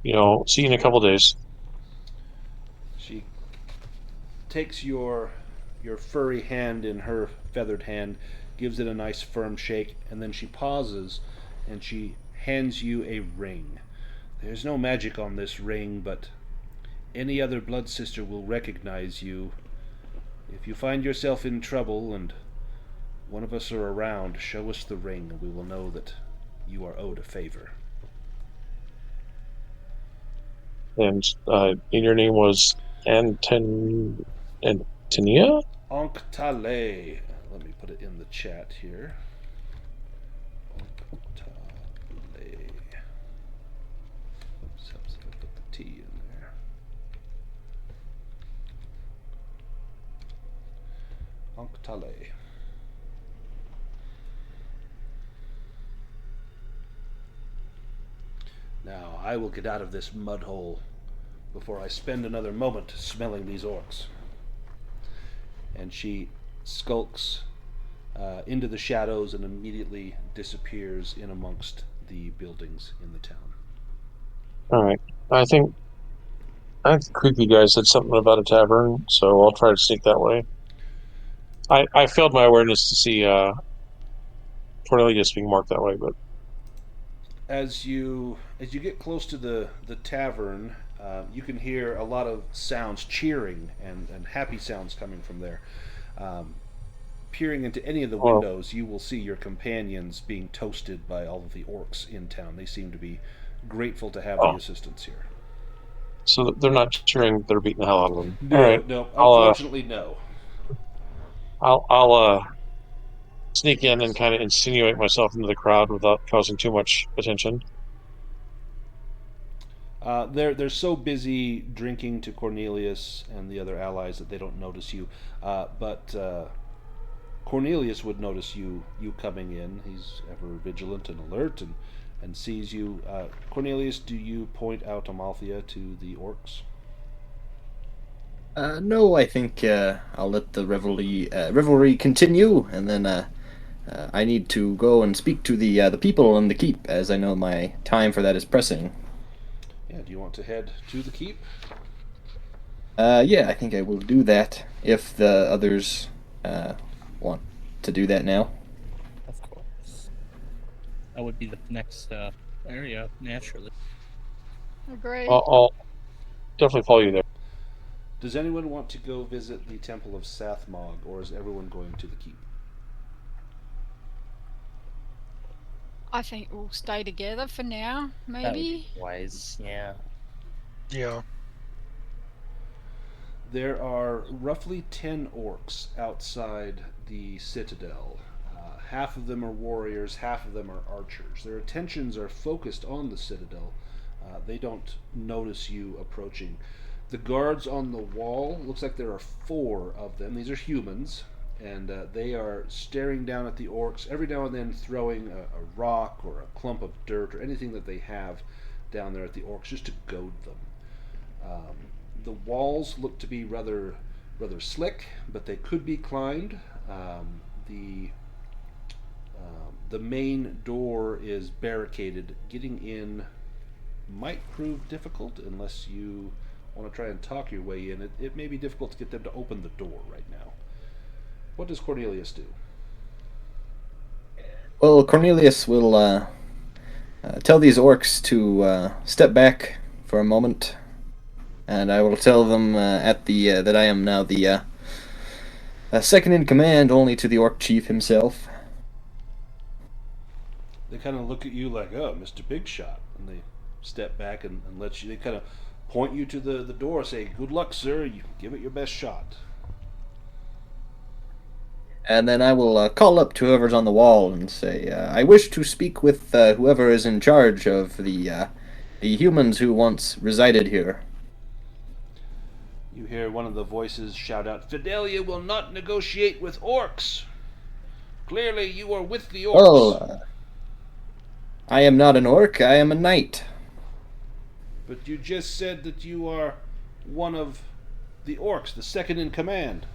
see you in a couple days. She takes your furry hand in her feathered hand, gives it a nice firm shake, and then she pauses and she hands you a ring. There's no magic on this ring, but any other blood sister will recognize you. If you find yourself in trouble and one of us are around, show us the ring and we will know that you are owed a favor. And your name was Antonia? Anktale. Let me put it in the chat here. Anktale. Anktale. Now, I will get out of this mud hole before I spend another moment smelling these orcs. And she skulks into the shadows and immediately disappears in amongst the buildings in the town. All right. I think creepy guy said something about a tavern, so I'll try to sneak that way. I failed my awareness to see Cornelius being marked that way, but As you get close to the tavern, you can hear a lot of sounds, cheering and happy sounds coming from there. Peering into any of the well, windows, you will see your companions being toasted by all of the orcs in town. They seem to be grateful to have the oh, assistance here. so they're not cheering; they're beating the hell out of them. All No, right, no, I'll unfortunately, no. I'll sneak in and kind of insinuate myself into the crowd without causing too much attention. They're so busy drinking to Cornelius and the other allies that they don't notice you. But Cornelius would notice you coming in. He's ever vigilant and alert and sees you. Cornelius, do you point out Amalthea to the orcs? No, I think I'll let the revelry continue, and then I need to go and speak to the people in the keep, as I know my time for that is pressing. Yeah, do you want to head to the keep? Yeah, I think I will do that if the others want to do that now. Of course. That would be the next area, naturally. Agree. I'll definitely follow you there. Does anyone want to go visit the Temple of Sathmog, or is everyone going to the keep? I think we'll stay together for now, That would maybe. be wise, yeah. Yeah. There are roughly 10 orcs outside the citadel. Half of them are warriors, half of them are archers. Their attentions are focused on the citadel. They don't notice you approaching. The guards on the wall, looks like there are 4 of them. These are humans, and they are staring down at the orcs, every now and then throwing a rock or a clump of dirt or anything that they have down there at the orcs just to goad them. The walls look to be rather slick, but they could be climbed. The main door is barricaded. Getting in might prove difficult unless you want to try and talk your way in. It may be difficult to get them to open the door right now. What does Cornelius do? Well, Cornelius will tell these orcs to step back for a moment, and I will tell them that I am now the second in command, only to the orc chief himself. They kind of look at you like, oh, Mr. Big Shot, and they step back and let you. They kind of point you to the door, say, "Good luck, sir. You give it your best shot." And then I will call up to whoever's on the wall and say, I wish to speak with whoever is in charge of the humans who once resided here. You hear one of the voices shout out, "Fidelia will not negotiate with orcs. Clearly, you are with the orcs." Well, I am not an orc, I am a knight. But you just said that you are one of the orcs, the second in command.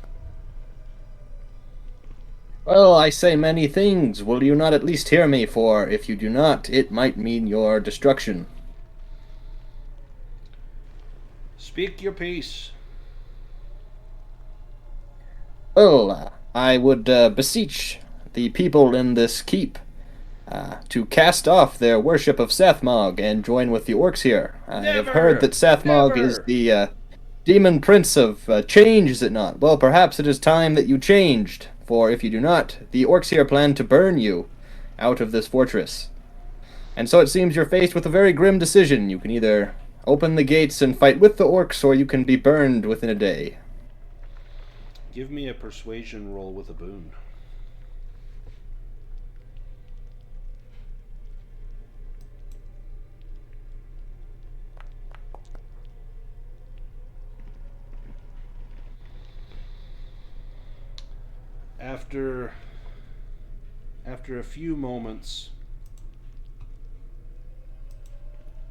Well, I say many things. Will you not at least hear me? For if you do not, it might mean your destruction. Speak your piece. Well, I would beseech the people in this keep to cast off their worship of Sathmog and join with the orcs here. I have heard that Sathmog is the demon prince of change, is it not? Well, perhaps it is time that you changed, for if you do not, the orcs here plan to burn you out of this fortress. And so it seems you're faced with a very grim decision. You can either open the gates and fight with the orcs, or you can be burned within a day. Give me a persuasion roll with a boon. After a few moments,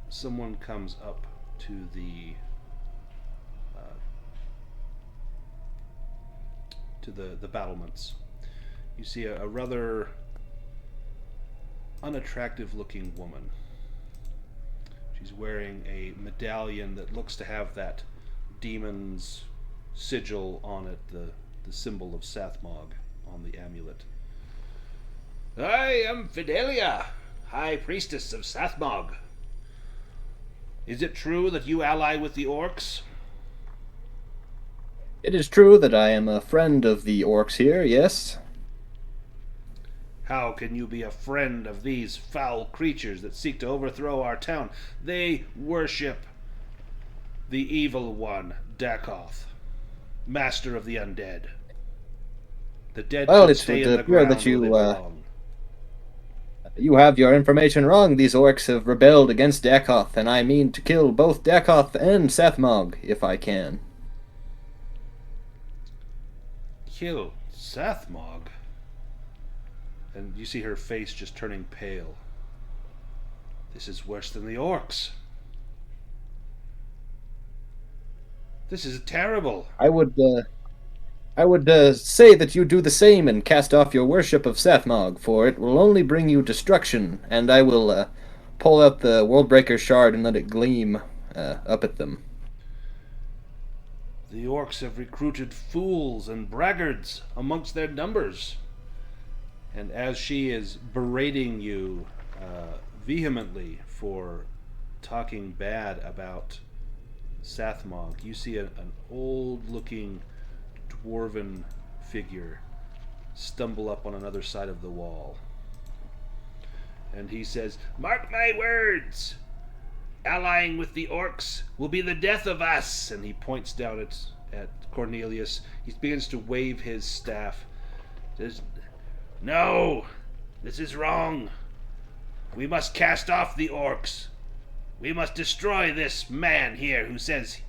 someone comes up to the battlements. You see a rather unattractive looking woman. She's wearing a medallion that looks to have that demon's sigil on it, the symbol of Sathmog on the amulet. I am Fidelia, High Priestess of Sathmog. Is it true that you ally with the orcs? It is true that I am a friend of the orcs here, yes. How can you be a friend of these foul creatures that seek to overthrow our town? They worship the evil one, Dakoth, master of the undead. The dead Well, should it stay would in the appear ground that you, where they belong. You have your information wrong. These orcs have rebelled against Dakoth, and I mean to kill both Dakoth and Sathmog, if I can. Kill Sathmog? And you see her face just turning pale. This is worse than the orcs. This is terrible. I would say that you do the same and cast off your worship of Sathmog, for it will only bring you destruction, and I will pull out the Worldbreaker shard and let it gleam up at them. The orcs have recruited fools and braggarts amongst their numbers. And as she is berating you vehemently for talking bad about Sathmog, you see an old-looking dwarven figure stumble up on another side of the wall. And he says, "Mark my words! Allying with the orcs will be the death of us!" And he points down at Cornelius. He begins to wave his staff. Says, "No! This is wrong! We must cast off the orcs! We must destroy this man here who says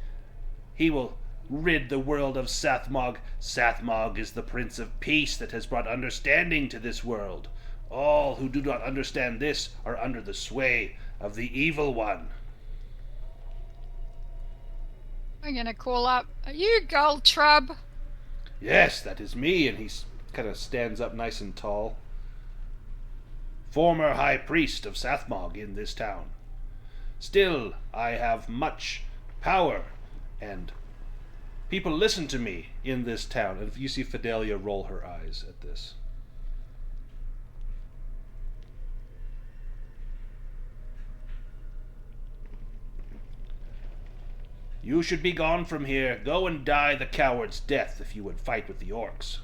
he will rid the world of Sathmog. Sathmog is the Prince of Peace that has brought understanding to this world. All who do not understand this are under the sway of the Evil One." I'm gonna call up, "Are you Goldtrub?" "Yes, that is me," and he kind of stands up nice and tall. "Former High Priest of Sathmog in this town. Still, I have much power, and people listen to me in this town." And you see Fidelia roll her eyes at this. "You should be gone from here. Go and die the coward's death if you would fight with the orcs."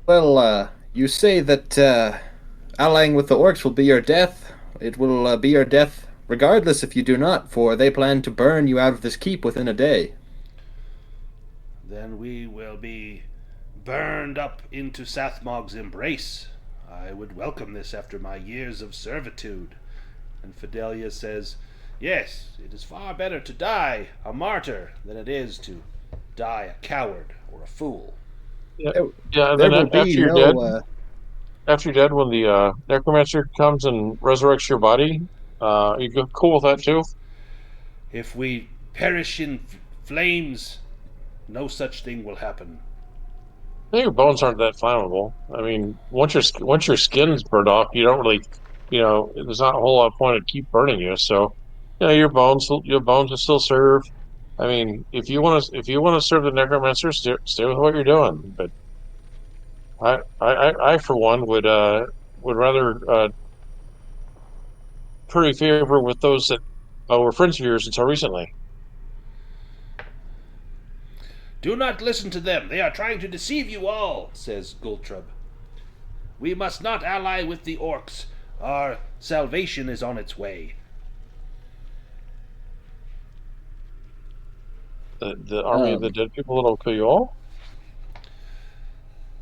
Well, you say that allying with the orcs will be your death. It will be your death regardless if you do not, for they plan to burn you out of this keep within a day. Then we will be burned up into Sathmog's embrace. I would welcome this after my years of servitude. And Fidelia says, "Yes, it is far better to die a martyr than it is to die a coward or a fool." Yeah, and There then will after be you're no. dead, after you're dead, when the necromancer comes and resurrects your body, you go cool with that too? If we perish in flames, no such thing will happen. Your bones aren't that flammable. I mean, once your skin's burned off, you don't really, there's not a whole lot of point to keep burning you. So, your bones will still serve. I mean, if you want to serve the necromancer, stay with what you're doing. But I for one would rather curry favor with those that were friends of yours until recently. "Do not listen to them. They are trying to deceive you all," says Goldtrub. "We must not ally with the orcs. Our salvation is on its way." The army of the dead people that'll kill you all.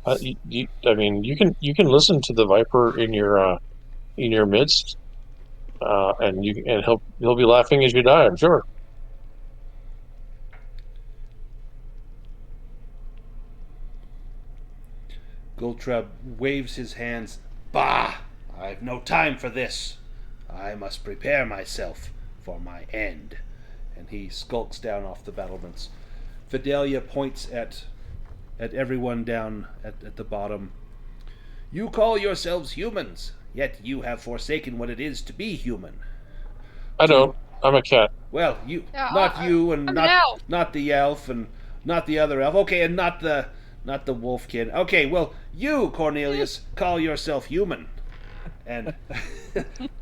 I mean, you can listen to the Viper in your midst, and he'll be laughing as you die, I'm sure. Gultrub waves his hands. Bah! I've no time for this. I must prepare myself for my end. And he skulks down off the battlements. Fidelia points at everyone down at the bottom. You call yourselves humans, yet you have forsaken what it is to be human. I don't. I'm a cat. Well, you, Yeah, not you, and I'm an elf. not the elf, and not the other elf. Okay, and not the wolfkin. Okay, well, you, Cornelius, call yourself human, and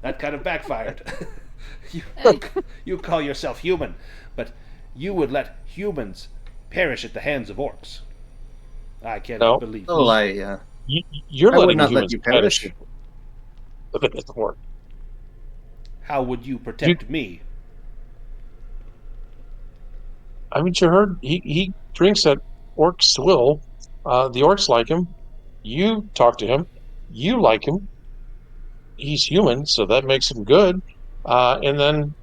that kind of backfired. you call yourself human, but you would let humans perish at the hands of orcs. I cannot believe. Oh, You're I would letting not let humans you perish. But it doesn't work. How would you protect me? I mean, you heard he drinks at orc swill. The orcs like him. You talk to him. You like him. He's human, so that makes him good. And then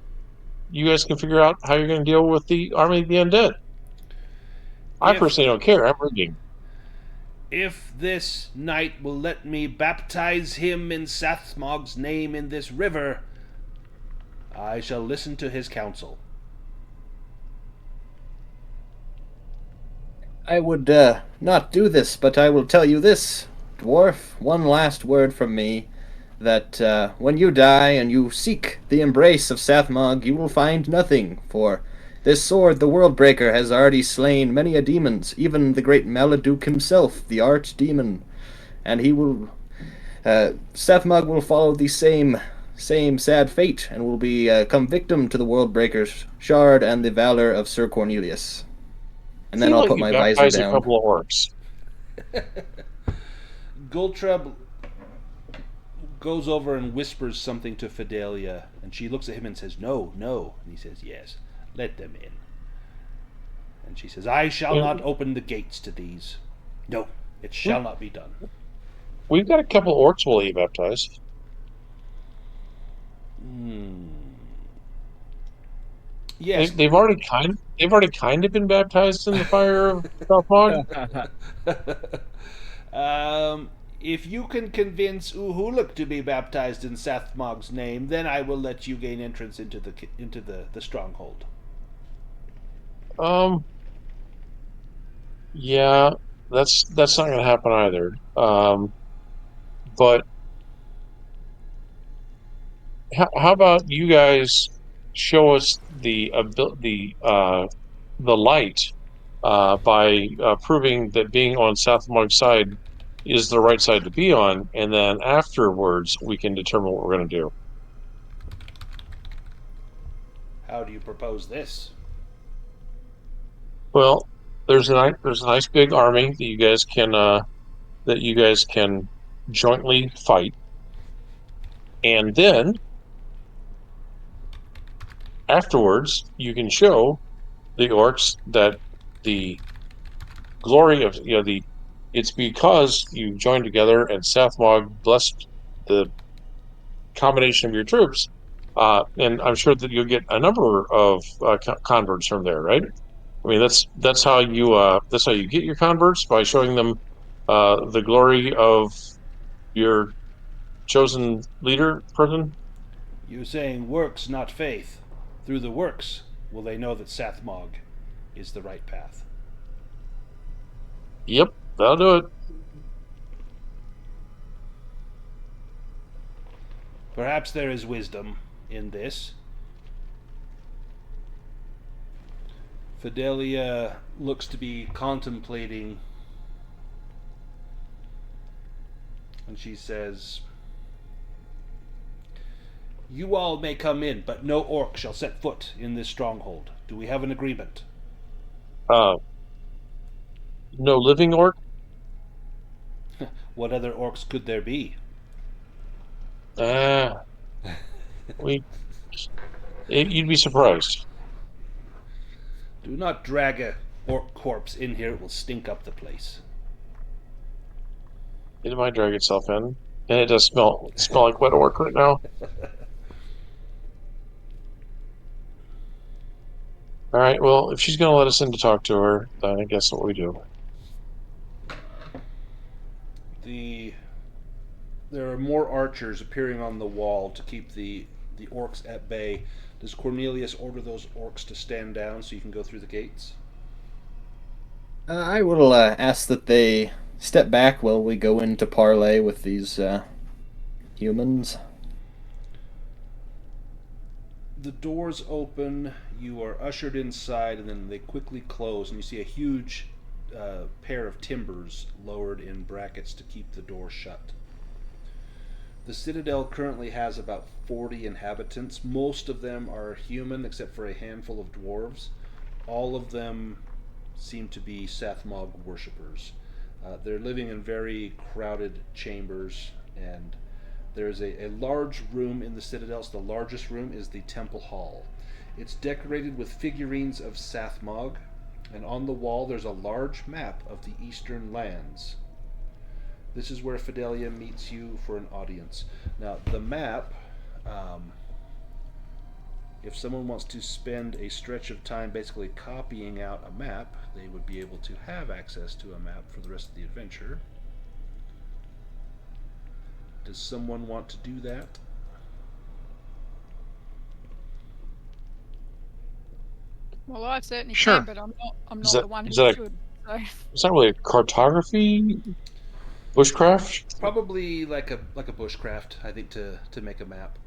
you guys can figure out how you're going to deal with the army of the undead. I personally don't care. I'm rigging. If this knight will let me baptize him in Sathmog's name in this river, I shall listen to his counsel. I would not do this, but I will tell you this, dwarf, one last word from me, that when you die and you seek the embrace of Sathmog, you will find nothing, for this sword, the Worldbreaker, has already slain many a demons, even the great Maladuke himself, the archdemon, and he will... Sathmog will follow the same sad fate, and will become victim to the Worldbreaker's shard and the valor of Sir Cornelius. And then I'll put my visor down. A couple of orcs. Gultrub goes over and whispers something to Fidelia, and she looks at him and says, "No, no." And he says, "Yes, let them in." And she says, "I shall not open the gates to these. No, it shall not be done." We've got a couple of orcs we'll leave baptized. Yes, They've already kind of been baptized in the fire of Sathmog. If you can convince Uhuluk to be baptized in Sathmog's name, then I will let you gain entrance into the stronghold. Yeah, that's not going to happen either. But how about you guys show us the light by proving that being on Sathmog's side is the right side to be on, and then afterwards we can determine what we're going to do. How do you propose this? Well, there's a nice big army that you guys can jointly fight, and then afterwards you can show the orcs that the glory of it's because you joined together and Sathmog blessed the combination of your troops, and I'm sure that you'll get a number of converts from there, right? I mean, that's how you get your converts, by showing them the glory of your chosen leader person. You're saying works, not faith. Through the works will they know that Sathmog is the right path. Yep, that'll do it. Perhaps there is wisdom in this. Fidelia looks to be contemplating, and she says, "You all may come in, but no orc shall set foot in this stronghold. Do we have an agreement?" No living orc? What other orcs could there be? You'd be surprised. Do not drag a orc corpse in here, it will stink up the place. It might drag itself in. And it does smell like wet orc right now. Alright, well, if she's going to let us in to talk to her, then I guess what we do. There are more archers appearing on the wall to keep the orcs at bay. Does Cornelius order those orcs to stand down so you can go through the gates? I will ask that they step back while we go into parley with these humans. The doors open, you are ushered inside, and then they quickly close, and you see a huge pair of timbers lowered in brackets to keep the door shut. The citadel currently has about 40 inhabitants. Most of them are human, except for a handful of dwarves. All of them seem to be Sathmog worshippers. They're living in very crowded chambers, and there's a large room in the citadel. So the largest room is the temple hall. It's decorated with figurines of Sathmog, and on the wall there's a large map of the eastern lands. This is where Fidelia meets you for an audience. Now, the map, if someone wants to spend a stretch of time basically copying out a map, they would be able to have access to a map for the rest of the adventure. Does someone want to do that? Well, I certainly Sure. can, but I'm Is not that- the one is who that- should. So. Is that really a cartography? Bushcraft? Probably like a bushcraft, I think, to make a map.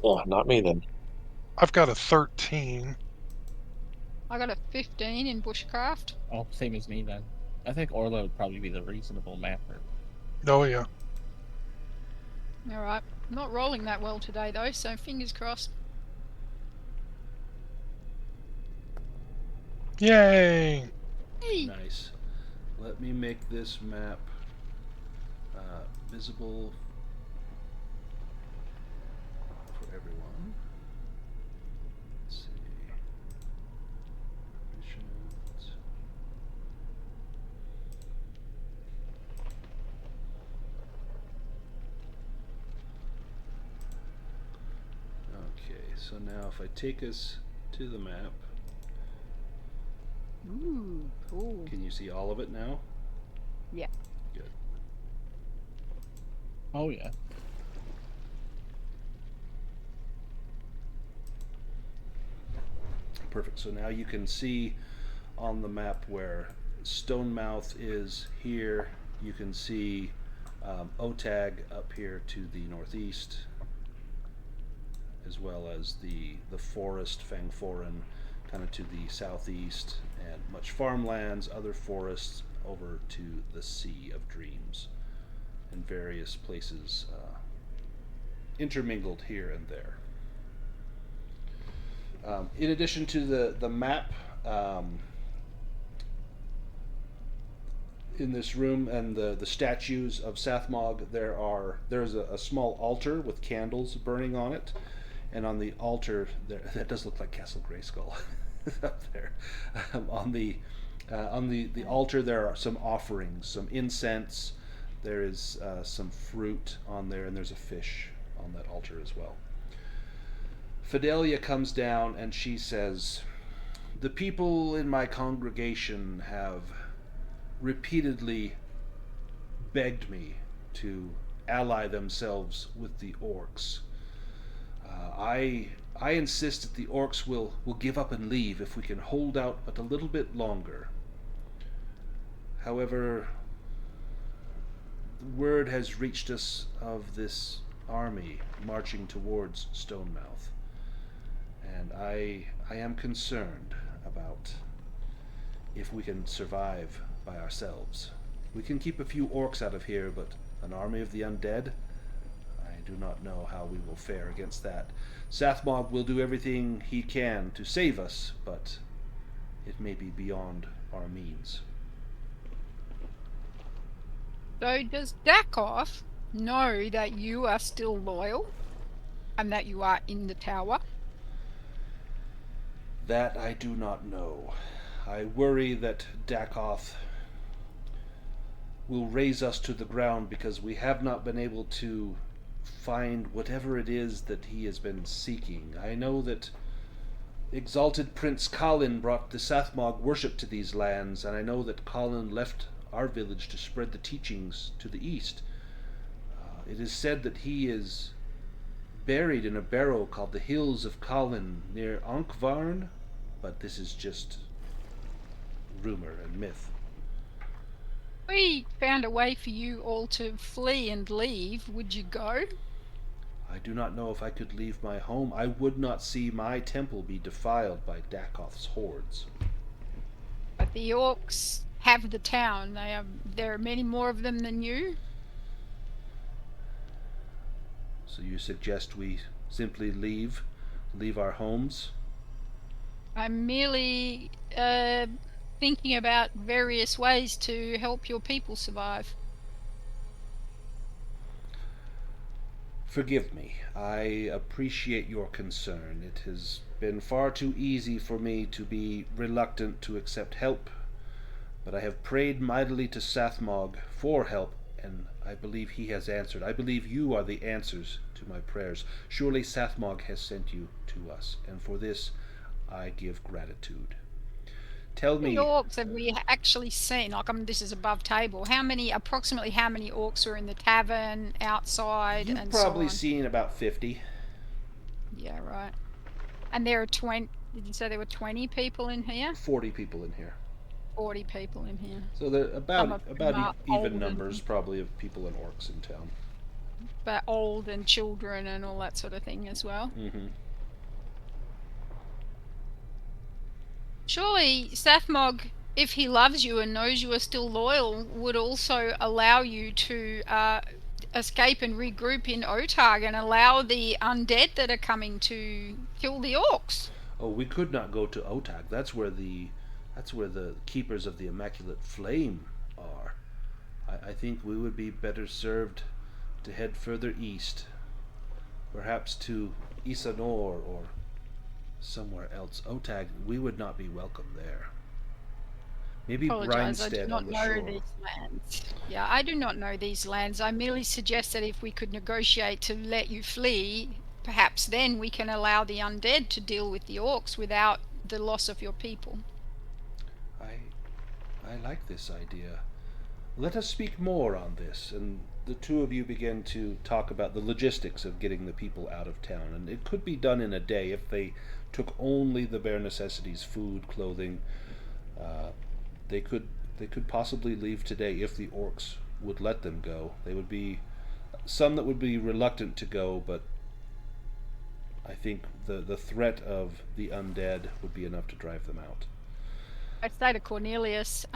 Yeah, not me then. I've got a 13. I got a 15 in bushcraft. Oh, same as me then. I think Orla would probably be the reasonable mapper. Oh, yeah. All right. I'm not rolling that well today, though, so fingers crossed. Yay! Hey. Nice. Let me make this map visible for everyone. Let's see. Missions. Okay, so now if I take us to the map, Ooh, cool. can you see all of it now? Yeah. Good. Oh yeah. Perfect. So now you can see on the map where Stonemouth is here. You can see Otag up here to the northeast, as well as the forest Fangforan kind of to the southeast, and much farmlands, other forests over to the Sea of Dreams, and various places intermingled here and there. In addition to the map in this room and the statues of Sathmog, there's a small altar with candles burning on it, and on the altar there, that does look like Castle Grayskull up there. On the altar there are some offerings, some incense. There is some fruit on there, and there's a fish on that altar as well. Fidelia comes down and she says, "The people in my congregation have repeatedly begged me to ally themselves with the orcs. I insist that the orcs will give up and leave if we can hold out but a little bit longer. However, the word has reached us of this army marching towards Stonemouth, and I am concerned about if we can survive by ourselves. We can keep a few orcs out of here, but an army of the undead? I do not know how we will fare against that. Sathmog will do everything he can to save us, but it may be beyond our means." So does Dakoff know that you are still loyal and that you are in the tower? That I do not know. I worry that Dakoff will raise us to the ground because we have not been able to find whatever it is that he has been seeking. I know that exalted Prince Colin brought the Sathmog worship to these lands, and I know that Colin left our village to spread the teachings to the east. It is said that he is buried in a barrow called the Hills of Colin near Ankvarn, but this is just rumor and myth. We found a way for you all to flee and leave. Would you go? I do not know if I could leave my home. I would not see my temple be defiled by Dakoth's hordes. But the orcs have the town. There are many more of them than you. So you suggest we simply leave our homes? I'm merely thinking about various ways to help your people survive. Forgive me. I appreciate your concern. It has been far too easy for me to be reluctant to accept help, but I have prayed mightily to Sathmog for help, and I believe he has answered. I believe you are the answers to my prayers. Surely Sathmog has sent you to us, and for this I give gratitude. Tell me... How many orcs have we actually seen? Like, this is above table. Approximately how many orcs are in the tavern, outside, You've and probably so on? seen about 50. Yeah, right. And there are 20... Did you say there were 20 people in here? 40 people in here. 40 people in here. So there are about even old numbers, probably, of people and orcs in town. But old and children and all that sort of thing as well. Mm-hmm. Surely Sathmog, if he loves you and knows you are still loyal, would also allow you to escape and regroup in Otag and allow the undead that are coming to kill the orcs. Oh, we could not go to Otag. That's where the keepers of the Immaculate Flame are. I think we would be better served to head further east, perhaps to Isanor or somewhere else. Otag, we would not be welcome there. Maybe Apologize, I do Brynstead not on the know shore. these lands. Yeah, I do not know these lands. I merely suggest that if we could negotiate to let you flee, perhaps then we can allow the undead to deal with the orcs without the loss of your people. I like this idea. Let us speak more on this, and the two of you begin to talk about the logistics of getting the people out of town, and it could be done in a day if they took only the bare necessities, food, clothing. They could possibly leave today if the orcs would let them go. They would be some that would be reluctant to go, but I think the threat of the undead would be enough to drive them out. I say to Cornelius,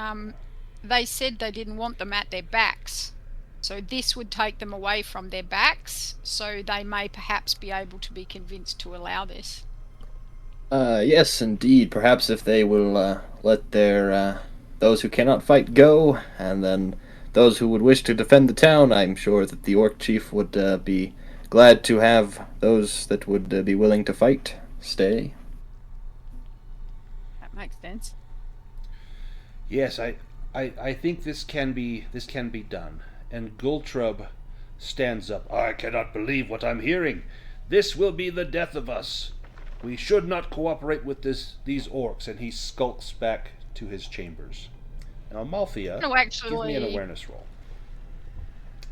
they said they didn't want them at their backs. So this would take them away from their backs, so they may perhaps be able to be convinced to allow this. Yes, indeed. Perhaps if they will let their those who cannot fight go, and then those who would wish to defend the town, I'm sure that the orc chief would be glad to have those that would be willing to fight stay. That makes sense. Yes, I think this can be done. And Gultrub stands up. I cannot believe what I'm hearing. This will be the death of us. We should not cooperate with these orcs. And he skulks back to his chambers. Now, Amalthea, No, actually, give me an awareness roll.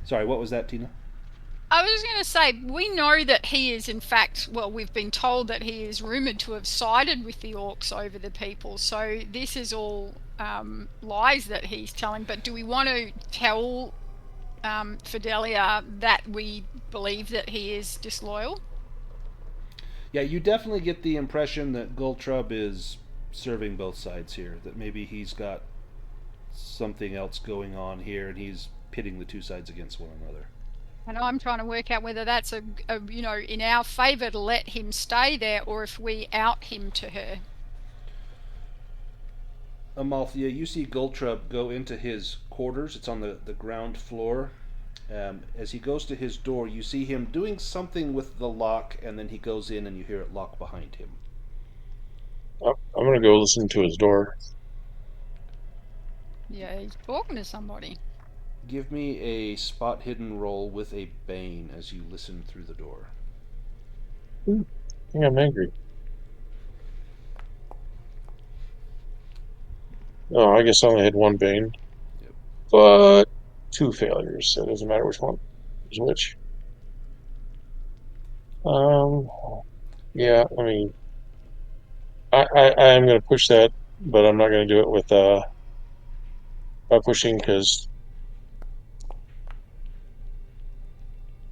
Sorry, what was that, Tina? I was going to say, we know that he is, in fact, well, we've been told that he is rumoured to have sided with the orcs over the people, so this is all lies that he's telling, but do we want to tell Fidelia that we believe that he is disloyal? Yeah, you definitely get the impression that Gultrub is serving both sides here, that maybe he's got something else going on here, and he's pitting the two sides against one another. And I'm trying to work out whether that's a in our favour to let him stay there, or if we out him to her. Amalthea, you see Gultrub go into his quarters. It's on the ground floor. As he goes to his door, you see him doing something with the lock, and then he goes in and you hear it lock behind him. I'm going to go listen to his door. Yeah, he's talking to somebody. Give me a spot hidden roll with a bane as you listen through the door. I think I'm angry. Oh, I guess I only had one bane. Yep. but 2 failures, so it doesn't matter which one is which. Yeah, I mean, I'm going to push that, but I'm not going to do it with by pushing because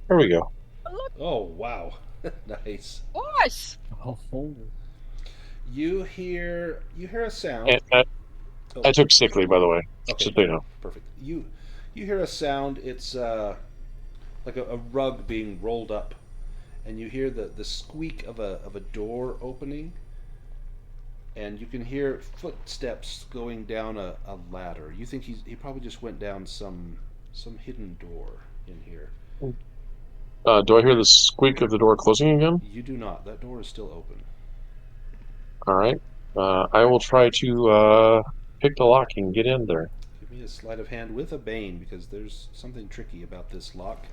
there we go. Oh, wow. Nice. Nice. Oh, You hear a sound. And Oh, I took sickly, by the way. okay, Just so you know. perfect. You hear a sound. It's like a rug being rolled up, and you hear the squeak of a door opening, and you can hear footsteps going down a ladder. You think he probably just went down some hidden door in here. Do I hear the squeak of the door closing again? You do not. That door is still open. All right. I will try to pick the lock and get in there. Give me a sleight of hand with a bane, because there's something tricky about this lock.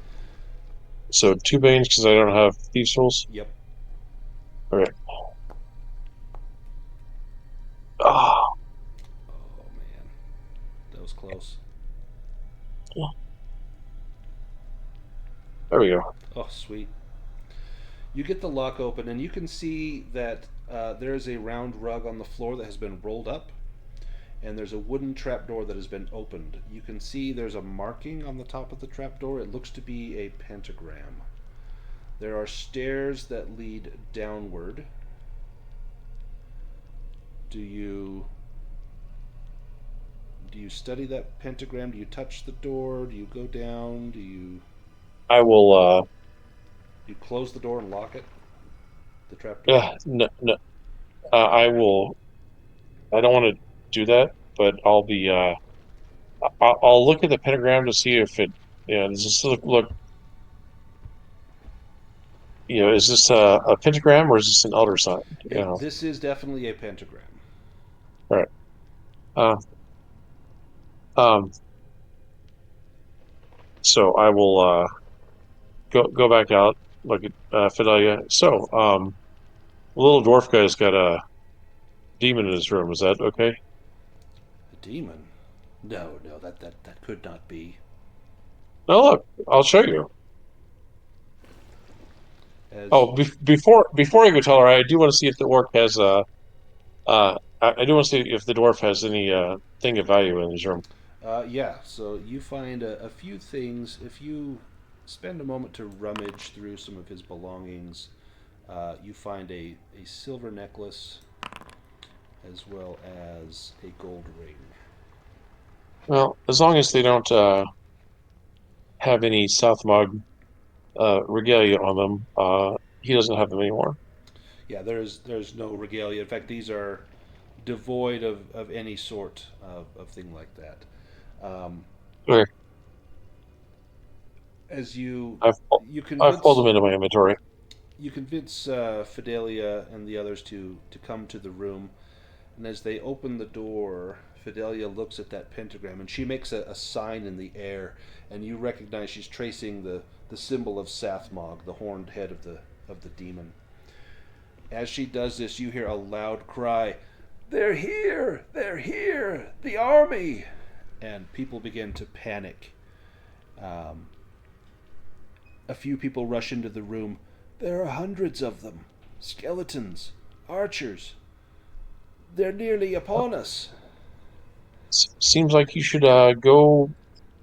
So 2 banes because I don't have thieves' tools. Yep. Okay. Ah, Oh man, that was close. there we go. Oh sweet. You get the lock open, and you can see that there is a round rug on the floor that has been rolled up, and there's a wooden trapdoor that has been opened. You can see there's a marking on the top of the trapdoor. It looks to be a pentagram. There are stairs that lead downward. Do you study that pentagram? Do you touch the door? Do you go down? Do you I will. close the door and lock it? The trapdoor? Yeah. No. No. I will. I don't want to do that, but I'll be. I'll look at the pentagram to see if it. Yeah. Does this look? Is this a pentagram or is this an elder sign? This is definitely a pentagram. All right. Uh, um. So I will go back out. Look at Fidelia. So the little dwarf guy's got a demon in his room. Is that okay? A demon? No, that could not be. No, look. I'll show you. As Oh, before I go tell her, I do want to see if the orc has I do want to see if the dwarf has any thing of value in his room. yeah, so you find a few things. If you spend a moment to rummage through some of his belongings, you find a silver necklace as well as a gold ring. Well, as long as they don't have any Southmog regalia on them, he doesn't have them anymore. Yeah, there's no regalia. In fact, these are devoid of any sort of thing like that. Okay, As you I've convince pulled them into my inventory. you convince Fidelia and the others to come to the room, and as they open the door, Fidelia looks at that pentagram, and she makes a sign in the air, and you recognize she's tracing the symbol of Sathmog, the horned head of the demon. As she does this, you hear a loud cry, "They're here! They're here! The army!" And people begin to panic. A few people rush into the room. "There are hundreds of them. Skeletons, archers. They're nearly upon us." Seems like you should go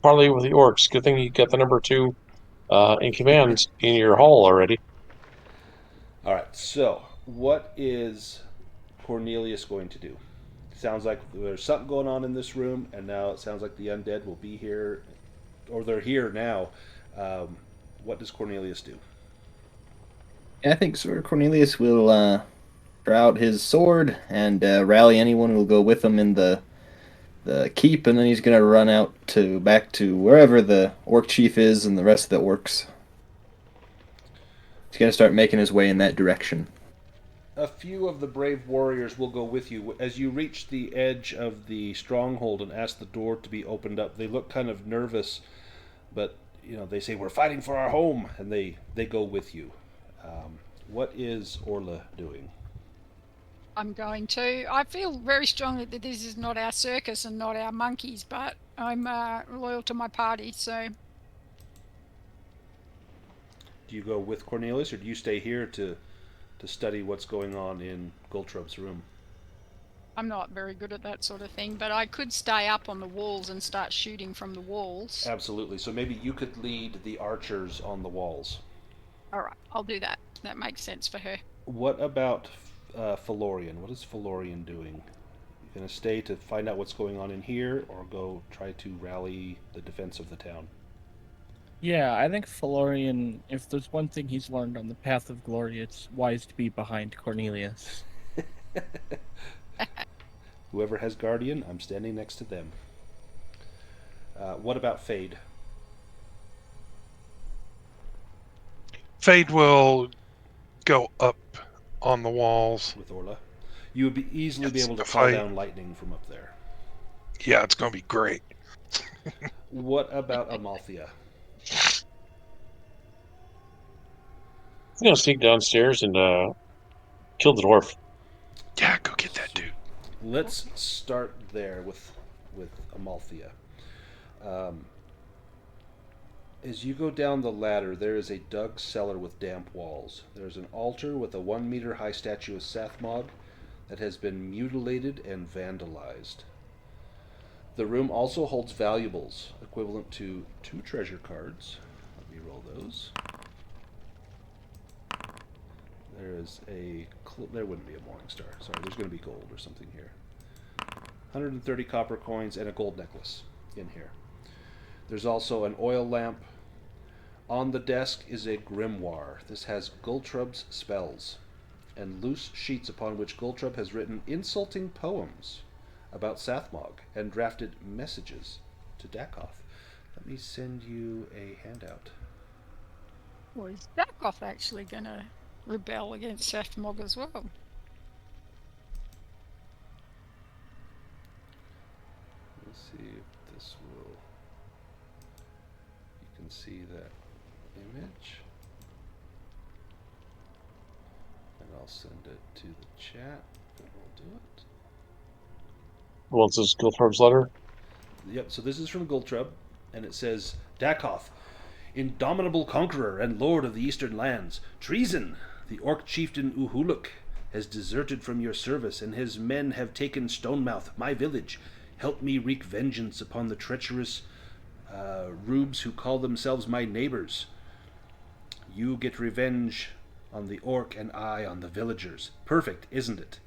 parlay with the orcs. Good thing you got the number 2 in command in your hall already. All right, so what is Cornelius going to do? Sounds like there's something going on in this room, and now it sounds like the undead will be here, or they're here now. What does Cornelius do? I think Sir Cornelius will draw out his sword and rally anyone who will go with him in the keep, and then he's going to run out back to wherever the orc chief is and the rest of the orcs. He's going to start making his way in that direction. A few of the brave warriors will go with you. As you reach the edge of the stronghold and ask the door to be opened up, they look kind of nervous, but they say, "We're fighting for our home," and they go with you. What is Orla doing? I'm going to. I feel very strongly that this is not our circus and not our monkeys, but I'm loyal to my party, so. Do you go with Cornelius, or do you stay here to study what's going on in Goldtrub's room? I'm not very good at that sort of thing, but I could stay up on the walls and start shooting from the walls. Absolutely. So maybe you could lead the archers on the walls. All right, I'll do that. That makes sense for her. What about Phelorian? What is Phelorian doing? You gonna stay to find out what's going on in here, or go try to rally the defense of the town? Yeah, I think Phelorian, if there's one thing he's learned on the path of glory, it's wise to be behind Cornelius. Whoever has Guardian, I'm standing next to them. What about Fade? Fade will go up on the walls. With Orla? You would be easily be Yes, able to if call I- down lightning from up there. Yeah, it's going to be great. What about Amalthea? I'm gonna sneak downstairs and kill the dwarf. Yeah, go get that dude. Let's start there with Amalthea. As you go down the ladder, there is a dug cellar with damp walls. There's an altar with a 1 meter high statue of Sathmog that has been mutilated and vandalized. The room also holds valuables, equivalent to 2 treasure cards. Let me roll those. There is a... there wouldn't be a Morningstar. Sorry, there's going to be gold or something here. 130 copper coins and a gold necklace in here. There's also an oil lamp. On the desk is a grimoire. This has Goldtrub's spells and loose sheets upon which Goldtrub has written insulting poems about Sathmog and drafted messages to Dakoth. Let me send you a handout. Or is Dakoth actually going to rebel against Sathmog as well? Let's see if this will... You can see that image. And I'll send it to the chat, and we'll do it. Well, this is Gilthorpe's letter. Yep, so this is from Goldtrub, and it says, Dakoth, indomitable conqueror and lord of the eastern lands, treason! The orc chieftain Uhuluk has deserted from your service, and his men have taken Stonemouth, my village. Help me wreak vengeance upon the treacherous rubes who call themselves my neighbors. You get revenge on the orc and I on the villagers. Perfect, isn't it?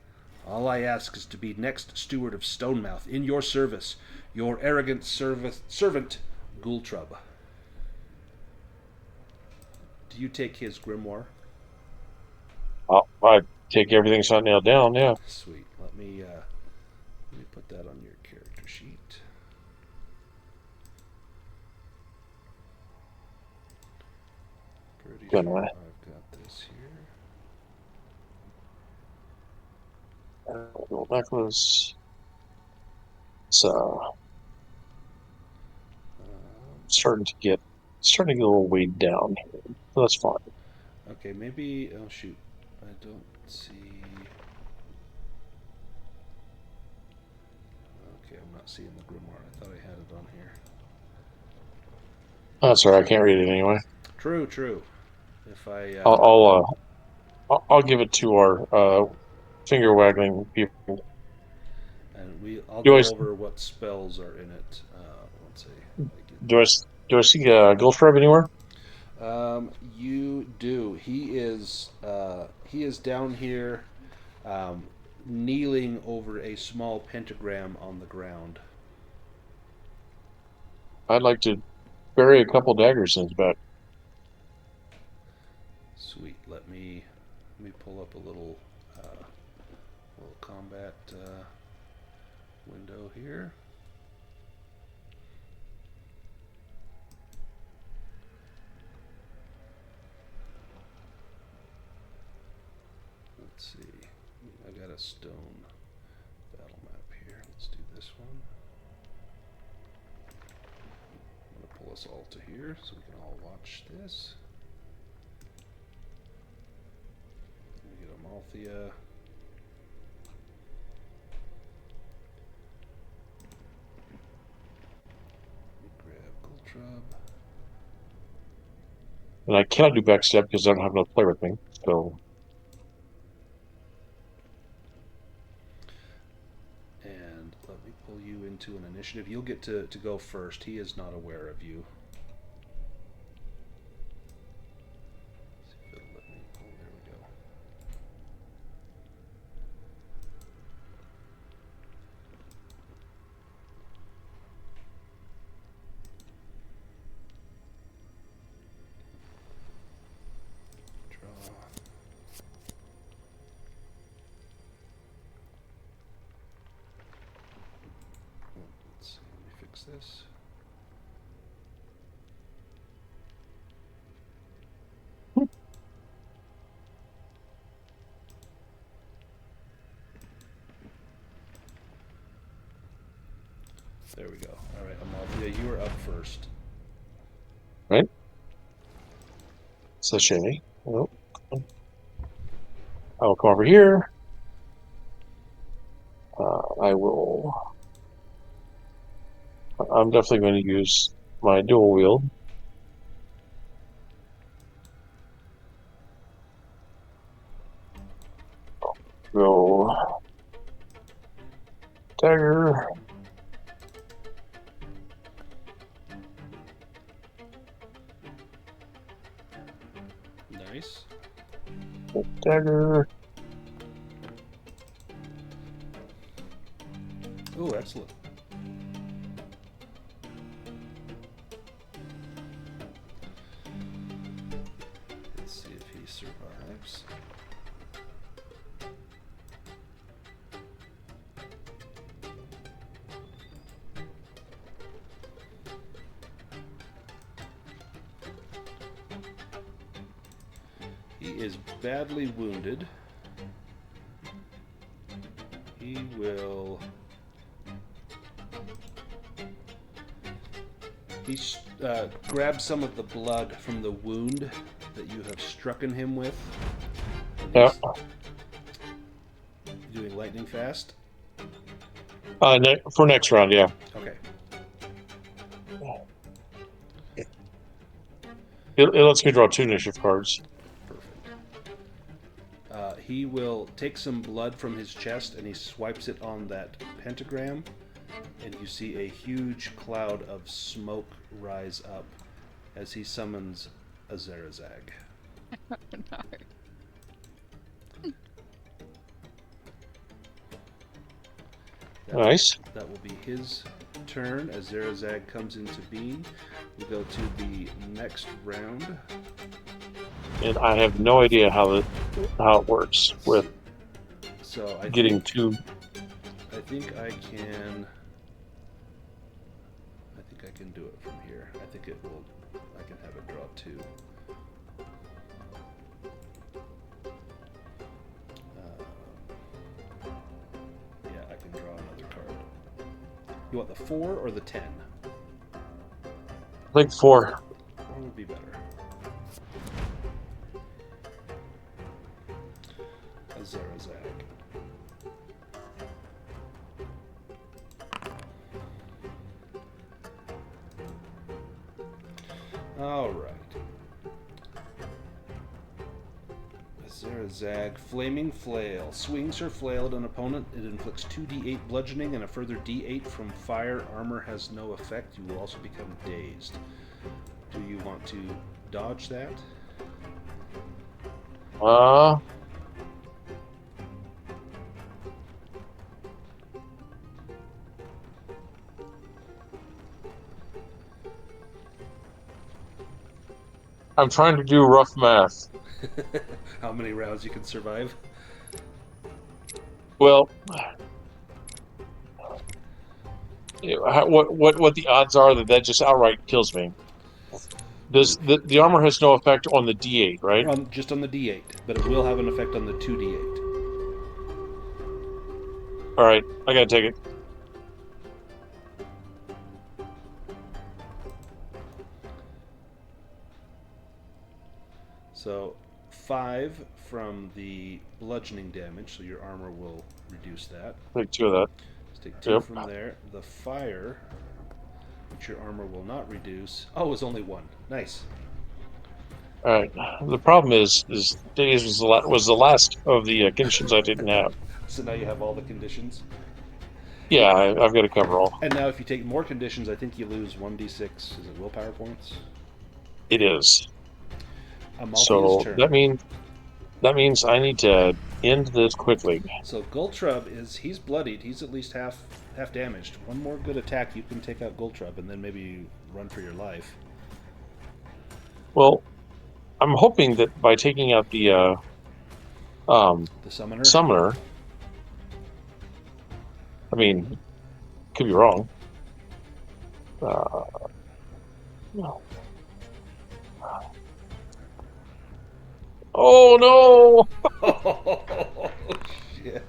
All I ask is to be next steward of Stonemouth in your service, your arrogant servant, Goldtrub. Do you take his grimoire? I take everything so nailed down. Yeah. Sweet. Let me put that on your character sheet. Pretty Good sure one. I've got this here. Gold necklace. It's starting to get a little weighed down. So that's fine. Okay, maybe... Oh, shoot. I don't see... Okay, I'm not seeing the grimoire. I thought I had it on here. Oh, that's all right. I can't read it anyway. True, true. If I... I'll give it to our finger waggling people. And I'll You go always- over what spells are in it. Let's see. Do I see Gilthorpe anywhere? You do. He is down here, kneeling over a small pentagram on the ground. I'd like to bury a couple daggers in his back. Sweet. Let me pull up a little combat window here. Let's see. I got a stone battle map here. Let's do this one. I'm gonna pull us all to here so we can all watch this. Let me get Amalthea. And I cannot do backstab because I don't have no player with me. So And let me pull you into an initiative. You'll get to go first. He is not aware of you. Let's see if it'll let me. Oh, there we go. Draw. Let's see, let me fix this. There we go. All right, Amalthea, you are up first. right. Sashimi. Well, I will come over here. I will. I'm definitely going to use my dual wield. Go dagger. Nice. Dagger. Oh, excellent. Let's see if he survives. He is badly wounded. He will... He grabs some of the blood from the wound that you have strucken him with. Yeah. Doing lightning fast? For next round, yeah. Okay. It lets me draw 2 initiative cards. Perfect. He will take some blood from his chest and he swipes it on that pentagram, and you see a huge cloud of smoke rise up as he summons a Zerazag. Oh, no. Nice. That will be his turn as Zerazag comes into being. We go to the next round. And I have no idea how it works with So I getting think, 2. I think I can do it from here. I think I can have it draw 2. Yeah, I can draw another card. You want the 4 or the 10? I think 4. 4 would be better. A Zerazag. All right. Zerazag, Flaming Flail. Swings her flail at an opponent. It inflicts 2d8 bludgeoning and a further d8 from fire. Armor has no effect. You will also become dazed. Do you want to dodge that? I'm trying to do rough math. How many rounds you can survive? Well, what the odds are that just outright kills me? Does the armor has no effect on the D8, right? Just on the d8, but it will have an effect on the 2d8. All right, I gotta take it. So 5 from the bludgeoning damage, so your armor will reduce that. Take 2 of that. Let's take 2 from there. The fire, which your armor will not reduce. Oh, it's only 1. Nice. All right. The problem is days was the last of the conditions I didn't have. So now you have all the conditions. Yeah, I've got to cover all. And now if you take more conditions, I think you lose 1d6. Is it willpower points? It is. Amalthea's So turn. that means I need to end this quickly. So Gultrub he's bloodied. He's at least half damaged. One more good attack, you can take out Gultrub, and then maybe you run for your life. Well, I'm hoping that by taking out the Summoner. I mean, could be wrong. No. Oh no! Oh shit!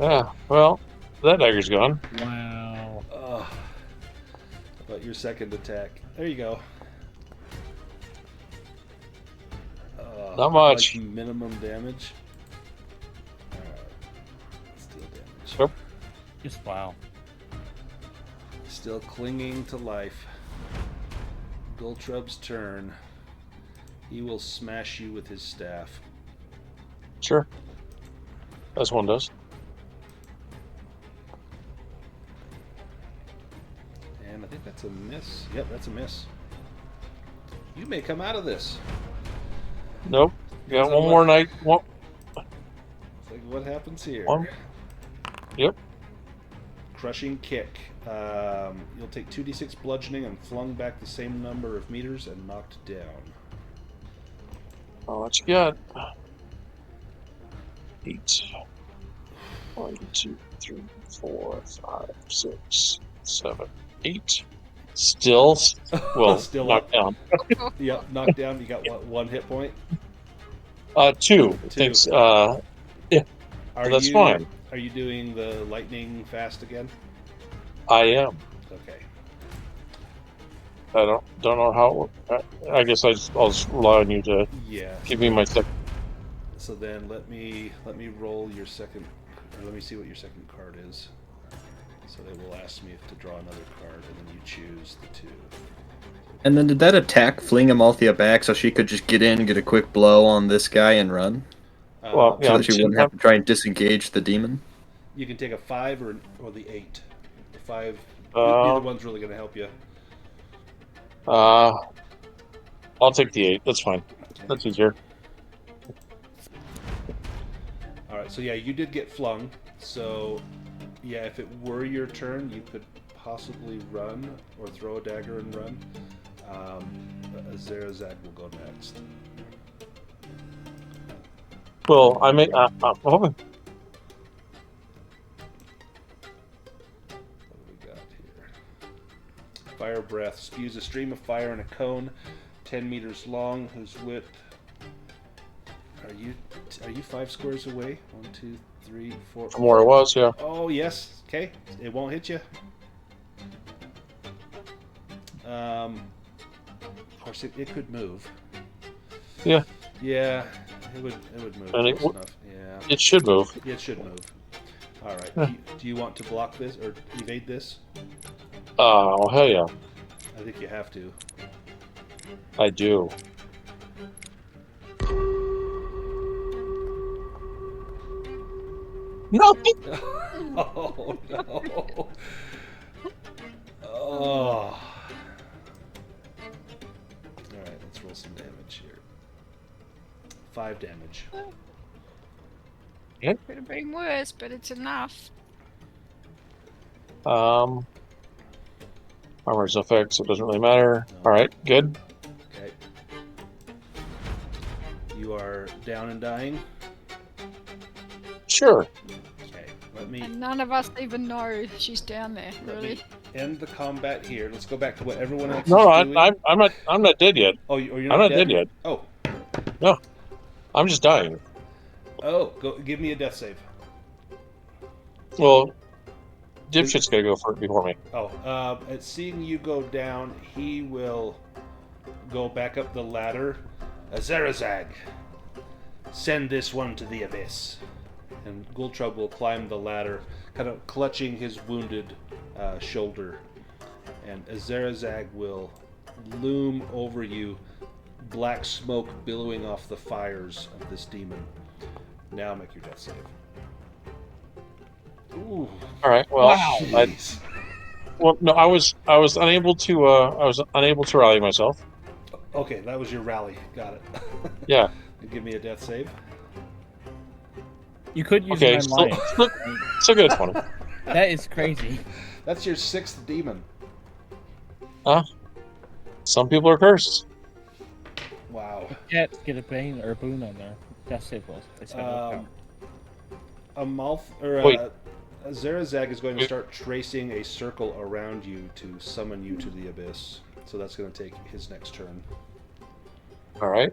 Yeah. Well, that dagger's gone. Wow. How about your second attack? There you go. Not much. Like minimum damage. Steel damage. Yep. Just wow. Still clinging to life. Gultrub's turn. He will smash you with his staff. Sure. As one does. And I think that's a miss. Yep, that's a miss. You may come out of this. Nope. Got Depends on one more night. One. It's like, what happens here? One. Yep. Crushing kick. You'll take 2d6 bludgeoning and flung back the same number of meters and knocked down. Oh, what you got? 8. 1, 2, 3, 4, 5, 6, 7, 8. Still, well, Still knocked down. Yep, knocked down. You got what, 1 hit point? 2. Two. Thanks. Yeah, that's fine. Are you doing the lightning fast again? I am. Okay. I don't know how. I guess I'll just rely on you to Yeah. give me my second. So then let me roll your second. Or let me see what your second card is. So they will ask me to draw another card, and then you choose the 2. And then did that attack fling Amalthea back so she could just get in and get a quick blow on this guy and run? Well, So that she wouldn't have to try and disengage the demon? You can take a 5 or the 8. The 5. Neither one's really going to help you. I'll take the 8. That's fine. That's easier. All right. So yeah, you did get flung. So yeah, if it were your turn, you could possibly run or throw a dagger and run. Zerazak will go next. Well, I'm hoping. What do we got here? Fire breath spews a stream of fire in a cone, 10 meters long, whose width. Are you 5 squares away? 1, 2, 3, 4. From where it was, yeah. Oh yes. Okay. It won't hit you. Of course, it could move. Yeah. Yeah, it would move. And Close enough. Yeah. It should move. It should move. All right. Yeah. Do you want to block this or evade this? Oh, hell yeah. I think you have to. I do. No. Oh no. Oh. Alright, let's roll some damage here. 5 damage. Yeah. Could have been worse, but it's enough. Armor's effect, so it doesn't really matter. No. Alright, good. Okay. You are down and dying. Sure. Okay. Let me And none of us even know she's down there, really. end the combat here. Let's go back to what everyone else No, is doing. I'm not dead yet. Oh, you're I'm not dead yet. Oh. No. I'm just dying. Oh, go give me a death save. Well, dipshit's gotta go for it before me. Oh, at seeing you go down, he will go back up the ladder. Zerazag, send this one to the abyss. And Gultrub will climb the ladder, kind of clutching his wounded shoulder. And Zerazag will loom over you, black smoke billowing off the fires of this demon. Now make your death save. Ooh. All right. Well, Wow. Jeez. well, no, I was unable to rally myself. Okay, that was your rally. Got it. Yeah. Give me a death save. You could use Okay. 9 lions. Still good at 20. That is crazy. That's your 6th demon. Some people are cursed. Wow. Can't get a bane or a boon on there. Death save rolls. They spend willpower. Wait. Zarazag is going to start tracing a circle around you to summon you to the abyss. So that's going to take his next turn. All right.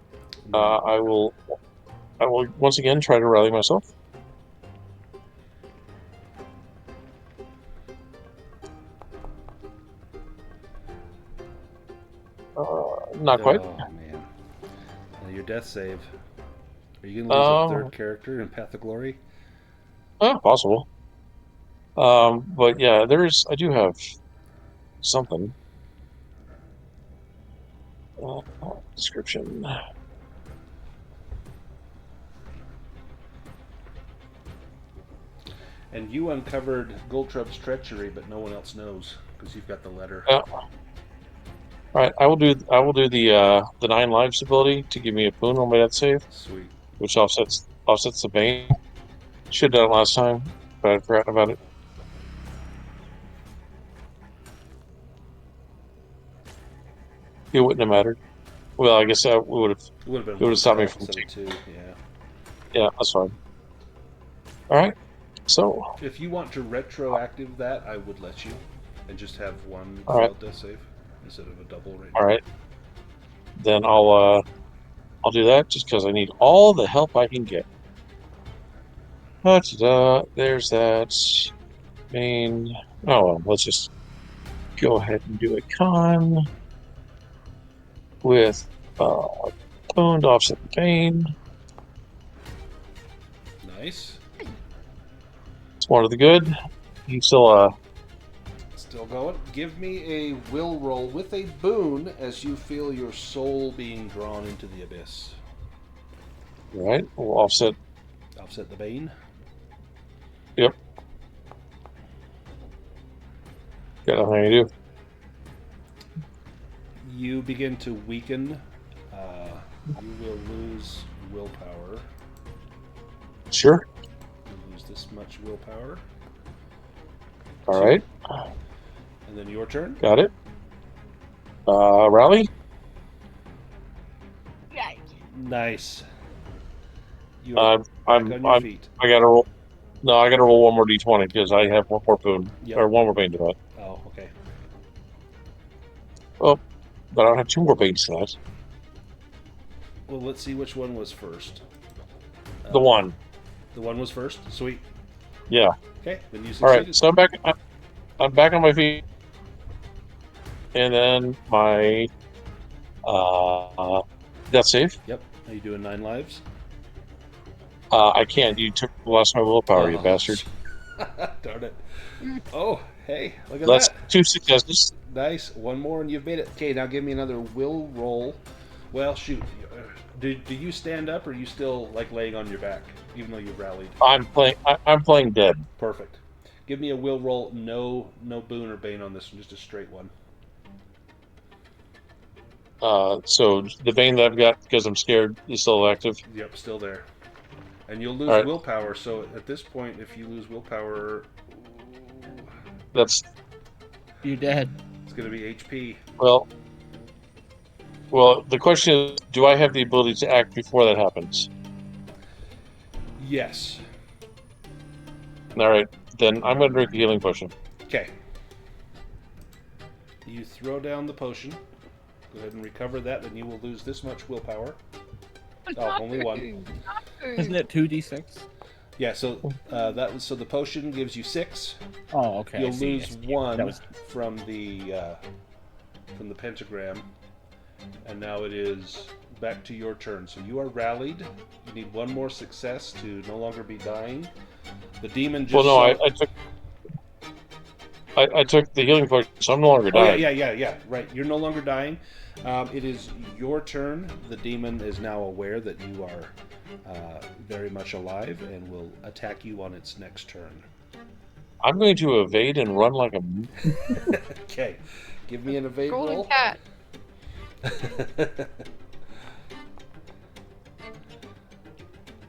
I will once again try to rally myself. Not quite. Oh, man. Now your death save. Are you going to lose a third character in Path of Glory? Possible. But yeah, I do have something. Description. And you uncovered Goldtrub's treachery, but no one else knows because you've got the letter. All right, I will do the 9 lives ability to give me a boon on my death save, Sweet. which offsets the bane. Should have done it last time, but I'd forgotten about it. It wouldn't have mattered. Well, I guess it would have stopped me from taking. 2. Yeah, that's fine. All right, so If you want to retroactive that, I would let you, and just have one All right. failed death save instead of a double right all right, then I'll do that just because I need all the help I can get. There's that main. Oh well, let's just go ahead and do a con with boon to offset the pain. Nice. It's more to the good. You still Still going. Give me a will roll with a boon as you feel your soul being drawn into the abyss. all right. We'll offset. Offset the bane. Yep. Got nothing to do. You begin to weaken. You will lose willpower. Sure. You lose this much willpower. All right. And then your turn. Got it. Rally. Nice. You are back on your feet. I gotta roll. No, I gotta roll one more d20 because I have one more boon or one more bane to that. Oh, okay. Well, but I don't have 2 more banes to that. Well, let's see which one was first. The one. The one was first. Sweet. Yeah. Okay, then you All succeeded. right. So I'm back on my feet, and then my death save. Yep. Are you doing 9 lives? I can't. You took the last of my willpower, you bastard. Darn it. Oh, hey, look at That's that. 2 successes. Nice. One more and you've made it. Okay, now give me another will roll. Well, shoot. Do you stand up or are you still like laying on your back, even though you rallied? I'm playing dead. Perfect. Give me a will roll. No boon or bane on this one, just a straight one. So the bane that I've got because I'm scared is still active. Yep, still there. And you'll lose All right. willpower, so at this point, if you lose willpower, That's You're dead. it's going to be HP. well. The question is, do I have the ability to act before that happens? Yes. All right, then I'm going to drink a healing potion. Okay. You throw down the potion. Go ahead and recover that, then you will lose this much willpower. Oh, only 1. Isn't it 2d6? Yeah, so so the potion gives you 6. Oh, okay. You'll I see. lose 1 That was- from the pentagram, and now it is back to your turn. So you are rallied. You need 1 more success to no longer be dying. The demon just. Well, no, I took. I took the healing potion, so I'm no longer Oh dying. yeah. Right, you're no longer dying. It is your turn. The demon is now aware that you are very much alive and will attack you on its next turn. I'm going to evade and run like a. Okay, give me an evade Golden roll. cat.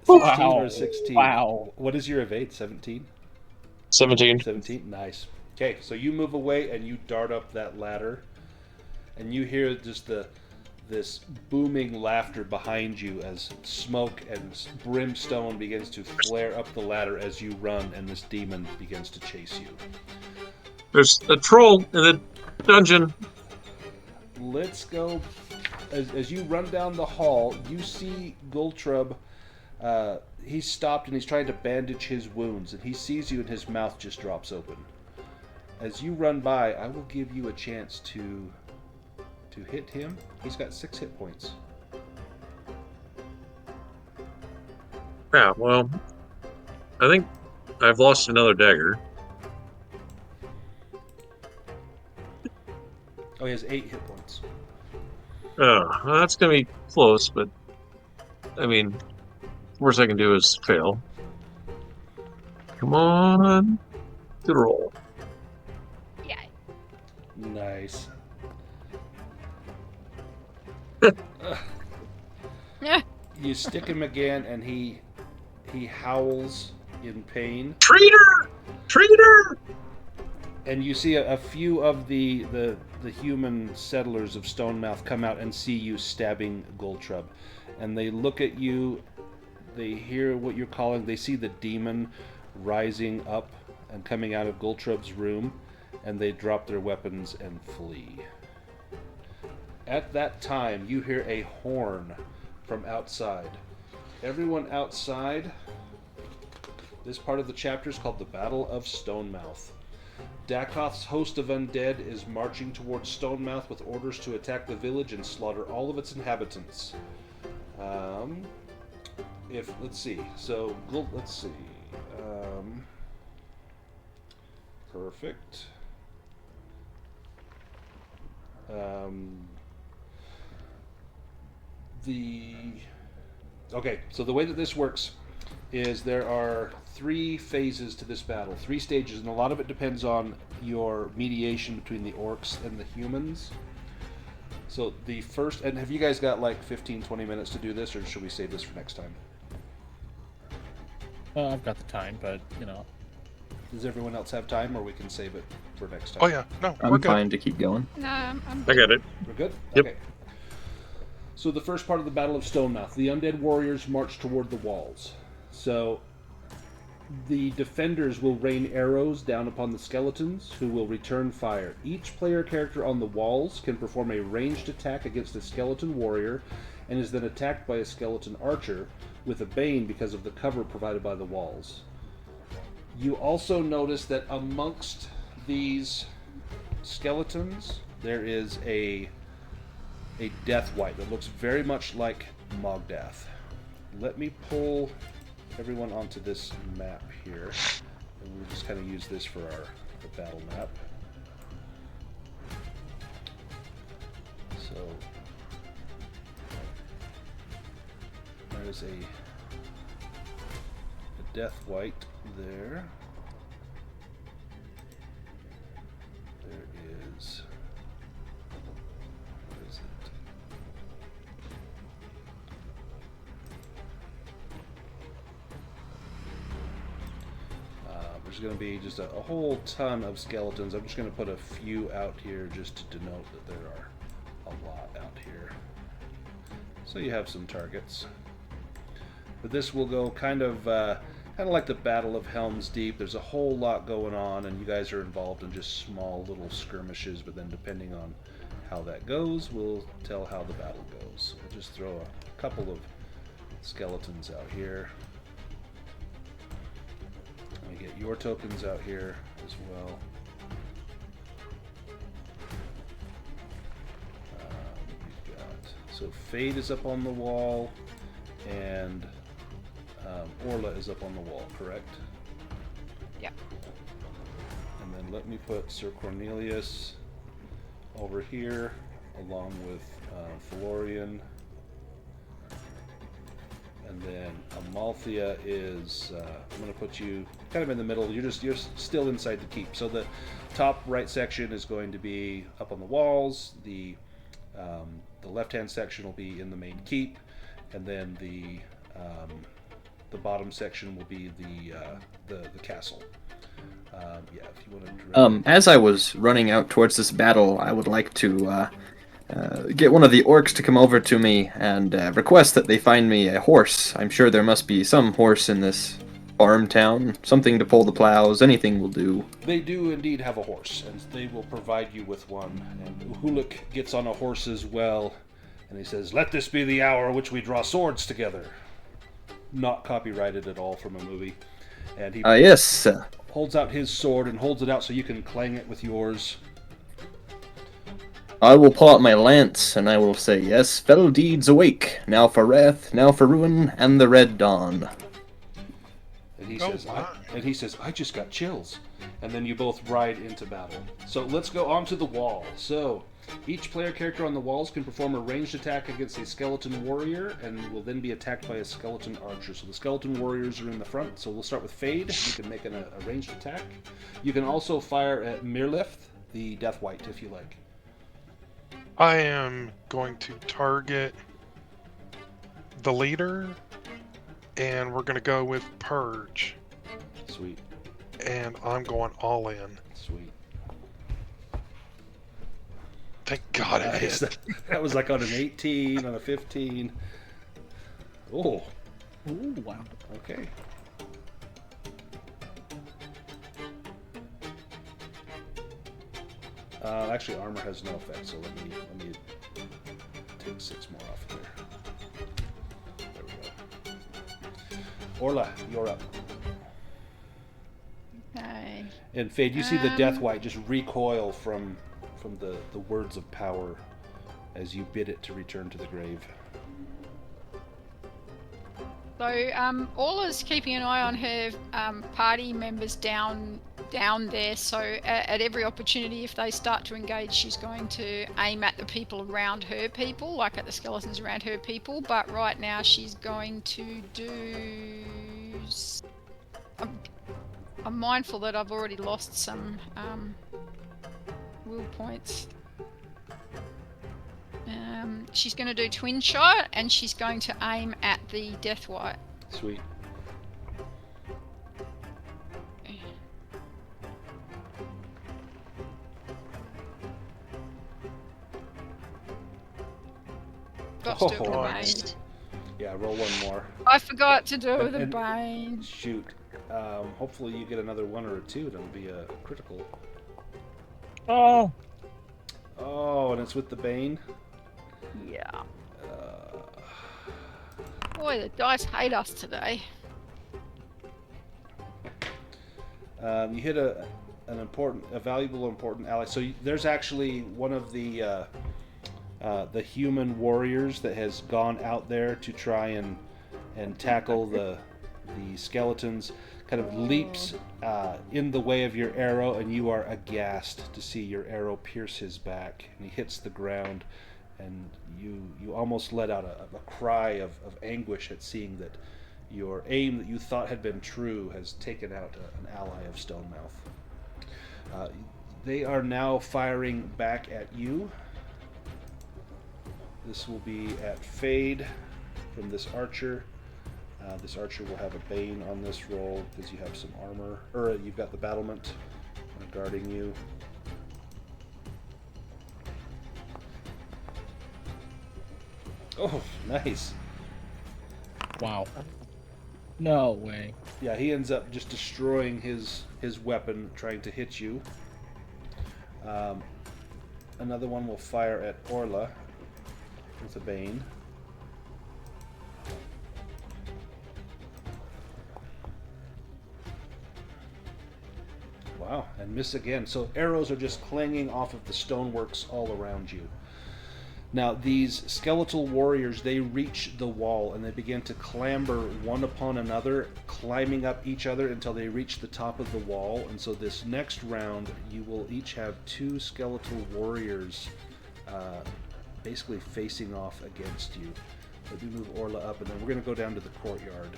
16 or 16? Wow. What is your evade? 17? 17. 17? Nice. Okay, so you move away and you dart up that ladder, and you hear just this booming laughter behind you as smoke and brimstone begins to flare up the ladder as you run, and this demon begins to chase you. There's a troll in the dungeon. Let's go. As you run down the hall, you see Gultrub. He's stopped and he's trying to bandage his wounds, and he sees you and his mouth just drops open. As you run by, I will give you a chance to hit him. He's got 6 hit points. Yeah, well, I think I've lost another dagger. Oh, he has 8 hit points. Oh, well, that's going to be close, but I mean, worst I can do is fail. Come on. Good roll. Yeah. Nice. Yeah. You stick him again, and he howls in pain. Traitor! Traitor! And you see a few of the human settlers of Stonemouth come out and see you stabbing Gultrub. And they look at you, they hear what you're calling, they see the demon rising up and coming out of Gultrub's room, and they drop their weapons and flee. At that time, you hear a horn from outside. Everyone outside, this part of the chapter is called the Battle of Stonemouth. Dakoth's host of undead is marching towards Stonemouth with orders to attack the village and slaughter all of its inhabitants. Let's see. Perfect. Okay, so the way that this works is there are 3 phases to this battle, 3 stages, and a lot of it depends on your mediation between the orcs and the humans. So the first, and have you guys got like 15-20 minutes to do this, or should we save this for next time? I've got the time, but Does everyone else have time, or we can save it for next time? Oh yeah, no, we're I'm good. fine to keep going. No, I'm I got it. We're good? Yep. Okay. So the first part of the Battle of Stonemouth, the undead warriors march toward the walls. So the defenders will rain arrows down upon the skeletons, who will return fire. Each player character on the walls can perform a ranged attack against a skeleton warrior, and is then attacked by a skeleton archer with a bane because of the cover provided by the walls. You also notice that amongst these skeletons, there is a death wight that looks very much like Mogdath. Let me pull everyone onto this map here, and we'll just kind of use this for our battle map. So there's a death wight there. There is. Where is it? There's going to be just a whole ton of skeletons. I'm just going to put a few out here just to denote that there are a lot out here. So you have some targets. But this will go kind of like the Battle of Helm's Deep. There's a whole lot going on, and you guys are involved in just small little skirmishes, but then depending on how that goes, we'll tell how the battle goes. We'll just throw a couple of skeletons out here. Let me get your tokens out here as well. We've got, so Fade is up on the wall, and Orla is up on the wall, correct? Yeah. And then let me put Sir Cornelius over here, along with Phelorian. And then Amalthea is, I'm going to put you kind of in the middle. You're still inside the keep. So the top right section is going to be up on the walls. The left-hand section will be in the main keep, and then the bottom section will be the castle. Yeah, if you want to. As I was running out towards this battle, I would like to get one of the orcs to come over to me and request that they find me a horse. I'm sure there must be some horse in this farm town, something to pull the plows, anything will do. They do indeed have a horse, and they will provide you with one. And Uhuluk gets on a horse as well, and he says, "Let this be the hour which we draw swords together." Not copyrighted at all from a movie. And he Yes. holds out his sword and holds it out so you can clang it with yours. I will pull out my lance, and I will say, "Yes, fell deeds awake, now for wrath, now for ruin, and the red dawn." And he says, I just got chills. And then you both ride into battle. So let's go onto the wall. So each player character on the walls can perform a ranged attack against a skeleton warrior, and will then be attacked by a skeleton archer. So the skeleton warriors are in the front. So we'll start with Fade. You can make a ranged attack. You can also fire at Mirlith, the Death White, if you like. I am going to target the leader, and we're going to go with Purge. Sweet. And I'm going all in. Sweet. Thank God it Nice. hit. That was like on an 18, on a 15. Oh, Ooh, wow. okay. Actually, armor has no effect, so let me take 6 more off of there. There we go. Orla, you're up. Okay. And Fade, you see the Death White just recoil from the words of power as you bid it to return to the grave. So, Orla's keeping an eye on her party members down there, so at every opportunity, if they start to engage, she's going to aim at the people around her people, like at the skeletons around her people, but right now she's going to do... I'm mindful that I've already lost some will points. She's going to do Twin Shot, and she's going to aim at the Death White. Sweet. Got to do it with the nice. Bane. Yeah, roll one more. I forgot to do it with the And- Bane. Shoot. Hopefully you get another 1 or a 2. It'll be a critical. Oh, Oh, and it's with the Bane. Yeah. Boy, the dice hate us today. You hit a valuable, important ally. So there's actually one of the human warriors that has gone out there to try and tackle the skeletons. Kind of leaps in the way of your arrow, and you are aghast to see your arrow pierce his back, and he hits the ground, and you almost let out a cry of anguish at seeing that your aim that you thought had been true has taken out an ally of Stonemouth. They are now firing back at you. This will be at Fade from this archer. This archer will have a Bane on this roll because you have some armor, or you've got the battlement guarding you. Oh, nice. wow. No way. Yeah, he ends up just destroying his weapon trying to hit you. Another one will fire at Orla with a Bane. Wow, and miss again. So arrows are just clanging off of the stoneworks all around you. Now, these skeletal warriors, they reach the wall and they begin to clamber one upon another, climbing up each other until they reach the top of the wall. And so this next round, you will each have 2 skeletal warriors basically facing off against you. So do move Orla up, and then we're going to go down to the courtyard.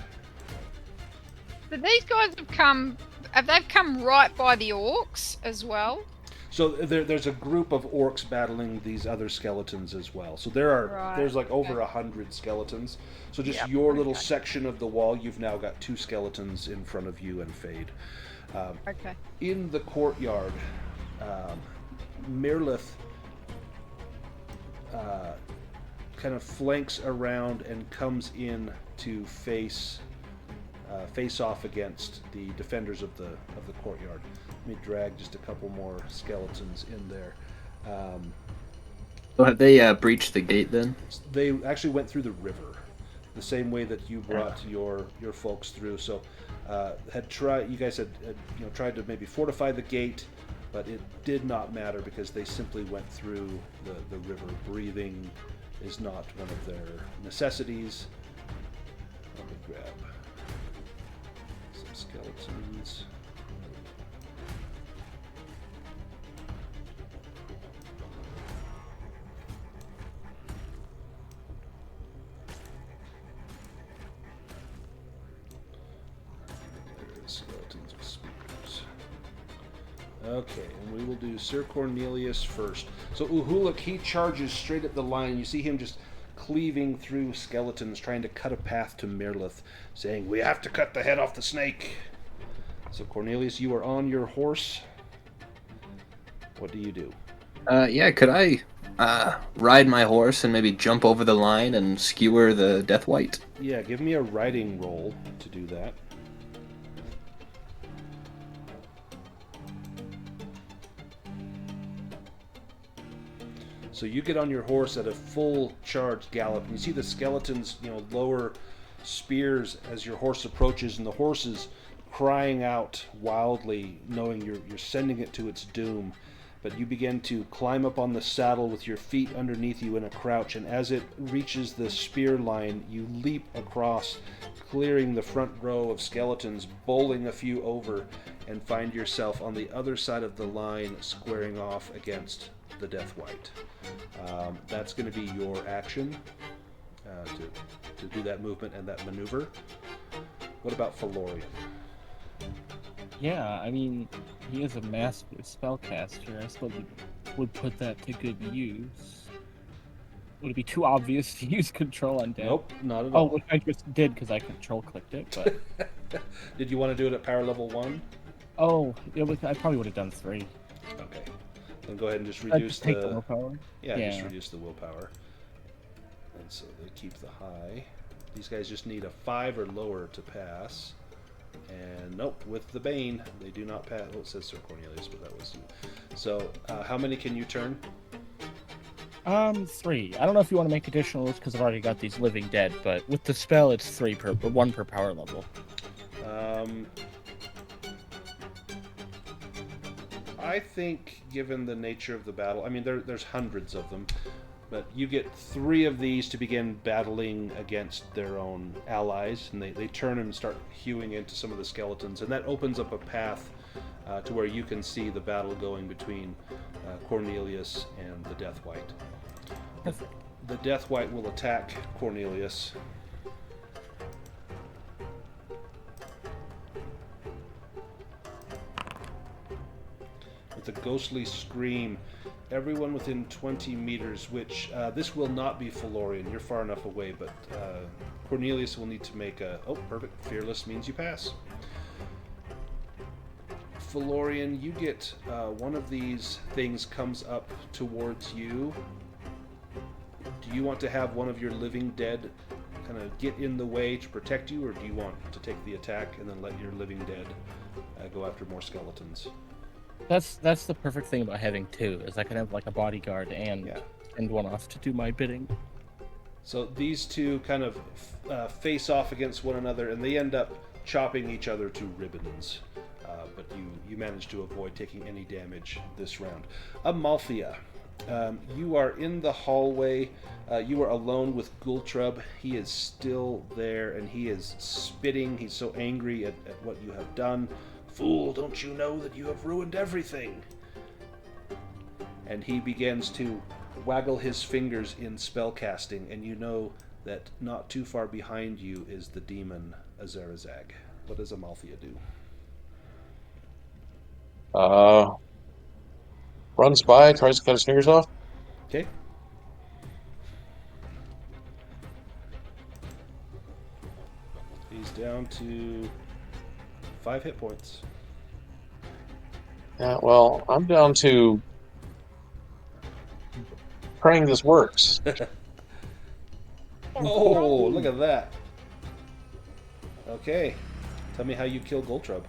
But these guys have they come right by the orcs as well? So there's a group of orcs battling these other skeletons as well. So there's like over 100 skeletons. So just your little section of the wall, you've now got 2 skeletons in front of you and Fade. Okay. In the courtyard, Mirlith kind of flanks around and comes in to face off against the defenders of the courtyard. Let me drag just a couple more skeletons in there. So have they breached the gate then? They actually went through the river, the same way that you brought your folks through. So you guys had tried to maybe fortify the gate, but it did not matter because they simply went through the river. Breathing is not one of their necessities. Let me grab some skeletons. Skeletons with spears. Okay, and we will do Sir Cornelius first. So Uhuluk, he charges straight at the line. You see him just cleaving through skeletons, trying to cut a path to Mirlith, saying, "We have to cut the head off the snake." So Cornelius, you are on your horse. What do you do? Could I ride my horse and maybe jump over the line and skewer the Death White? Yeah, give me a riding roll to do that. So you get on your horse at a full charge gallop, and you see the skeletons, lower spears as your horse approaches, and the horse is crying out wildly, knowing you're sending it to its doom. But you begin to climb up on the saddle with your feet underneath you in a crouch, and as it reaches the spear line, you leap across, clearing the front row of skeletons, bowling a few over, and find yourself on the other side of the line, squaring off against the Death White. That's going to be your action to do that movement and that maneuver. What about Phelorian? Yeah, I mean, he is a master spellcaster. I suppose he would put that to good use. Would it be too obvious to use control undead? Nope, not at all. Oh, which I just did because I control clicked it, but... Did you want to do it at power level 1? Oh, yeah, I probably would have done 3. Okay. Then go ahead and just reduce take the willpower? Yeah, just reduce the willpower. And so they keep the high. These guys just need a 5 or lower to pass. And nope, with the Bane, they do not pass. Oh, it says Sir Cornelius, but that was you. So, how many can you turn? 3. I don't know if you want to make additionals because I've already got these living dead, but with the spell, it's 1 per power level. I think, given the nature of the battle, I mean, there's hundreds of them, but you get 3 of these to begin battling against their own allies, and they turn and start hewing into some of the skeletons, and that opens up a path to where you can see the battle going between Cornelius and the Death White. The Death White will attack Cornelius. With a ghostly scream, everyone within 20 meters, which this will not be Phelorian, you're far enough away, but Cornelius will need to make a... Oh, perfect. Fearless means you pass. Phelorian, you get one of these things comes up towards you. Do you want to have one of your living dead kind of get in the way to protect you, or do you want to take the attack and then let your living dead go after more skeletons? That's the perfect thing about having 2, is I can have like a bodyguard and send one off to do my bidding. So these 2 kind of face off against one another, and they end up chopping each other to ribbons. But you manage to avoid taking any damage this round. Amalthea, You are in the hallway. You are alone with Gultrub. He is still there, and he is spitting. He's so angry at what you have done. Fool, don't you know that you have ruined everything? And he begins to waggle his fingers in spellcasting, and you know that not too far behind you is the demon Azarazag. What does Amalthea do? Runs by, tries to cut his fingers off. Okay. He's down to 5 hit points. Yeah, well, I'm down to praying this works. Oh, look at that. Okay. Tell me how you kill Gultrub.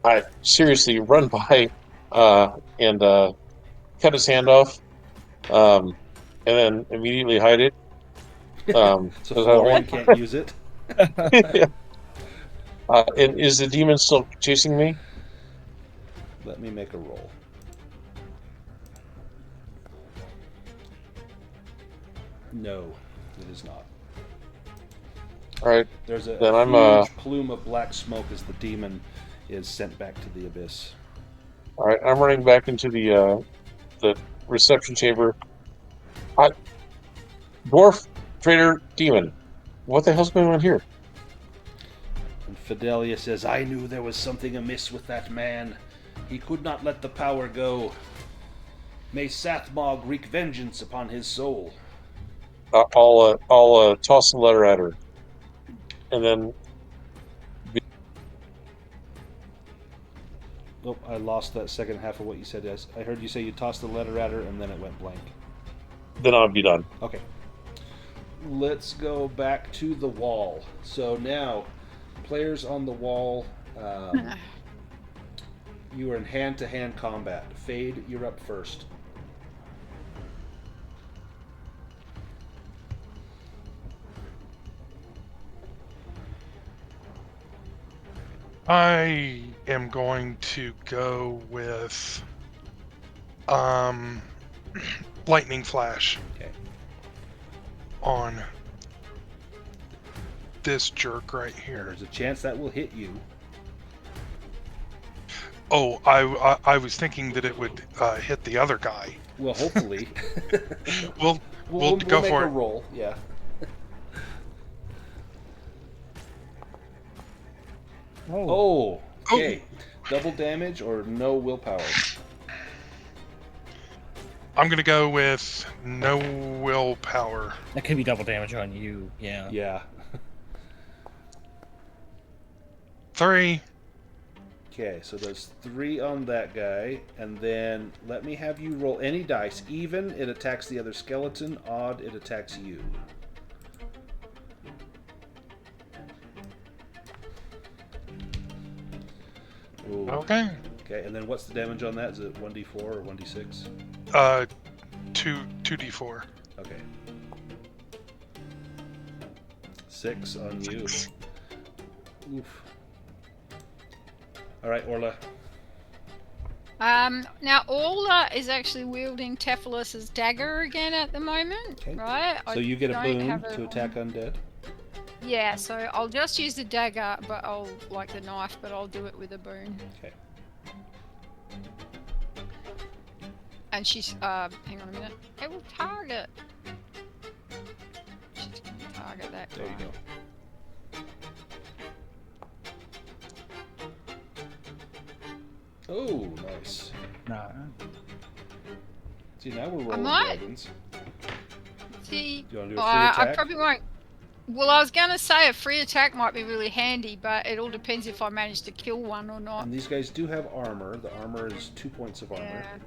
I seriously run by and cut his hand off, and then immediately hide it. So Phelorian can't use it. Yeah. And is the demon still chasing me? Let me make a roll. No, it is not. All right. There's a Then I'm, huge plume of black smoke as the demon is sent back to the abyss. All right. I'm running back into the reception chamber. Dwarf trader demon. What the hell's going on here? And Fidelia says, I knew there was something amiss with that man. He could not let the power go. May Sathmog wreak vengeance upon his soul. I'll toss the letter at her, and then. Oh, I lost that second half of what you said. Yes, I heard you say you tossed the letter at her, and then it went blank. Then I'll be done. Okay. Let's go back to the wall. So now, players on the wall, you are in hand-to-hand combat. Fade, you're up first. I am going to go with lightning flash. Okay. On this jerk right here. There's a chance that will hit you. Oh, I was thinking that it would hit the other guy. Well, hopefully. We'll go make for a it. roll. Yeah. Oh. Okay. Double damage or no willpower. I'm gonna go with no willpower. That could be double damage on you. Yeah. Yeah. 3. Okay, so there's 3 on that guy, and then let me have you roll any dice. Even, it attacks the other skeleton. Odd, it attacks you. Ooh. Okay. Okay, and then what's the damage on that? Is it 1d4 or 1d6? 2d4. Okay. 6 on you. Oof. All right, Orla. Now Orla is actually wielding Tephalus's dagger again at the moment, Okay. right? So you get a don't boon have to attack undead. Yeah, so I'll just use the dagger, but I'll like the knife, but I'll do it with a boon. Okay. And she's hang on a minute. It will target. She's gonna target that guy. There you go. Oh, nice. Nah. See, now we're rolling might- dragons. See, Do you want to do a free attack? I probably won't. Well, I was gonna say a free attack might be really handy, but it all depends if I manage to kill one or not. And these guys do have armor. The armor is 2 points of armor. Yeah.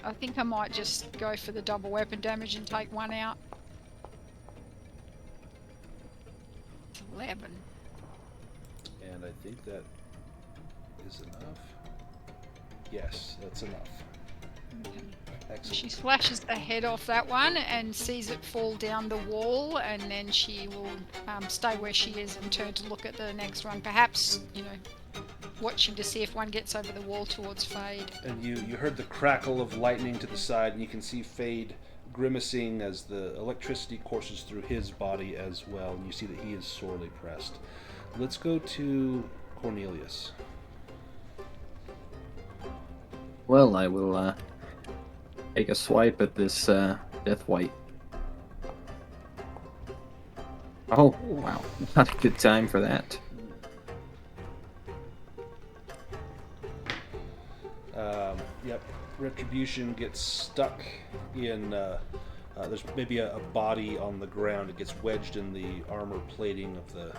I think I might just go for the double weapon damage and take one out. 11. And I think that is enough. Yes, that's enough. Okay. Excellent. She slashes the head off that one and sees it fall down the wall, and then she will stay where she is and turn to look at the next one. Perhaps, you know, watching to see if one gets over the wall towards Fade. And you heard the crackle of lightning to the side, and you can see Fade grimacing as the electricity courses through his body as well, and you see that he is sorely pressed. Let's go to Cornelius. Well, I will take a swipe at this Death White. Oh, wow. Not a good time for that. Yep, Retribution gets stuck in, there's maybe a body on the ground. It gets wedged in the armor plating of the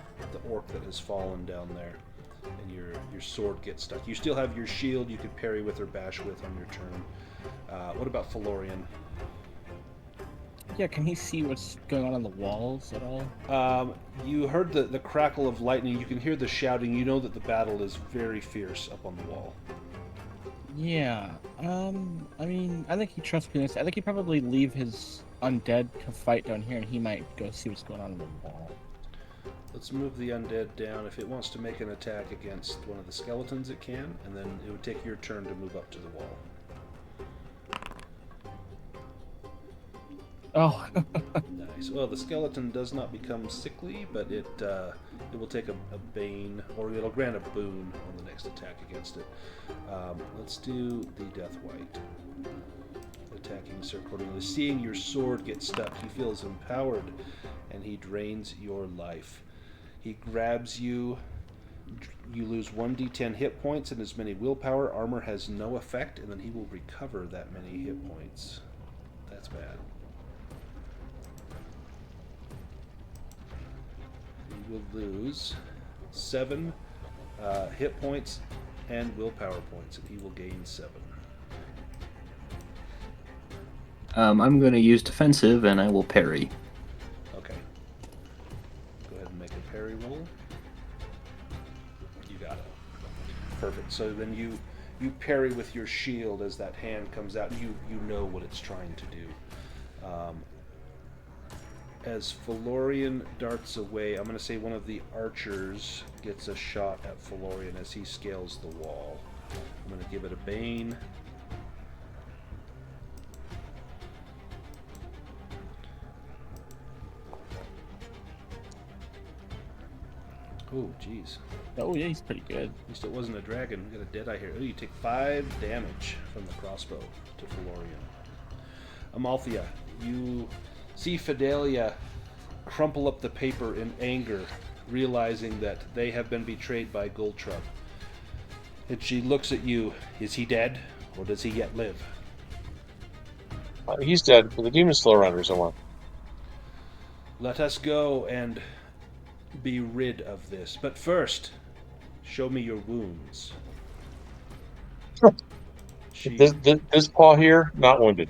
orc that has fallen down there. And your sword gets stuck. You still have your shield you could parry with or bash with on your turn. What about Phelorian? Yeah, can he see what's going on the walls at all? You heard the crackle of lightning. You can hear the shouting. You know that the battle is very fierce up on the wall. Yeah, I mean, I think he trusts Cornelius. I think he'd probably leave his undead to fight down here, and he might go see what's going on the wall. Let's move the undead down. If it wants to make an attack against one of the skeletons, it can, and then it would take your turn to move up to the wall. Oh. Nice. Well, the skeleton does not become sickly, but it will take a bane, or it'll grant a boon on the next attack against it. Let's do the Death White. Attacking Sir Cornelius. Seeing your sword get stuck, he feels empowered, and he drains your life. He grabs you. You lose 1d10 hit points and as many willpower. Armor has no effect, and then he will recover that many hit points. That's bad. You will lose 7 hit points and willpower points, and he will gain 7. I'm going to use defensive, and I will parry. Okay. Go ahead and make a parry roll. You got it. Perfect. So then you parry with your shield as that hand comes out. You know what it's trying to do. As Phelorian darts away, I'm going to say one of the archers gets a shot at Phelorian as he scales the wall. I'm going to give it a bane. Oh, jeez. Oh, yeah, he's pretty good. At least it wasn't a dragon. We got a deadeye here. Oh, you take 5 damage from the crossbow to Phelorian. Amalthea, you see Fidelia crumple up the paper in anger, realizing that they have been betrayed by Goldtrub. And she looks at you. Is he dead, or does he yet live? He's dead, but the demon's still around here somewhere. Let us go and be rid of this. But first, show me your wounds. This paw here, not wounded.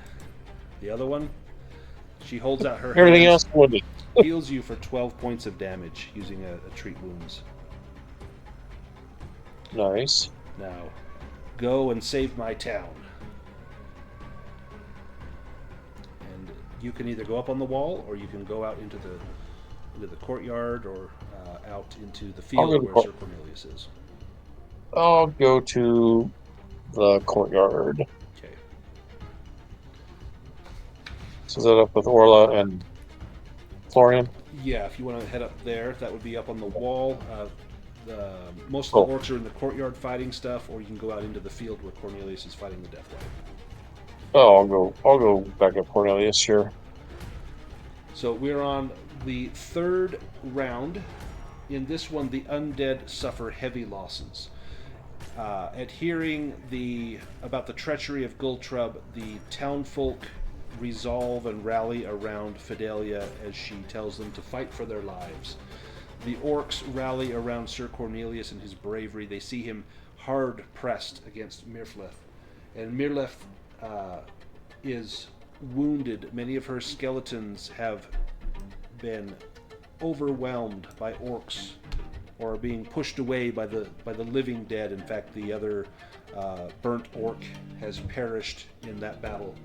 The other one, she holds out her Everything hands, else wounded. heals you for 12 points of damage using a treat wounds. Nice. Now, go and save my town. And you can either go up on the wall, or you can go out into the courtyard, or out into the field where Sir Cornelius is. I'll go to the courtyard. Okay. So is that up with Orla and Phelorian? Yeah, if you want to head up there, that would be up on the wall. Most of the orcs are in the courtyard fighting stuff, or you can go out into the field where Cornelius is fighting the Death White. Oh, I'll go back up Cornelius here. So we're on the 3rd round. In this one, the undead suffer heavy losses. At hearing about the treachery of Goldtrub, the townfolk resolve and rally around Fidelia as she tells them to fight for their lives. The orcs rally around Sir Cornelius and his bravery. They see him hard pressed against Mirfleth. And Mirfleth is wounded. Many of her skeletons have been overwhelmed by orcs, or are being pushed away by the living dead. In fact, the other burnt orc has perished in that battle.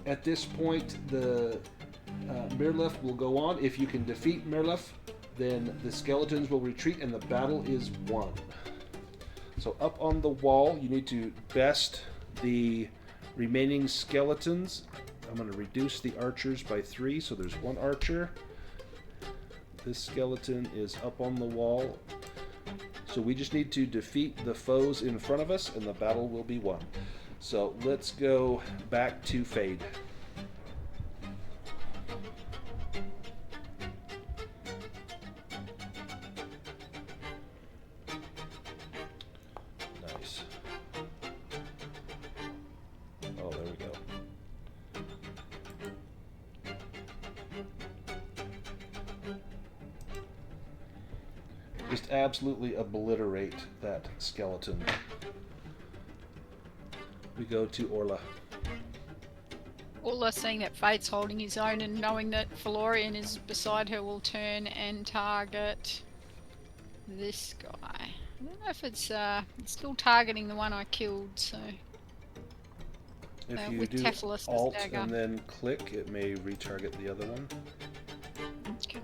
At this point, the Mirlef will go on. If you can defeat Mirlef, then the skeletons will retreat and the battle is won. So up on the wall, you need to best the remaining skeletons. I'm going to reduce the archers by 3, so there's 1 archer. This skeleton is up on the wall. So we just need to defeat the foes in front of us and the battle will be won. So let's go back to Fade. Nice. Oh, there we go. Just absolutely obliterate that skeleton. We go to Orla. Orla, seeing that Fate's holding his own and knowing that Phelorian is beside her, will turn and target this guy. I don't know if it's still targeting the one I killed, so If you with do Tephalus, the Alt dagger. and then click, it may retarget the other one. Okay.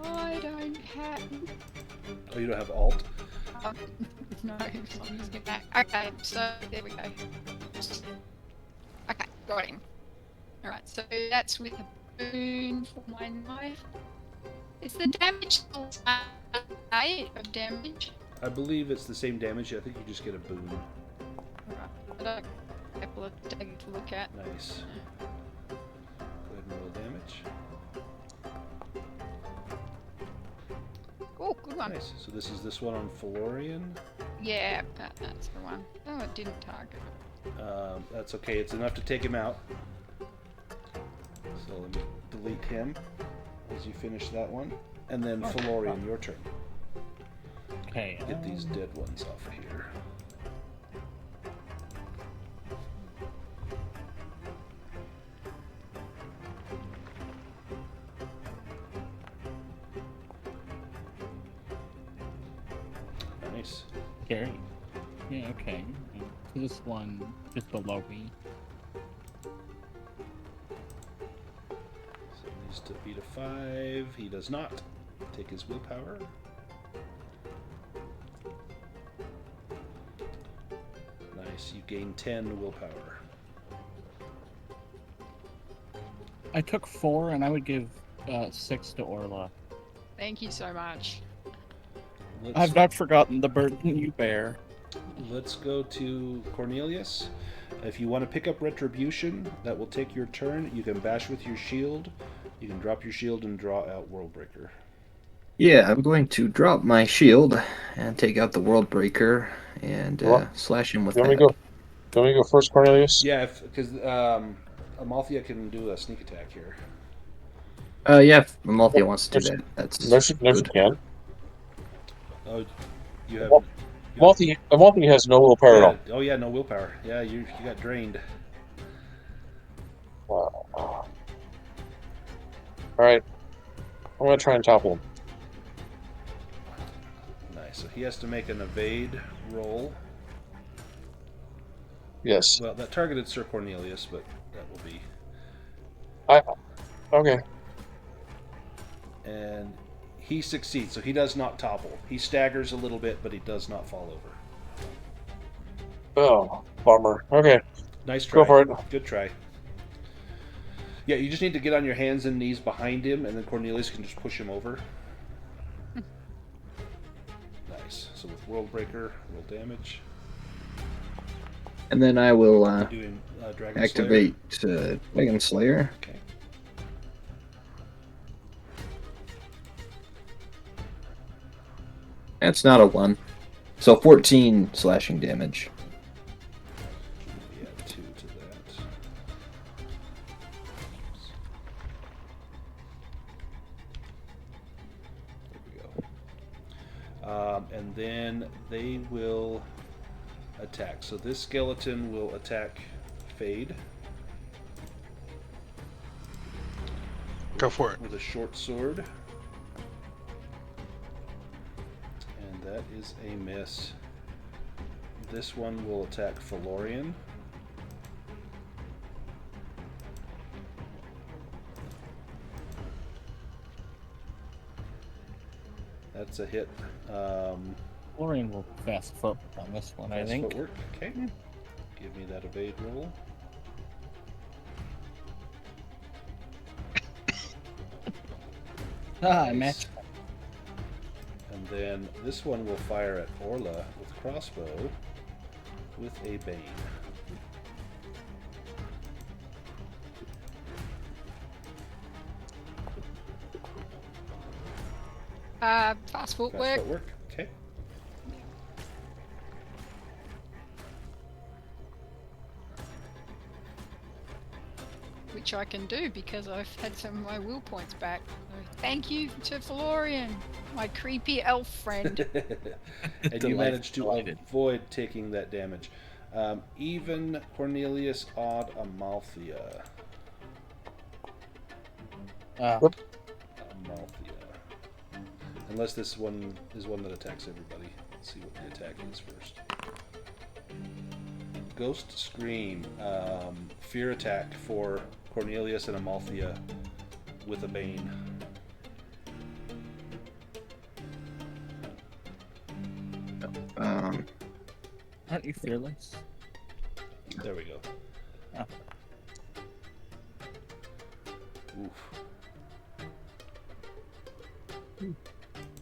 I don't have. Oh, you don't have Alt? No, I'm using it back. Okay, so there we go. Okay, got him. Alright, so that's with a boon for my knife. Is the damage still 8 of damage? I believe it's the same damage. I think you just get a boon. Alright, I don't have a couple of daggers to look at. Nice. Go ahead and roll damage. Oh, good one. Nice. So this is this one on Phelorian. Yeah, that's the one. Oh, it didn't target. That's okay. It's enough to take him out. So let me delete him as you finish that one. And then Phelorian, your turn. Okay. Get these dead ones off of here. Nice. Scary. Yeah, okay. So this one just below me. So he needs to beat a 5. He does not. Take his willpower. Nice. You gain 10 willpower. I took 4 and I would give 6 to Orla. Thank you so much. I've not forgotten the burden you bear. Let's go to Cornelius. If you want to pick up Retribution, that will take your turn. You can bash with your shield. You can drop your shield and draw out Worldbreaker. Yeah, I'm going to drop my shield and take out the Worldbreaker and slash him with Do you that. want me to go first, Cornelius? Yeah, because Amalthea can do a sneak attack here. Yeah, if Amalthea wants to do that, that's No, she good. can. Oh, you have. Amalthea has no willpower at all. Oh yeah, no willpower. Yeah, you got drained. All right, I'm gonna try and topple him. Nice. So he has to make an evade roll. Yes. Well, that targeted Sir Cornelius, but that will be. Okay. And he succeeds, so he does not topple. He staggers a little bit, but he does not fall over. Oh, bummer. Okay. Nice try. Go for it. Good try. Yeah, you just need to get on your hands and knees behind him, and then Cornelius can just push him over. Nice. So with Worldbreaker, roll damage. And then I will Doing Dragon activate Dragon Slayer. Okay. That's not a 1. So 14 slashing damage. We add 2 to that. There we go. And then they will attack. So this skeleton will attack Fade Go for it. with a short sword. And that is a miss. This one will attack Phelorian. That's a hit. Phelorian will fast foot on this one, I Fast think. footwork. Okay. Give me that evade roll. Ah, I Nice. matched. And then this one will fire at Orla with crossbow with a bane. Fast Fast footwork. footwork. Okay. Which I can do because I've had some of my will points back. So thank you to Phelorian, my creepy elf friend. And you Delighted, managed to delighted. avoid taking that damage. Even, Cornelius, odd, Amalthea. Amalthea. Unless this one is one that attacks everybody. Let's see what the attack is first. Ghost Scream. Fear attack for Cornelius and Amalthea with a bane. Aren't you fearless? There we go. Oh. Oof.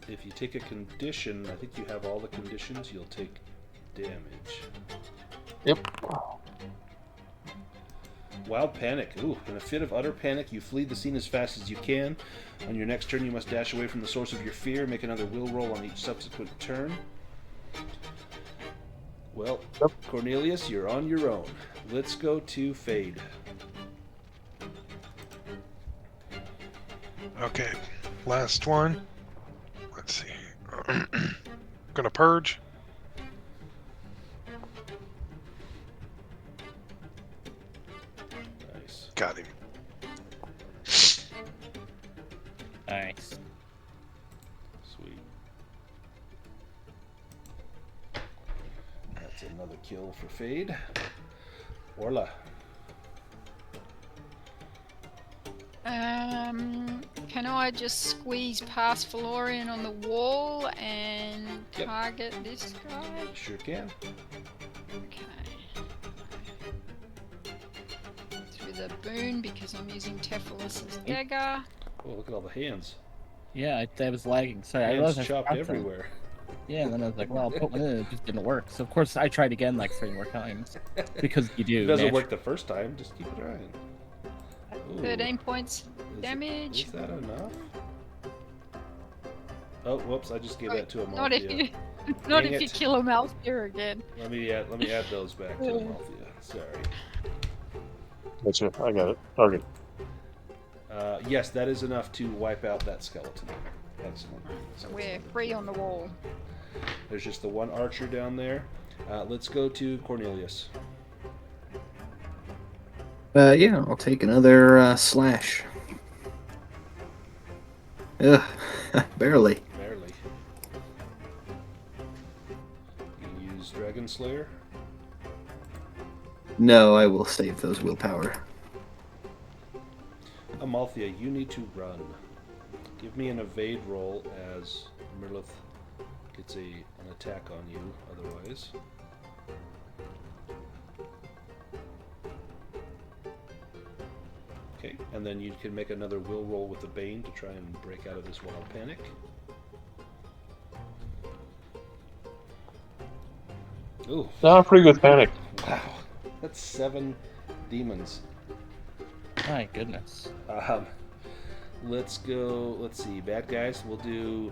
If you take a condition, I think you have all the conditions, you'll take damage. Yep. Wild Panic. Ooh, in a fit of utter panic, you flee the scene as fast as you can. On your next turn, you must dash away from the source of your fear. Make another will roll on each subsequent turn. Well, Yep. Cornelius, you're on your own. Let's go to Fade. Okay, last one. Let's see. Gonna purge. Nice. Got him. Nice. Sweet. That's another kill for Fade. Orla. Can I just squeeze past Phelorian on the wall and Yep. target this guy? Sure can. Okay. Through the boon because I'm using Tephalus's dagger. Oh, look at all the hands. Yeah, I was lagging. Sorry, I Hands realized I chopped forgot to- everywhere. Yeah, and then I was like, well, I'll put one in, it just didn't work. So, of course, I tried again like 3 more times. Because you do. It doesn't naturally. work the first time, just keep trying. Ooh, 13 points damage. Is that enough? Oh, whoops! I just gave that to Amalthea. Not if you, not Dang if you it. kill Amalthea again. Let me add those back to Amalthea. Sorry. That's it. I got it. Okay. Yes, that is enough to wipe out that skeleton. Excellent. So we're free on the wall. There's just the one archer down there. Let's go to Cornelius. Yeah, I'll take another slash. Ugh, barely. Barely. You use Dragon Slayer. No, I will save those willpower. Amalthea, you need to run. Give me an evade roll as Merlith gets an attack on you, otherwise. Okay, and then you can make another will roll with the Bane to try and break out of this wild panic. Ooh, No, I'm pretty good with panic. wow. That's 7 demons. My goodness. Let's go. Let's see. Bad guys. We'll do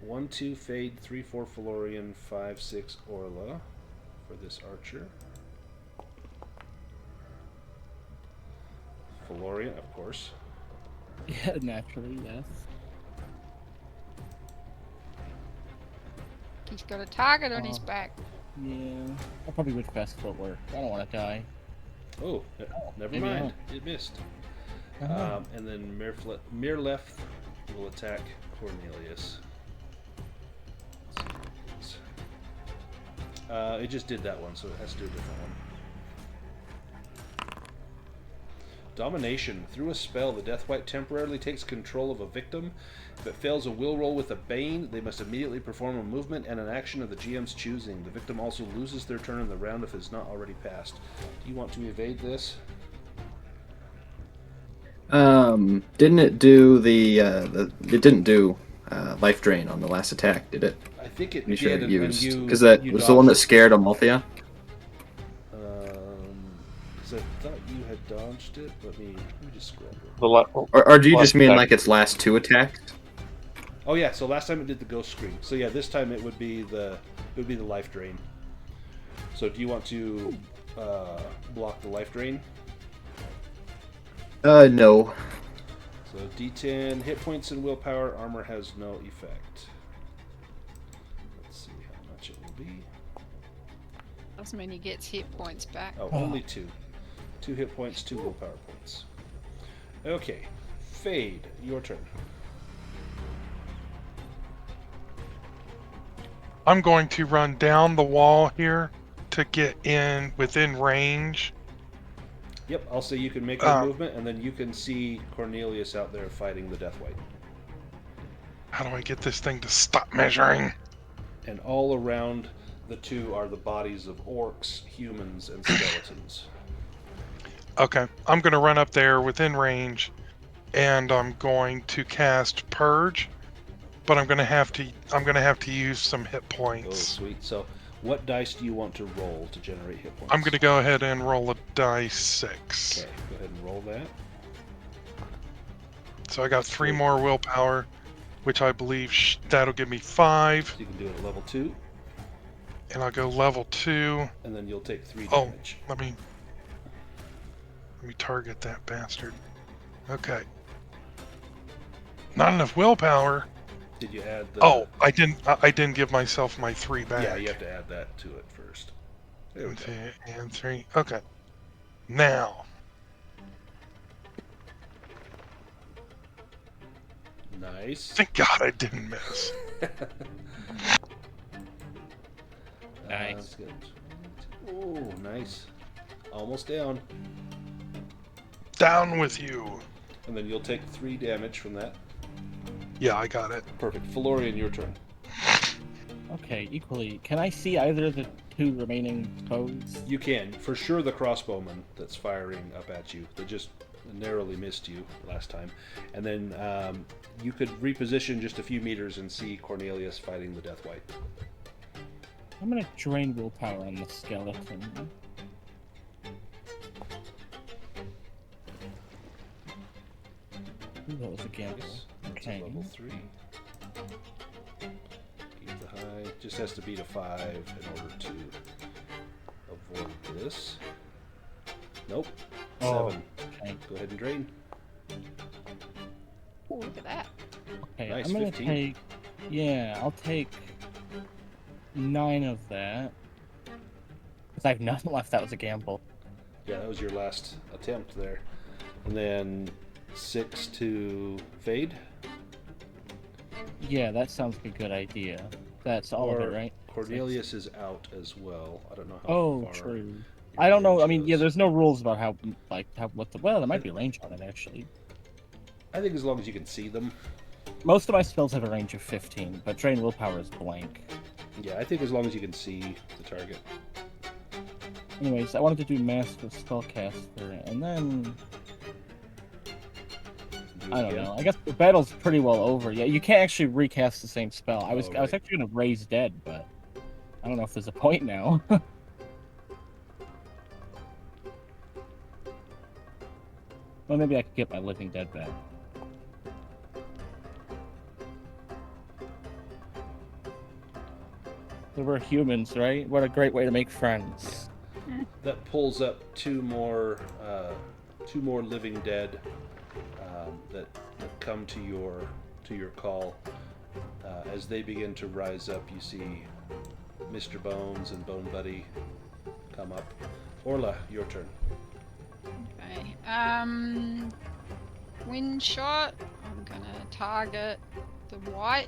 1, 2 Fade, 3, 4 Phelorian, 5, 6 Orla for this archer. Phelorian, of course. Yeah, naturally, yes. He's got a target on his Oh. back. Yeah. I probably would fast footwork. I don't want to die. Oh, never maybe mind. not. It missed. Uh-huh. And then Mirleth will attack Cornelius. It just did that one, so it has to do a different one. Domination. Through a spell, the Deathwight temporarily takes control of a victim. If it fails a will roll with a Bane, they must immediately perform a movement and an action of the GM's choosing. The victim also loses their turn in the round if it is not already passed. Do you want to evade this? Didn't it do it didn't do life drain on the last attack, did it? I think it Pretty sure did, it and used you... because that you was the one that dodged it. scared Amalthea. Because I thought you had dodged it. Let me just scroll. Or do you Last just mean attack. like its last 2 attacks? Oh yeah, so last time it did the ghost scream. So yeah, this time it would be the life drain. So do you want to block the life drain? No. So D10 hit points and willpower. Armor has no effect. Let's see how much it will be. Doesn't mean he gets hit points back. Oh, only 2. 2 hit points, 2 willpower points. Okay, Fade, your turn. I'm going to run down the wall here to get in within range. Yep, I'll say you can make a movement, and then you can see Cornelius out there fighting the Deathwight. How do I get this thing to stop measuring? And all around the two are the bodies of orcs, humans, and skeletons. Okay, I'm going to run up there within range, and I'm going to cast Purge, but I'm going to have to use some hit Oh, points. sweet. So, what dice do you want to roll to generate hit points? I'm going to go ahead and roll a dice 6. Okay, go ahead and roll that. So I got 3 more willpower, which I believe that'll give me 5, So you can do it at level 2, and I'll go level 2. and then you'll take 3 Oh, damage. let me target that bastard. Okay. Not enough willpower. Did you add the... Oh, I didn't give myself my 3 back. Yeah, you have to add that to it first. There we go. 2 and 3. Okay. Now. Nice. Thank God I didn't miss. Nice. Good. Oh, nice. Almost down. Down with you. And then you'll take 3 damage from that. Yeah, I got it. Perfect. Phelorian, your turn. Okay, equally. Can I see either of the 2 remaining foes? You can. For sure the crossbowman that's firing up at you. That just narrowly missed you last time. And then you could reposition just a few meters and see Cornelius fighting the Deathwight. I'm gonna drain willpower on the skeleton. Ooh, that was a gamble. Yes. That's Okay. level 3. Keep the high. Just has to beat a 5 in order to avoid this. Nope. 7. Oh, okay. Go ahead and drain. Oh, look at that. Okay, Nice, I'm gonna 15. take... Yeah, I'll take 9 of that. Because I have nothing left. That was a gamble. Yeah, that was your last attempt there. And then 6 to Fade. Yeah, that sounds like a good idea. That's all of Or it, right? Cornelius is out as well. I don't know how Oh, far. true. your I don't know. I range mean, yeah, goes. there's no rules about well, there might be a range on it, actually. I think as long as you can see them. Most of my spells have a range of 15, but Drain Willpower is blank. Yeah, I think as long as you can see the target. Anyways, I wanted to do Master Spellcaster, and then... Do it I don't again. know. I guess the battle's pretty well over. Yeah, you can't actually recast the same spell. I was Oh, right. actually gonna raise dead, but I don't know if there's a point now. Well, maybe I could get my living dead back. So we're humans, right? What a great way to make friends. That pulls up 2 more living dead that come to your call. As they begin to rise up, you see Mr. Bones and Bone Buddy come up. Orla, your turn. Okay. Wind shot. I'm gonna target the white.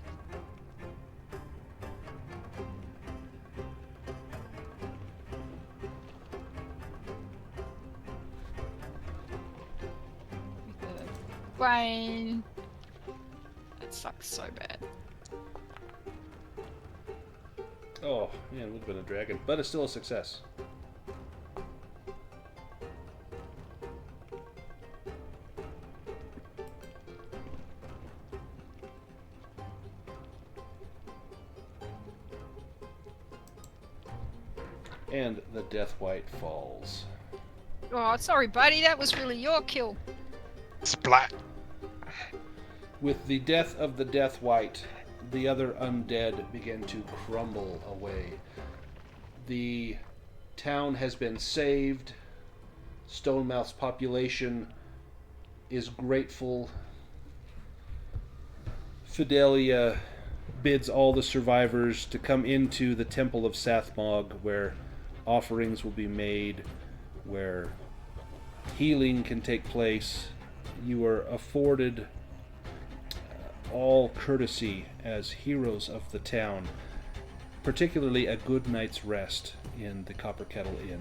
Dragonbane. That sucks so bad. Oh, man, it would have been a dragon, but it's still a success. And the Death White falls. Oh, sorry, buddy. That was really your kill. Splat. With the death of the Death White, the other undead begin to crumble away. The town has been saved. Stonemouth's population is grateful. Fidelia bids all the survivors to come into the Temple of Sathmog, where offerings will be made, where healing can take place. You are afforded all courtesy as heroes of the town, particularly a good night's rest in the Copper Kettle Inn.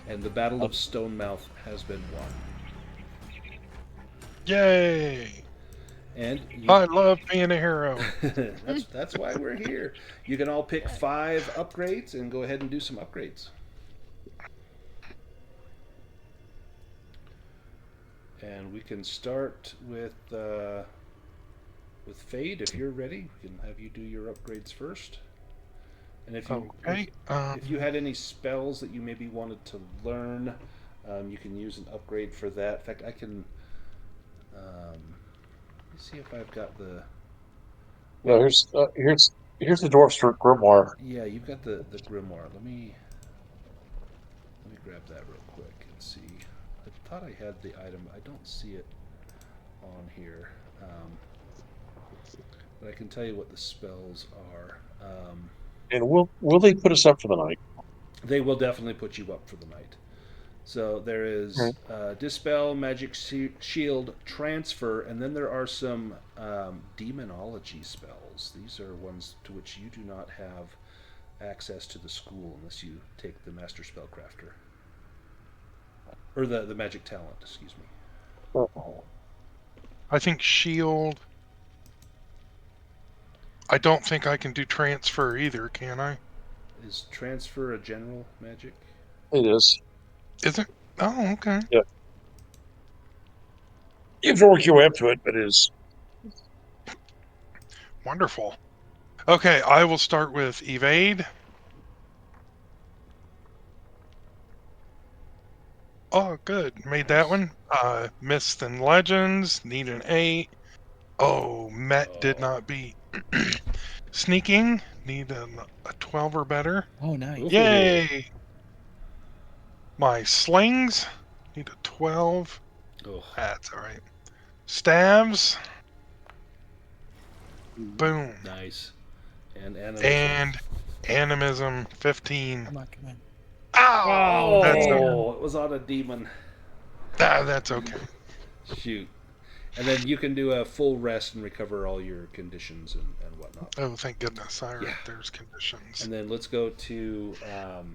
And the Battle of Stonemouth has been won. Yay! And you, I love being a hero. that's why we're here. You can all pick 5 upgrades and go ahead and do some upgrades. And we can start with Fade if you're ready. We can have you do your upgrades first. And if you if you had any spells that you maybe wanted to learn, you can use an upgrade for that. In fact, I can. Let me see if I've got the. Yeah, here's the dwarf's grimoire. Yeah, you've got the grimoire. Let me grab that real quick and see. I thought I had the item. I don't see it on here. But I can tell you what the spells are. And will they put us up for the night? They will definitely put you up for the night. So there is Dispel, Magic Shield, Transfer, and then there are some Demonology spells. These are ones to which you do not have access to the school unless you take the Master Spellcrafter. Or the Magic Talent, excuse me. I think shield. I don't think I can do transfer either, can I? Is Transfer a general magic? It is. Is it? Oh, okay. Yeah. You have to work your way up to it, but it is. Wonderful. Okay, I will start with evade. Oh, good. Made that one. Myths and Legends. Need an 8. Oh, Met did not beat. Sneaking. Need a 12 or better. Oh, nice. Ooh. Yay! My slings. Need a 12. Oh, That's alright. Stabs. Boom. nice. And animism. And animism 15. Come on, come on. Ow! That's it was on a demon. that's okay. Shoot. And then you can do a full rest and recover all your conditions and whatnot. Oh, thank goodness. Yeah. There's conditions. And then let's go to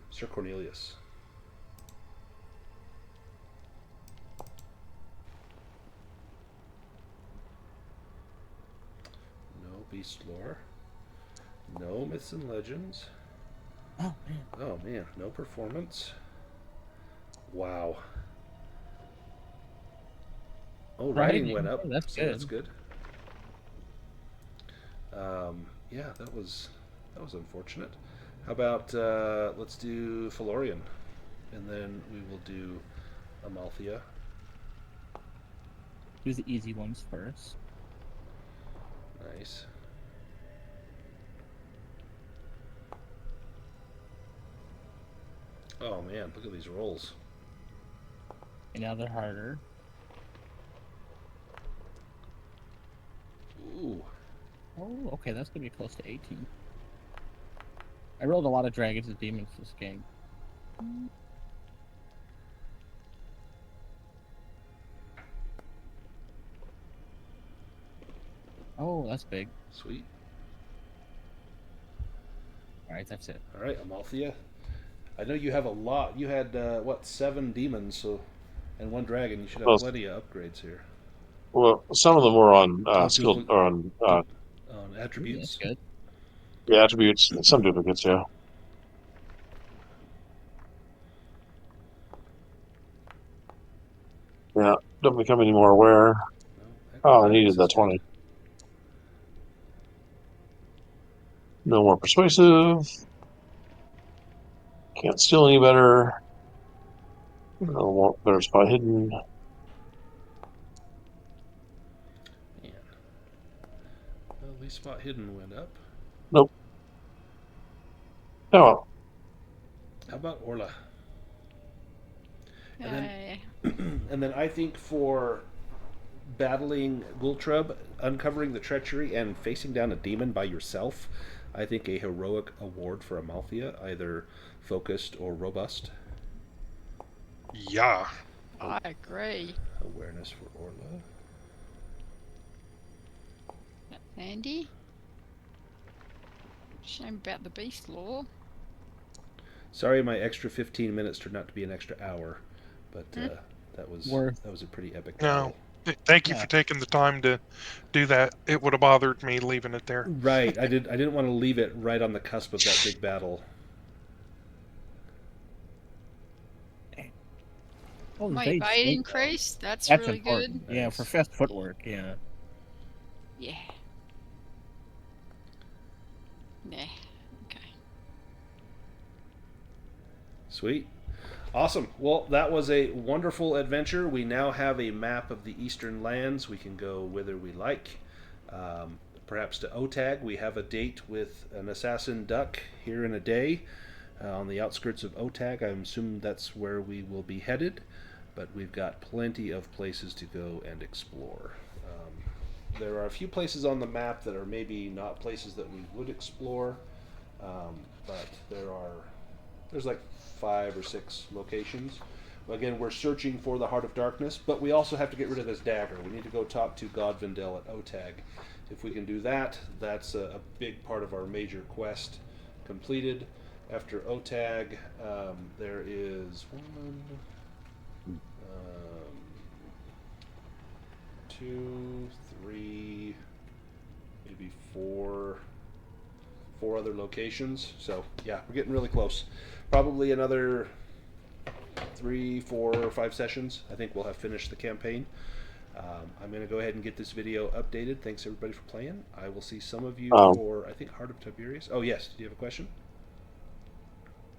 Sir Cornelius. No Beast Lore. No Myths and Legends. Oh, man. Oh man, no performance. Wow. Oh, writing went up. Oh, that's so good. That's good. Yeah, that was unfortunate. How about let's do Phelorian, and then we will do Amalthea. Do the easy ones first. Nice. Oh man, look at these rolls. And now they're harder. Ooh. Oh, okay, that's gonna be close to 18. I rolled a lot of dragons and demons this game. Oh, that's big. Sweet. Alright, that's it. All right, Amalthea. I know you have a lot. You had 7 demons, and 1 dragon. You should have plenty of upgrades here. Well, some of them were on Oh, skilled or on on Ooh, attributes. that's good. yeah, attributes. Some duplicates, yeah. Yeah, don't become any more aware. No, Oh, I acrobatics needed is that good. 20. No more persuasive. Can't steal any better. No more better spot hidden. Man. Well, at least spot hidden went up. Nope. Oh, How about Orla? And then, Yay. and then I think for battling Gultrub, uncovering the treachery, and facing down a demon by yourself, I think a heroic award for Amalthea, either focused or robust. Yeah. I agree. Awareness for Orla. That's handy. Shame about the beast law. Sorry, my extra 15 minutes turned out to be an extra hour, but that was Worth. a pretty epic No. battle. Thank you Yeah. for taking the time to do that. It would have bothered me leaving it there. Right, I didn't want to leave it right on the cusp of that big battle. Oh, My they bite stay- increase. That's That's really important. good. Yeah, Nice. for fast footwork. Yeah. Yeah. Yeah. Okay. Sweet. Awesome. Well, that was a wonderful adventure. We now have a map of the Eastern Lands. We can go whither we like. Perhaps to Otag. We have a date with an assassin duck here in a day on the outskirts of Otag. I'm assuming that's where we will be headed, but we've got plenty of places to go and explore. There are a few places on the map that are maybe not places that we would explore, but there's like 5 or 6 locations. Again, we're searching for the Heart of Darkness, but we also have to get rid of this dagger. We need to go talk to God Vindel at Otag. If we can do that, that's a big part of our major quest completed. After Otag, there is 2, 3, maybe 4 other locations. So yeah, we're getting really close. Probably another 3, 4, or 5 sessions. I think we'll have finished the campaign. I'm going to go ahead and get this video updated. Thanks everybody for playing. I will see some of you for, I think, Heart of Tiberius. Oh yes, do you have a question?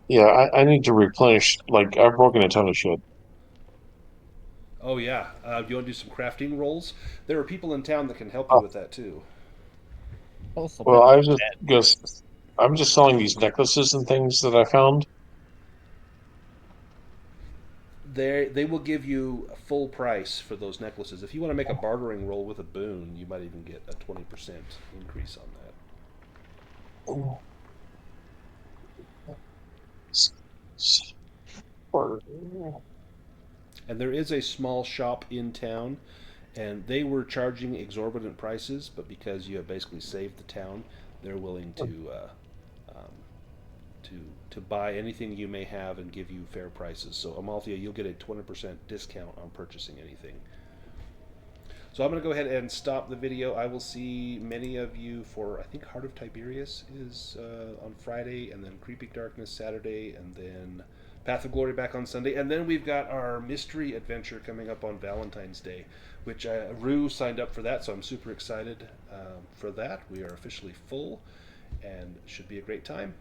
yeah, I need to replenish. Like, I've broken a ton of shit. Oh yeah. Do you want to do some crafting rolls? There are people in town that can help you Oh, with that too. Also, well, but I was I'm just selling these necklaces and things that I found. They will give you a full price for those necklaces. If you want to make a bartering roll with a boon, you might even get a 20% increase on that. And there is a small shop in town, and they were charging exorbitant prices, but because you have basically saved the town, they're willing um, to buy anything you may have and give you fair prices. So Amalthea, you'll get a 20% discount on purchasing anything. So I'm going to go ahead and stop the video. I will see many of you for, I think, Heart of Tiberius is on Friday, and then Creeping Darkness Saturday, and then Path of Glory back on Sunday. And then we've got our mystery adventure coming up on Valentine's Day, which Rue signed up for that, so I'm super excited for that. We are officially full, and should be a great time.